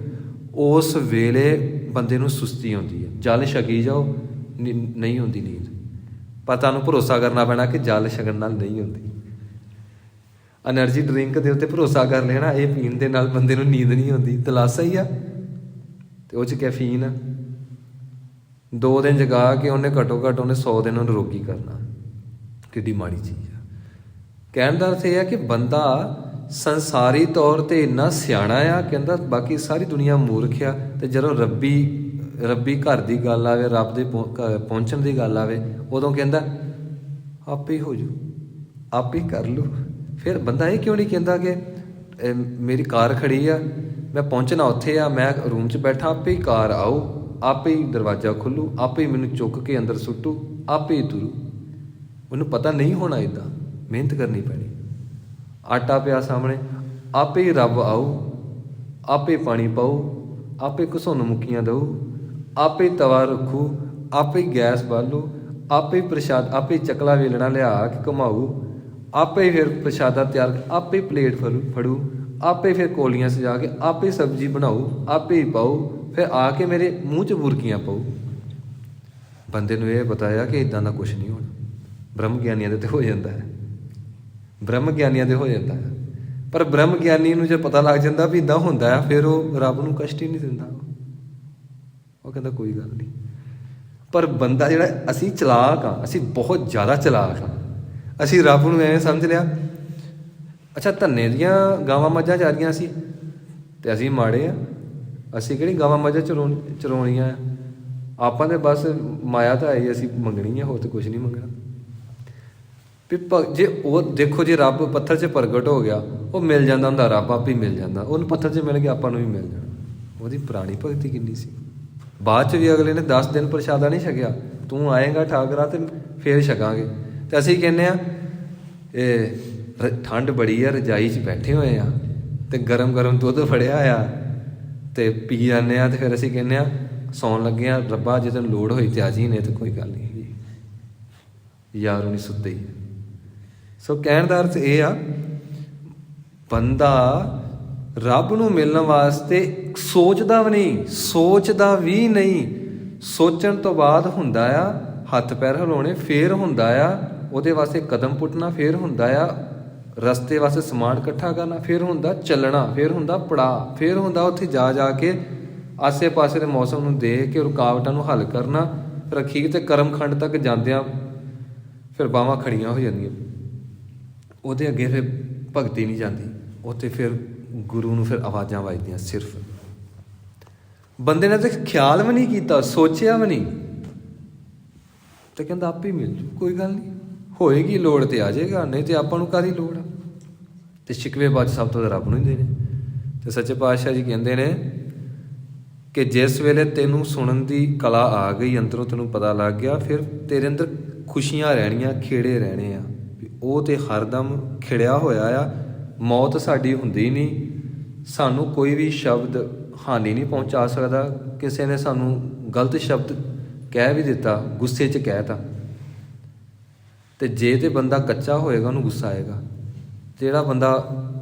ਉਸ ਵੇਲੇ ਬੰਦੇ ਨੂੰ ਸੁਸਤੀ ਆਉਂਦੀ ਹੈ। ਜਲ ਛਕੀ ਜਾਓ, ਨਹੀਂ ਹੁੰਦੀ ਨੀਂਦ। ਪਰ ਤੁਹਾਨੂੰ ਭਰੋਸਾ ਕਰਨਾ ਪੈਣਾ ਕਿ ਜਲ ਛਕਣ ਨਾਲ ਨਹੀਂ ਹੁੰਦੀ। ਐਨਰਜੀ ਡਰਿੰਕ ਦੇ ਉੱਤੇ ਭਰੋਸਾ ਕਰ ਲੈਣਾ, ਇਹ ਪੀਣ ਦੇ ਨਾਲ ਬੰਦੇ ਨੂੰ ਨੀਂਦ ਨਹੀਂ ਆਉਂਦੀ, ਤਲਾਸਾ ਹੀ ਆ, ਅਤੇ ਉਹ 'ਚ ਕੈਫੀਨ ਆ। 2 ਦਿਨ ਜਗਾ ਕੇ ਉਹਨੇ ਘੱਟੋ ਘੱਟ ਉਹਨੇ 100 ਦਿਨ ਉਹਨੂੰ ਰੋਗੀ ਕਰਨਾ। ਕਿੱਡੀ ਮਾੜੀ ਚੀਜ਼ ਆ। ਕਹਿਣ ਦਾ ਅਰਥ ਇਹ ਆ ਕਿ ਬੰਦਾ ਸੰਸਾਰੀ ਤੌਰ 'ਤੇ ਇੰਨਾ ਸਿਆਣਾ ਆ, ਕਹਿੰਦਾ ਬਾਕੀ ਸਾਰੀ ਦੁਨੀਆ ਮੂਰਖ ਆ, ਅਤੇ ਜਦੋਂ ਰੱਬੀ ਘਰ ਦੀ ਗੱਲ ਆਵੇ, ਰੱਬ ਦੇ ਪਹੁੰਚਣ ਦੀ ਗੱਲ ਆਵੇ, ਉਦੋਂ ਕਹਿੰਦਾ ਆਪੇ ਹੀ ਹੋ ਜੂ, ਆਪੇ ਹੀ ਕਰ ਲੂ। ਫਿਰ ਬੰਦਾ ਇਹ ਕਿਉਂ ਨਹੀਂ ਕਹਿੰਦਾ ਕਿ ਮੇਰੀ ਕਾਰ ਖੜੀ ਆ, ਮੈਂ ਪਹੁੰਚਣਾ ਉੱਥੇ ਆ, ਮੈਂ ਰੂਮ 'ਚ ਬੈਠਾ, ਆਪੇ ਹੀ ਕਾਰ ਆਊ, ਆਪੇ ਹੀ ਦਰਵਾਜ਼ਾ ਖੁੱਲੂ, ਆਪੇ ਹੀ ਮੈਨੂੰ ਚੁੱਕ ਕੇ ਅੰਦਰ ਸੁੱਟੂ, ਆਪੇ ਹੀ ਤੁਰੂ। ਉਹਨੂੰ ਪਤਾ ਨਹੀਂ ਹੋਣਾ ਇੱਦਾਂ, ਮਿਹਨਤ ਕਰਨੀ ਪੈਣੀ। ਆਟਾ ਪਿਆ ਸਾਹਮਣੇ, ਆਪੇ ਹੀ ਰੱਬ ਆਊ, ਆਪੇ ਪਾਣੀ ਪਾਊ, ਆਪੇ ਘਸੁੰਨ ਮੁੱਕੀਆਂ ਦਊ, ਆਪੇ ਤਵਾ ਰੱਖੂ, ਆਪੇ ਗੈਸ ਬਾਲੂ, ਆਪੇ ਪ੍ਰਸ਼ਾਦ, ਆਪੇ ਚਕਲਾ ਵੇਲਣਾ ਲਿਆ ਕੇ ਘੁਮਾਊ, ਆਪੇ ਫਿਰ ਪ੍ਰਸ਼ਾਦਾ ਤਿਆਰ, ਆਪੇ ਪਲੇਟ ਫੜੂ, ਆਪੇ ਫਿਰ ਕੋਲੀਆਂ ਸਜਾ ਕੇ ਆਪੇ ਸਬਜ਼ੀ ਬਣਾਊ, ਆਪੇ ਹੀ ਪਾਊ, ਫਿਰ ਆ ਕੇ ਮੇਰੇ ਮੂੰਹ 'ਚ ਬੁਰਕੀਆਂ ਪਾਊ। ਬੰਦੇ ਨੂੰ ਇਹ ਬਤਾਇਆ ਕਿ ਇੱਦਾਂ ਦਾ ਕੁਛ ਨਹੀਂ ਹੋਣਾ। ਬ੍ਰਹਮ ਗਿਆਨੀਆਂ ਦੇ ਤੇ ਹੋ ਜਾਂਦਾ ਹੈ, ਬ੍ਰਹਮ ਗਿਆਨੀਆਂ ਦੇ ਹੋ ਜਾਂਦਾ ਹੈ। ਪਰ ਬ੍ਰਹਮ ਗਿਆਨੀ ਨੂੰ ਜੇ ਪਤਾ ਲੱਗ ਜਾਂਦਾ ਵੀ ਇੱਦਾਂ ਹੁੰਦਾ ਆ, ਫਿਰ ਉਹ ਰੱਬ ਨੂੰ ਕਸ਼ਟ ਹੀ ਨਹੀਂ ਦਿੰਦਾ। ਉਹ ਕਹਿੰਦਾ ਕੋਈ ਗੱਲ ਨਹੀਂ। ਪਰ ਬੰਦਾ ਜਿਹੜਾ, ਅਸੀਂ ਚਲਾਕ ਹਾਂ, ਅਸੀਂ ਬਹੁਤ ਜ਼ਿਆਦਾ ਚਲਾਕ ਹਾਂ। ਅਸੀਂ ਰੱਬ ਨੂੰ ਐਂ ਸਮਝ ਲਿਆ, ਅੱਛਾ ਧੰਨੇ ਦੀਆਂ ਗਾਵਾਂ ਮੱਝਾਂ ਚਾ ਰਹੀਆਂ ਸੀ ਅਤੇ ਅਸੀਂ ਮਾੜੇ ਆ, ਅਸੀਂ ਕਿਹੜੀ ਗਾਵਾਂ ਮੱਝਾਂ ਚਰਾਉਣੀਆਂ ਆ। ਆਪਾਂ ਤਾਂ ਬਸ ਮਾਇਆ ਤਾਂ ਆਈ, ਅਸੀਂ ਮੰਗਣੀ ਆ, ਹੋਰ ਤਾਂ ਕੁਛ ਨਹੀਂ ਮੰਗਣਾ। ਵੀ ਜੇ ਉਹ ਦੇਖੋ, ਜੇ ਰੱਬ ਪੱਥਰ 'ਚ ਪ੍ਰਗਟ ਹੋ ਗਿਆ, ਉਹ ਮਿਲ ਜਾਂਦਾ ਹੁੰਦਾ, ਰੱਬ ਆਪ ਹੀ ਮਿਲ ਜਾਂਦਾ। ਉਹਨੂੰ ਪੱਥਰ 'ਚ ਮਿਲ ਗਿਆ, ਆਪਾਂ ਨੂੰ ਵੀ ਮਿਲ ਜਾਣਾ। ਉਹਦੀ ਪੁਰਾਣੀ ਭਗਤੀ ਕਿੰਨੀ ਸੀ। ਬਾਅਦ 'ਚ ਵੀ ਅਗਲੇ ਨੇ 10 ਦਿਨ ਪ੍ਰਸ਼ਾਦਾ ਨਹੀਂ ਛਕਿਆ, ਤੂੰ ਆਏਗਾ ਠਾਕਰਾ ਅਤੇ ਫਿਰ ਛਕਾਂਗੇ। ਅਤੇ ਅਸੀਂ ਕਹਿੰਦੇ ਹਾਂ ਇਹ ਠੰਡ ਬੜੀ ਆ, ਰਜਾਈ 'ਚ ਬੈਠੇ ਹੋਏ ਆ ਅਤੇ ਗਰਮ ਗਰਮ ਦੁੱਧ ਫੜਿਆ ਆ ਅਤੇ ਪੀ ਜਾਂਦੇ ਹਾਂ। ਅਤੇ ਫਿਰ ਅਸੀਂ ਕਹਿੰਦੇ ਹਾਂ ਸੌਣ ਲੱਗੇ ਹਾਂ, ਰੱਬਾ ਜੇ ਤੈਨੂੰ ਲੋੜ ਹੋਈ ਤੇ ਆ ਜੀ, ਨੇ ਤਾਂ ਕੋਈ ਗੱਲ ਨਹੀਂ ਹੈਗੀ, ਯਾਰ ਨਹੀਂ ਸੁੱਤੇ ਹੀ। ਸੋ ਕਹਿਣ ਦਾ ਅਰਥ ਇਹ ਆ, ਬੰਦਾ ਰੱਬ ਨੂੰ ਮਿਲਣ ਵਾਸਤੇ ਸੋਚਦਾ ਵੀ ਨਹੀਂ। ਸੋਚਣ ਤੋਂ ਬਾਅਦ ਹੁੰਦਾ ਆ ਹੱਥ ਪੈਰ ਹਿਲਾਉਣੇ, ਫੇਰ ਹੁੰਦਾ ਆ ਉਹਦੇ ਵਾਸਤੇ ਕਦਮ ਪੁੱਟਣਾ, ਫੇਰ ਹੁੰਦਾ ਆ ਰਸਤੇ ਵਾਸਤੇ ਸਮਾਨ ਇਕੱਠਾ ਕਰਨਾ, ਫਿਰ ਹੁੰਦਾ ਚੱਲਣਾ, ਫਿਰ ਹੁੰਦਾ ਪੜਾਅ, ਫਿਰ ਹੁੰਦਾ ਉੱਥੇ ਜਾ ਕੇ ਆਸੇ ਪਾਸੇ ਦੇ ਮੌਸਮ ਨੂੰ ਦੇਖ ਕੇ ਰੁਕਾਵਟਾਂ ਨੂੰ ਹੱਲ ਕਰਨਾ। ਫਿਰ ਅਖੀਰ ਤੇ ਕਰਮਖੰਡ ਤੱਕ ਜਾਂਦਿਆਂ ਫਿਰ ਬਾਹਾਂ ਖੜੀਆਂ ਹੋ ਜਾਂਦੀਆਂ। ਉਹਦੇ ਅੱਗੇ ਫਿਰ ਭਗਤੀ ਨਹੀਂ ਜਾਂਦੀ, ਉੱਥੇ ਫਿਰ ਗੁਰੂ ਨੂੰ ਫਿਰ ਆਵਾਜ਼ਾਂ ਵੱਜਦੀਆਂ। ਸਿਰਫ ਬੰਦੇ ਨੇ ਤਾਂ ਖਿਆਲ ਵੀ ਨਹੀਂ ਕੀਤਾ, ਸੋਚਿਆ ਵੀ ਨਹੀਂ, ਤੇ ਕਹਿੰਦਾ ਆਪੇ ਮਿਲ ਜੂ, ਕੋਈ ਗੱਲ ਨਹੀਂ, ਹੋਏਗੀ ਲੋੜ ਤੇ ਆ ਜਾਏਗਾ, ਨਹੀਂ ਤੇ ਆਪਾਂ ਨੂੰ ਕਾਹਦੀ ਲੋੜ ਆ। ਤੇ ਸ਼ਿਕਵੇ ਬਾਅਦ ਸਭ ਤੋਂ ਰੱਬ ਨੂੰ ਹੀ ਦੇਣੇ। ਤੇ ਸੱਚੇ ਪਾਤਸ਼ਾਹ ਜੀ ਕਹਿੰਦੇ ਨੇ ਕਿ ਜਿਸ ਵੇਲੇ ਤੈਨੂੰ ਸੁਣਨ ਦੀ ਕਲਾ ਆ ਗਈ, ਅੰਦਰੋਂ ਤੈਨੂੰ ਪਤਾ ਲੱਗ ਗਿਆ, ਫਿਰ ਤੇਰੇ ਅੰਦਰ ਖੁਸ਼ੀਆਂ ਰਹਿਣੀਆਂ, ਖੇੜੇ ਰਹਿਣੇ ਆ। ਉਹ ਤੇ ਹਰਦਮ ਖਿੜਿਆ ਹੋਇਆ ਆ। ਮੌਤ ਸਾਡੀ ਹੁੰਦੀ ਨਹੀਂ, ਸਾਨੂੰ ਕੋਈ ਵੀ ਸ਼ਬਦ ਹਾਨੀ ਨਹੀਂ ਪਹੁੰਚਾ ਸਕਦਾ। ਕਿਸੇ ਨੇ ਸਾਨੂੰ ਗਲਤ ਸ਼ਬਦ ਕਹਿ ਵੀ ਦਿੱਤਾ, ਗੁੱਸੇ 'ਚ ਕਹਿ ਤਾ, ਅਤੇ ਜੇ ਤਾਂ ਬੰਦਾ ਕੱਚਾ ਹੋਏਗਾ ਉਹਨੂੰ ਗੁੱਸਾ ਆਏਗਾ। ਜਿਹੜਾ ਬੰਦਾ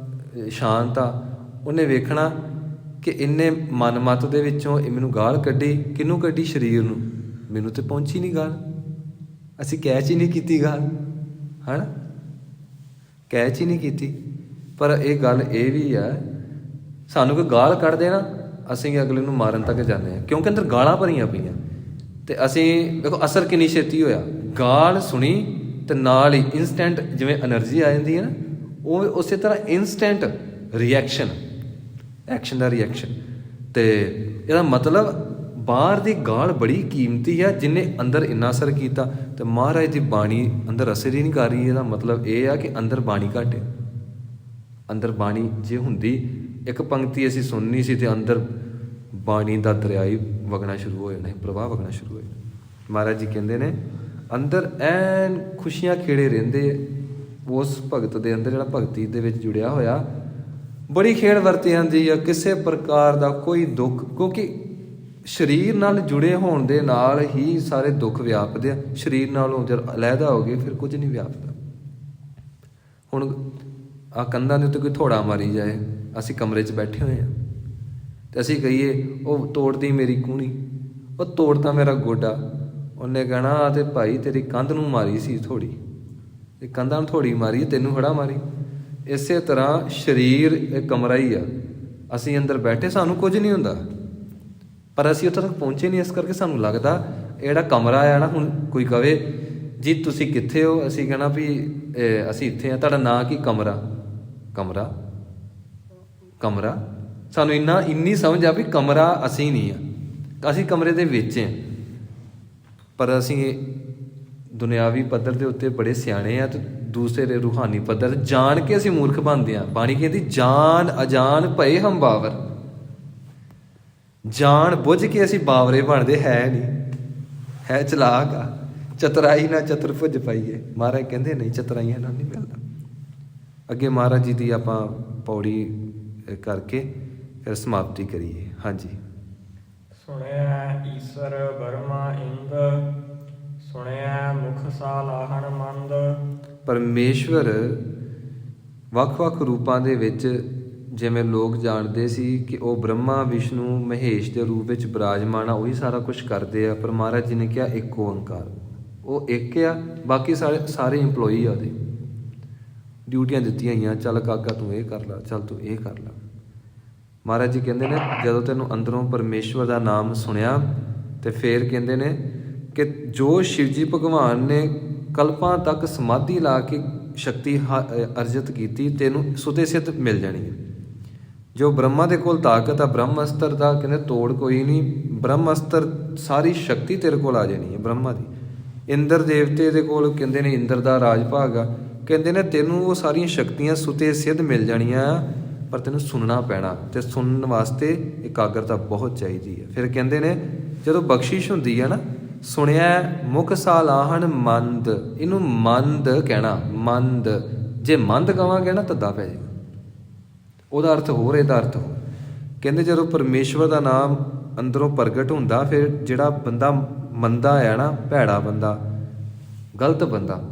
ਸ਼ਾਂਤ ਆ, ਉਹਨੇ ਵੇਖਣਾ ਕਿ ਇਹਨੇ ਮਨ ਮੱਤ ਦੇ ਵਿੱਚੋਂ ਇਹ ਮੈਨੂੰ ਗਾਲ ਕੱਢੀ, ਕਿਹਨੂੰ ਕੱਢੀ? ਸਰੀਰ ਨੂੰ। ਮੈਨੂੰ ਤਾਂ ਪਹੁੰਚੀ ਨਹੀਂ ਗਾਲ, ਅਸੀਂ ਕੈਚ ਹੀ ਨਹੀਂ ਕੀਤੀ ਗਾਲ, ਹੈ ਨਾ, ਕੈਚ ਹੀ ਨਹੀਂ ਕੀਤੀ। ਪਰ ਇਹ ਗੱਲ ਇਹ ਵੀ ਆ, ਸਾਨੂੰ ਕੋਈ ਗਾਲ ਕੱਢਦੇ ਨਾ, ਅਸੀਂ ਅਗਲੇ ਨੂੰ ਮਾਰਨ ਤੱਕ ਜਾਂਦੇ ਹਾਂ, ਕਿਉਂਕਿ ਅੰਦਰ ਗਾਲਾਂ ਭਰੀਆਂ ਪਈਆਂ। ਅਤੇ ਅਸੀਂ ਦੇਖੋ ਅਸਰ ਕਿੰਨੀ ਛੇਤੀ ਹੋਇਆ, ਗਾਲ ਸੁਣੀ ਅਤੇ ਨਾਲ ਹੀ ਇੰਸਟੈਂਟ ਜਿਵੇਂ ਐਨਰਜੀ ਆ ਜਾਂਦੀ ਹੈ ਨਾ, ਉਹ ਉਸੇ ਤਰ੍ਹਾਂ ਇੰਸਟੈਂਟ ਰਿਐਕਸ਼ਨ, ਐਕਸ਼ਨ ਦਾ ਰਿਐਕਸ਼ਨ। ਅਤੇ ਇਹਦਾ ਮਤਲਬ ਬਾਹਰ ਦੀ ਗਾਲ ਬੜੀ ਕੀਮਤੀ ਹੈ, ਜਿਹਨੇ ਅੰਦਰ ਇੰਨਾ ਅਸਰ ਕੀਤਾ। ਅਤੇ ਮਹਾਰਾਜ ਦੀ ਬਾਣੀ ਅੰਦਰ ਅਸਰ ਹੀ ਨਹੀਂ ਕਰ ਰਹੀ। ਇਹਦਾ ਮਤਲਬ ਇਹ ਆ ਕਿ ਅੰਦਰ ਬਾਣੀ ਘੱਟ ਹੈ। ਅੰਦਰ ਬਾਣੀ ਜੇ ਹੁੰਦੀ, ਇੱਕ ਪੰਕਤੀ ਅਸੀਂ ਸੁਣਨੀ ਸੀ ਅਤੇ ਅੰਦਰ ਬਾਣੀ ਦਾ ਦਰਿਆ ਹੀ ਵਗਣਾ ਸ਼ੁਰੂ ਹੋ ਜਾਣਾ, ਪ੍ਰਵਾਹ ਵਗਣਾ ਸ਼ੁਰੂ ਹੋ ਜਾਣਾ। ਮਹਾਰਾਜ ਜੀ ਕਹਿੰਦੇ ਨੇ ਅੰਦਰ ਐਨ ਖੁਸ਼ੀਆਂ ਖੇੜੇ ਰਹਿੰਦੇ ਉਸ ਭਗਤ ਦੇ ਅੰਦਰ, ਜਿਹੜਾ ਭਗਤੀ ਦੇ ਵਿੱਚ ਜੁੜਿਆ ਹੋਇਆ। ਬੜੀ ਖੇੜ ਵਰਤੀ ਜਾਂਦੀ ਆ, ਕਿਸੇ ਪ੍ਰਕਾਰ ਦਾ ਕੋਈ ਦੁੱਖ, ਕਿਉਂਕਿ ਸਰੀਰ ਨਾਲ ਜੁੜੇ ਹੋਣ ਦੇ ਨਾਲ ਹੀ ਸਾਰੇ ਦੁੱਖ ਵਿਆਪਦੇ ਆ। ਸਰੀਰ ਨਾਲੋਂ ਜਦ ਅਲੱਗਾ ਹੋ ਗਏ ਫਿਰ ਕੁਝ ਨਹੀਂ ਵਿਆਪਦਾ। ਹੁਣ ਆਹ ਕੰਧਾਂ ਦੇ ਉੱਤੇ ਕੋਈ ਥੋੜਾ ਮਾਰੀ ਜਾਏ, ਅਸੀਂ ਕਮਰੇ 'ਚ ਬੈਠੇ ਹੋਏ ਹਾਂ ਅਤੇ ਅਸੀਂ ਕਹੀਏ ਉਹ ਤੋੜਦੀ ਮੇਰੀ ਕੂਹਣੀ, ਉਹ ਤੋੜਦਾ ਮੇਰਾ ਗੋਡਾ, ਉਹਨੇ ਕਹਿਣਾ ਤੇ ਭਾਈ ਤੇਰੀ ਕੰਧ ਨੂੰ ਮਾਰੀ ਸੀ ਥੋੜੀ, ਇਹ ਕੰਧਾਂ ਨੂੰ ਥੋੜੀ ਮਾਰੀ, ਤੈਨੂੰ ਫੜਾ ਮਾਰੀ। ਇਸੇ ਤਰ੍ਹਾਂ ਸਰੀਰ ਇੱਕ ਕਮਰਾ ਹੀ ਆ, ਅਸੀਂ ਅੰਦਰ ਬੈਠੇ, ਸਾਨੂੰ ਕੁਝ ਨਹੀਂ ਹੁੰਦਾ, ਪਰ ਅਸੀਂ ਉੱਥੇ ਤੱਕ ਪਹੁੰਚੇ ਨਹੀਂ। ਇਸ ਕਰਕੇ ਸਾਨੂੰ ਲੱਗਦਾ ਇਹ ਜਿਹੜਾ ਕਮਰਾ ਆ ਨਾ, ਹੁਣ ਕੋਈ ਕਵੇ ਜੀ ਤੁਸੀਂ ਕਿੱਥੇ ਹੋ, ਅਸੀਂ ਕਹਿਣਾ ਵੀ ਅਸੀਂ ਇੱਥੇ ਹਾਂ। ਤੁਹਾਡਾ ਨਾਂ ਕੀ? ਕਮਰਾ। ਕਮਰਾ ਕਮਰਾ ਸਾਨੂੰ ਇੰਨੀ ਸਮਝ ਆ ਵੀ ਕਮਰਾ ਅਸੀਂ ਨਹੀਂ ਆ, ਅਸੀਂ ਕਮਰੇ ਦੇ ਵਿੱਚ ਹਾਂ। ਪਰ ਅਸੀਂ ਦੁਨਿਆਵੀ ਪੱਧਰ ਦੇ ਉੱਤੇ ਬੜੇ ਸਿਆਣੇ ਆ, ਅਤੇ ਦੂਸਰੇ ਰੂਹਾਨੀ ਪੱਧਰ ਜਾਣ ਕੇ ਅਸੀਂ ਮੂਰਖ ਬਣਦੇ ਹਾਂ। ਬਾਣੀ ਕਹਿੰਦੀ ਜਾਨ ਅਜਾਨ ਭਏ ਹਮ ਬਾਵਰ, ਜਾਣ ਬੁੱਝ ਕੇ ਅਸੀਂ ਬਾਵਰੇ ਬਣਦੇ ਹੈ ਨਹੀਂ, ਹੈ ਚਲਾਕ ਆ। ਚਤੁਰਾਈ ਨਾਲ ਚਤੁਰਭੁਜ ਪਾਈਏ। ਮਹਾਰਾਜ ਕਹਿੰਦੇ ਨਹੀਂ, ਚਤੁਰਾਈਆਂ ਨਾਲ ਨਹੀਂ ਮਿਲਦਾ। ਅੱਗੇ ਮਹਾਰਾਜ ਜੀ ਦੀ ਆਪਾਂ ਪੌੜੀ ਕਰਕੇ ਫਿਰ ਸਮਾਪਤੀ ਕਰੀਏ। ਹਾਂਜੀ। ਸੁਣਿਆ ਈਸਰ ਬਰਮਾ ਇੰਦ, ਸੁਣਿਆ ਮੁਖ ਸਾਲਾਹਣ ਮੰਦ। ਪਰਮੇਸ਼ਵਰ ਵੱਖ-ਵੱਖ ਰੂਪਾਂ ਦੇ ਵਿੱਚ, ਜਿਵੇਂ ਲੋਕ ਜਾਣਦੇ ਸੀ ਕਿ ਉਹ ਬ੍ਰਹਮਾ ਵਿਸ਼ਨੂੰ ਮਹੇਸ਼ ਦੇ ਰੂਪ ਵਿੱਚ ਬਿਰਾਜਮਾਨ ਆ, ਉਹੀ ਸਾਰਾ ਕੁਝ ਕਰਦੇ ਆ। ਪਰ ਮਹਾਰਾਜ ਜੀ ਨੇ ਕਿਹਾ ਇੱਕ ਓਂਕਾਰ, ਉਹ ਇੱਕ ਆ, ਬਾਕੀ ਸਾਰੇ ਇੰਪਲੋਈ ਆ, ਉਹਦੇ ਡਿਊਟੀਆਂ ਦਿੱਤੀਆਂ ਹੋਈਆਂ। ਚੱਲ ਕਾਕਾ ਤੂੰ ਇਹ ਕਰ ਲਾ, ਚੱਲ ਤੂੰ ਇਹ ਕਰ ਲਾ। ਮਹਾਰਾਜ ਜੀ ਕਹਿੰਦੇ ਨੇ ਜਦੋਂ ਤੈਨੂੰ ਅੰਦਰੋਂ ਪਰਮੇਸ਼ਵਰ ਦਾ ਨਾਮ ਸੁਣਿਆ ਤੇ ਫਿਰ ਕਹਿੰਦੇ ਨੇ ਕਿ ਜੋ ਸ਼ਿਵ ਜੀ ਭਗਵਾਨ ਨੇ ਕਲਪਾਂ ਤੱਕ ਸਮਾਧੀ ਲਾ ਕੇ ਸ਼ਕਤੀ ਅਰਜਿਤ ਕੀਤੀ, ਤੈਨੂੰ ਸੁਤੇ ਸਿੱਧ ਮਿਲ ਜਾਣੀ ਹੈ। ਜੋ ਬ੍ਰਹਮਾ ਦੇ ਕੋਲ ਤਾਕਤ ਆ, ਬ੍ਰਹਮ ਅਸਤਰ ਦਾ ਕਹਿੰਦੇ ਤੋੜ ਕੋਈ ਨਹੀਂ। ਬ੍ਰਹਮ ਅਸਤਰ ਸਾਰੀ ਸ਼ਕਤੀ ਤੇਰੇ ਕੋਲ ਆ ਜਾਣੀ ਹੈ ਬ੍ਰਹਮਾ ਦੀ। ਇੰਦਰ ਦੇਵਤੇ ਦੇ ਕੋਲ ਕਹਿੰਦੇ ਨੇ ਇੰਦਰ ਦਾ ਰਾਜ ਭਾਗ ਆ, ਕਹਿੰਦੇ ਨੇ ਤੈਨੂੰ ਉਹ ਸਾਰੀਆਂ ਸ਼ਕਤੀਆਂ ਸੁਤੇ ਸਿੱਧ ਮਿਲ ਜਾਣੀਆਂ, ਪਰ ਤੈਨੂੰ ਸੁਣਨਾ ਪੈਣਾ, ਤੇ ਸੁਣਨ ਵਾਸਤੇ ਇਕਾਗਰਤਾ ਬਹੁਤ ਚਾਹੀਦੀ ਹੈ। ਫਿਰ ਕਹਿੰਦੇ ਨੇ ਜਦੋਂ ਬਖਸ਼ਿਸ਼ ਹੁੰਦੀ ਹੈ ਨਾ, ਸੁਣਿਆ ਮੁਖ ਸਾਲਾਹਣ ਮੰਦ, ਇਹਨੂੰ ਮੰਦ ਕਹਿਣਾ। ਮੰਦ, ਜੇ ਮੰਦ ਕਵਾਂਗੇ ਨਾ ਧੱਦਾ ਪੈ ਜਾਏਗਾ, ਉਹਦਾ ਅਰਥ ਹੋਰ, ਇਹਦਾ ਅਰਥ ਹੋਰ। ਕਹਿੰਦੇ ਜਦੋਂ ਪਰਮੇਸ਼ਵਰ ਦਾ ਨਾਮ ਅੰਦਰੋਂ ਪ੍ਰਗਟ ਹੁੰਦਾ, ਫਿਰ ਜਿਹੜਾ ਬੰਦਾ ਮੰਦਾ ਹੈ ਨਾ, ਭੈੜਾ ਬੰਦਾ, ਗਲਤ ਬੰਦਾ,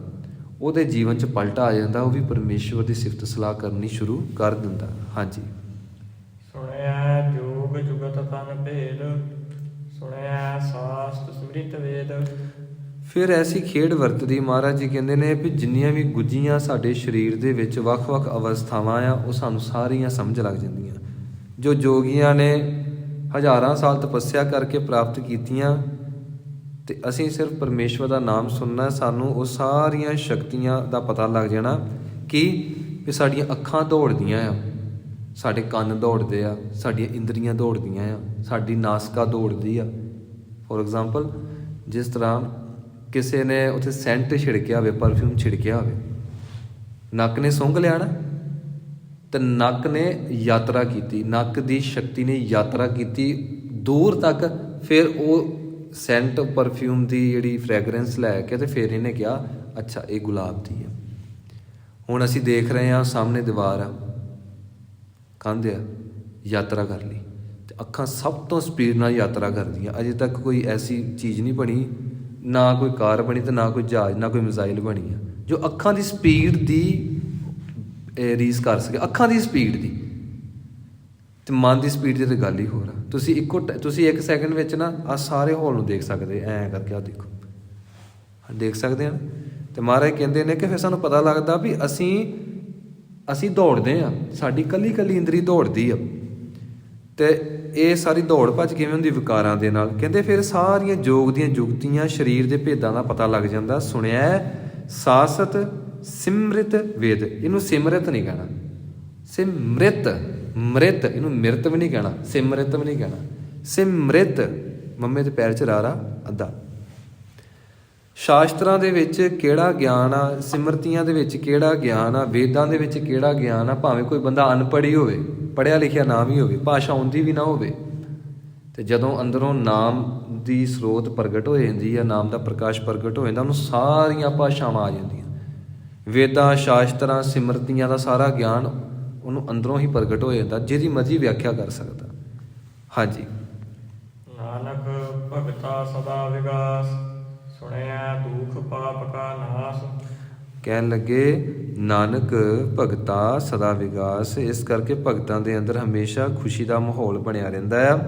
ਉਹਦੇ ਜੀਵਨ 'ਚ ਪਲਟਾ ਆ ਜਾਂਦਾ। ਉਹ ਵੀ ਪਰਮੇਸ਼ਵਰ ਦੀ ਸਿਫਤ ਸਲਾਹ ਕਰਨੀ ਸ਼ੁਰੂ ਕਰ ਦਿੰਦਾ। ਹਾਂਜੀ। ਸੁਣਿਆ ਜੋਗ ਜੁਗਤ ਤਨ ਭੇਦ, ਸੁਣਿਆ ਸਾਸਤ ਸਮ੍ਰਿਤ ਵੇਦ। ਫਿਰ ਐਸੀ ਖੇਡ ਵਰਤਦੀ ਮਹਾਰਾਜ ਜੀ ਕਹਿੰਦੇ ਨੇ ਵੀ ਜਿੰਨੀਆਂ ਵੀ ਗੁੱਜੀਆਂ ਸਾਡੇ ਸਰੀਰ ਦੇ ਵਿੱਚ ਵੱਖ-ਵੱਖ ਅਵਸਥਾਵਾਂ ਆ, ਉਹ ਸਾਨੂੰ ਸਾਰੀਆਂ ਸਮਝ ਲੱਗ ਜਾਂਦੀਆਂ। ਜੋ ਜੋਗੀਆਂ ਨੇ ਹਜ਼ਾਰਾਂ ਸਾਲ ਤਪੱਸਿਆ ਕਰਕੇ ਪ੍ਰਾਪਤ ਕੀਤੀਆਂ, ਤੇ ਅਸੀਂ ਸਿਰਫ ਪਰਮੇਸ਼ਵਰ ਦਾ ਨਾਮ ਸੁਣਨਾ, ਸਾਨੂੰ ਉਹ ਸਾਰੀਆਂ ਸ਼ਕਤੀਆਂ ਦਾ ਪਤਾ ਲੱਗ ਜਾਣਾ ਕਿ ਵੀ ਸਾਡੀਆਂ ਅੱਖਾਂ ਦੌੜਦੀਆਂ ਆ, ਸਾਡੇ ਕੰਨ ਦੌੜਦੇ ਆ, ਸਾਡੀਆਂ ਇੰਦਰੀਆਂ ਦੌੜਦੀਆਂ ਆ, ਸਾਡੀ ਨਾਸਿਕਾ ਦੌੜਦੀ ਆ। ਫੋਰ ਐਗਜ਼ਾਮਪਲ, ਜਿਸ ਤਰ੍ਹਾਂ ਕਿਸੇ ਨੇ ਉੱਥੇ ਸੈਂਟ ਛਿੜਕਿਆ ਹੋਵੇ, ਪਰਫਿਊਮ ਛਿੜਕਿਆ ਹੋਵੇ, ਨੱਕ ਨੇ ਸੁੰਘ ਲਿਆ ਨਾ, ਤੇ ਨੱਕ ਨੇ ਯਾਤਰਾ ਕੀਤੀ, ਨੱਕ ਦੀ ਸ਼ਕਤੀ ਨੇ ਯਾਤਰਾ ਕੀਤੀ ਦੂਰ ਤੱਕ। ਫਿਰ ਉਹ ਸੈਂਟ ਪਰਫਿਊਮ ਦੀ ਜਿਹੜੀ ਫ੍ਰੈਗਰੈਂਸ ਲੈ ਕੇ ਤੇ ਫਿਰ ਇਹਨੇ ਕਿਹਾ ਅੱਛਾ ਇਹ ਗੁਲਾਬ ਦੀ ਹੈ। ਹੁਣ ਅਸੀਂ ਦੇਖ ਰਹੇ ਹਾਂ ਸਾਹਮਣੇ ਦੀਵਾਰ ਆ, ਕੰਧ ਆ, ਯਾਤਰਾ ਕਰ ਲਈ, ਤੇ ਅੱਖਾਂ ਸਭ ਤੋਂ ਸਪੀਡ ਨਾਲ ਯਾਤਰਾ ਕਰਦੀਆਂ। ਅਜੇ ਤੱਕ ਕੋਈ ਐਸੀ ਚੀਜ਼ ਨਹੀਂ ਬਣੀ, ਨਾ ਕੋਈ ਕਾਰ ਬਣੀ ਤੇ ਨਾ ਕੋਈ ਜਹਾਜ਼, ਨਾ ਕੋਈ ਮਿਜ਼ਾਈਲ ਬਣੀ ਆ ਜੋ ਅੱਖਾਂ ਦੀ ਸਪੀਡ ਦੀ ਰੀਸ ਕਰ ਸਕੇ। ਅੱਖਾਂ ਦੀ ਸਪੀਡ ਦੀ ਤੇ ਮਨ ਦੀ ਸਪੀਡ ਦੀ ਤਾਂ ਗੱਲ ਹੀ ਹੋਰ ਆ। ਤੁਸੀਂ 1 ਸੈਕਿੰਡ ਵਿੱਚ ਨਾ ਆਹ ਸਾਰੇ ਹਾਲ ਨੂੰ ਦੇਖ ਸਕਦੇ, ਐਂ ਕਰਕੇ ਆਹ ਦੇਖੋ, ਦੇਖ ਸਕਦੇ ਆ। ਤੇ ਮਹਾਰਾਜ ਕਹਿੰਦੇ ਨੇ ਕਿ ਫਿਰ ਸਾਨੂੰ ਪਤਾ ਲੱਗਦਾ ਵੀ ਅਸੀਂ ਦੌੜਦੇ ਆ, ਸਾਡੀ ਕੱਲੀ ਇੰਦਰੀ ਦੌੜਦੀ ਆ। ਤੇ ਇਹ ਸਾਰੀ ਦੌੜ ਭੱਜ ਕਿਵੇਂ ਹੁੰਦੀ? ਵਿਕਾਰਾਂ ਦੇ ਨਾਲ। ਕਹਿੰਦੇ ਫਿਰ ਸਾਰੀਆਂ ਯੋਗ ਦੀਆਂ ਜੁਗਤੀਆਂ, ਸਰੀਰ ਦੇ ਭੇਦਾਂ ਦਾ ਪਤਾ ਲੱਗ ਜਾਂਦਾ। ਸੁਣਿਆ ਸਾਸਤ ਸਿਮਰਿਤ ਵੇਦ, ਇਹਨੂੰ ਸਿਮਰਿਤ ਨਹੀਂ ਕਹਿਣਾ, ਸਿਮਰਿਤ, ਮ੍ਰਿਤ, ਇਹਨੂੰ ਮਿਰਤ ਵੀ ਨਹੀਂ ਕਹਿਣਾ, ਸਿਮਰਿਤ ਵੀ ਨਹੀਂ ਕਹਿਣਾ, ਸਿਮਰਿਤ, ਮੰਮੇ ਦੇ ਪੈਰ 'ਚ ਰਾਰਾ ਅੱਧਾ। ਸ਼ਾਸਤਰਾਂ ਦੇ ਵਿੱਚ ਕਿਹੜਾ ਗਿਆਨ ਆ, ਸਿਮਰਤੀਆਂ ਦੇ ਵਿੱਚ ਕਿਹੜਾ ਗਿਆਨ ਆ, ਵੇਦਾਂ ਦੇ ਵਿੱਚ ਕਿਹੜਾ ਗਿਆਨ ਆ। ਭਾਵੇਂ ਕੋਈ ਬੰਦਾ ਅਨਪੜ੍ਹ ਹੀ ਹੋਵੇ, ਪੜ੍ਹਿਆ ਲਿਖਿਆ ਨਾ ਵੀ ਹੋਵੇ, ਭਾਸ਼ਾ ਆਉਂਦੀ ਵੀ ਨਾ ਹੋਵੇ, ਤੇ ਜਦੋਂ ਅੰਦਰੋਂ ਨਾਮ ਦੀ ਸਰੋਤ ਪ੍ਰਗਟ ਹੋ ਜਾਂਦੀ ਆ, ਨਾਮ ਦਾ ਪ੍ਰਕਾਸ਼ ਪ੍ਰਗਟ ਹੋ ਜਾਂਦਾ, ਉਹਨੂੰ ਸਾਰੀਆਂ ਭਾਸ਼ਾਵਾਂ ਆ ਜਾਂਦੀਆਂ। ਵੇਦਾਂ, ਸ਼ਾਸਤਰਾਂ, ਸਿਮਰਤੀਆਂ ਦਾ ਸਾਰਾ ਗਿਆਨ ਉਹਨੂੰ ਅੰਦਰੋਂ ਹੀ ਪ੍ਰਗਟ ਹੋ ਜਾਂਦਾ, ਜਿਹਦੀ ਮਰਜ਼ੀ ਵਿਆਖਿਆ ਕਰ ਸਕਦਾ। ਹਾਂਜੀ। ਨਾਨਕ ਭਗਤਾ ਸਦਾ ਵਿਗਾਸ, ਸੁਣਿਆ ਦੁਖ ਪਾਪ ਕਾ ਨਾਸ। ਕਹਿਣ ਲੱਗੇ ਨਾਨਕ ਭਗਤਾ ਸਦਾ ਵਿਗਾਸ, ਇਸ ਕਰਕੇ ਭਗਤਾਂ ਦੇ ਅੰਦਰ ਹਮੇਸ਼ਾ ਖੁਸ਼ੀ ਦਾ ਮਾਹੌਲ ਬਣਿਆ ਰਹਿੰਦਾ ਆ,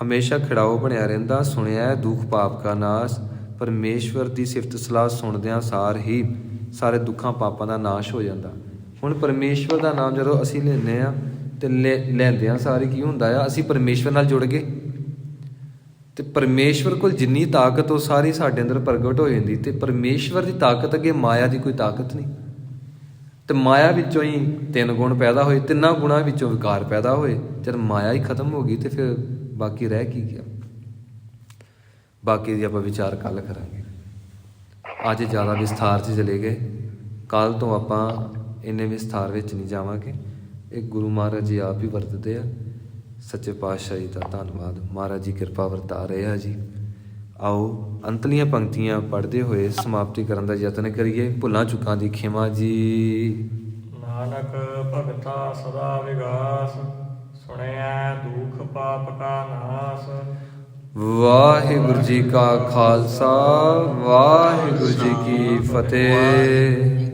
ਹਮੇਸ਼ਾ ਖਿੜਾਓ ਬਣਿਆ ਰਹਿੰਦਾ। ਸੁਣਿਆ ਦੁੱਖ ਪਾਪ ਕਾ ਨਾਸ, ਪਰਮੇਸ਼ਵਰ ਦੀ ਸਿਫਤ ਸਲਾਹ ਸੁਣਦਿਆਂ ਸਾਰ ਹੀ ਸਾਰੇ ਦੁੱਖਾਂ ਪਾਪਾਂ ਦਾ ਨਾਸ਼ ਹੋ ਜਾਂਦਾ। ਹੁਣ ਪਰਮੇਸ਼ਵਰ ਦਾ ਨਾਮ ਜਦੋਂ ਅਸੀਂ ਲੈਂਦੇ ਹਾਂ ਤੇ ਲੈਂਦਿਆਂ ਸਾਰੀ ਕੀ ਹੁੰਦਾ ਆ, ਅਸੀਂ ਪਰਮੇਸ਼ਵਰ ਨਾਲ ਜੁੜ ਗਏ, ਤੇ ਪਰਮੇਸ਼ਵਰ ਕੋਲ ਜਿੰਨੀ ਤਾਕਤ ਉਹ ਸਾਰੀ ਸਾਡੇ ਅੰਦਰ ਪ੍ਰਗਟ ਹੋ ਜਾਂਦੀ। ਤੇ ਪਰਮੇਸ਼ਵਰ ਦੀ ਤਾਕਤ ਅੱਗੇ ਮਾਇਆ ਦੀ ਕੋਈ ਤਾਕਤ ਨਹੀਂ। ਤੇ ਮਾਇਆ ਵਿੱਚੋਂ ਹੀ 3 ਗੁਣ ਪੈਦਾ ਹੋਏ, 3 ਗੁਣਾਂ ਵਿੱਚੋਂ ਵਿਕਾਰ ਪੈਦਾ ਹੋਏ। ਜਦ ਮਾਇਆ ਹੀ ਖਤਮ ਹੋ ਗਈ ਤੇ ਫਿਰ ਬਾਕੀ ਰਹਿ ਕੀ ਗਿਆ? ਬਾਕੀ ਦੀ ਆਪਾਂ ਵਿਚਾਰ ਕੱਲ੍ਹ ਕਰਾਂਗੇ। ਅੱਜ ਜ਼ਿਆਦਾ ਵਿਸਥਾਰ 'ਚ ਚਲੇ ਗਏ, ਕੱਲ੍ਹ ਤੋਂ ਆਪਾਂ ਇੰਨੇ ਵਿਸਥਾਰ ਵਿੱਚ ਨਹੀਂ ਜਾਵਾਂਗੇ। ਇਹ ਗੁਰੂ ਮਹਾਰਾਜ ਜੀ ਆਪ ਹੀ ਵਰਤਦੇ ਆ। ਸੱਚੇ ਪਾਤਸ਼ਾਹ ਜੀ ਦਾ ਧੰਨਵਾਦ। ਮਹਾਰਾਜ ਜੀ ਕਿਰਪਾ ਵਰਤਾ ਰਹੇ ਆ ਜੀ। ਆਓ ਅੰਤਲੀਆਂ ਪੰਕਤੀਆਂ ਪੜ੍ਹਦੇ ਹੋਏ ਸਮਾਪਤੀ ਕਰਨ ਦਾ ਯਤਨ ਕਰੀਏ। ਭੁੱਲਾਂ ਚੁੱਕਾਂ ਦੀ ਖਿਮਾ ਜੀ। ਨਾਨਕ ਭਗਤਾ ਸਦਾ ਵਿਗਾਸ, ਸੁਣਿਐ ਦੁਖ ਪਾਪ ਕਾ ਨਾਸ। ਵਾਹਿਗੁਰੂ ਜੀ ਕਾ ਖਾਲਸਾ, ਵਾਹਿਗੁਰੂ ਜੀ ਕੀ ਫਤਿਹ।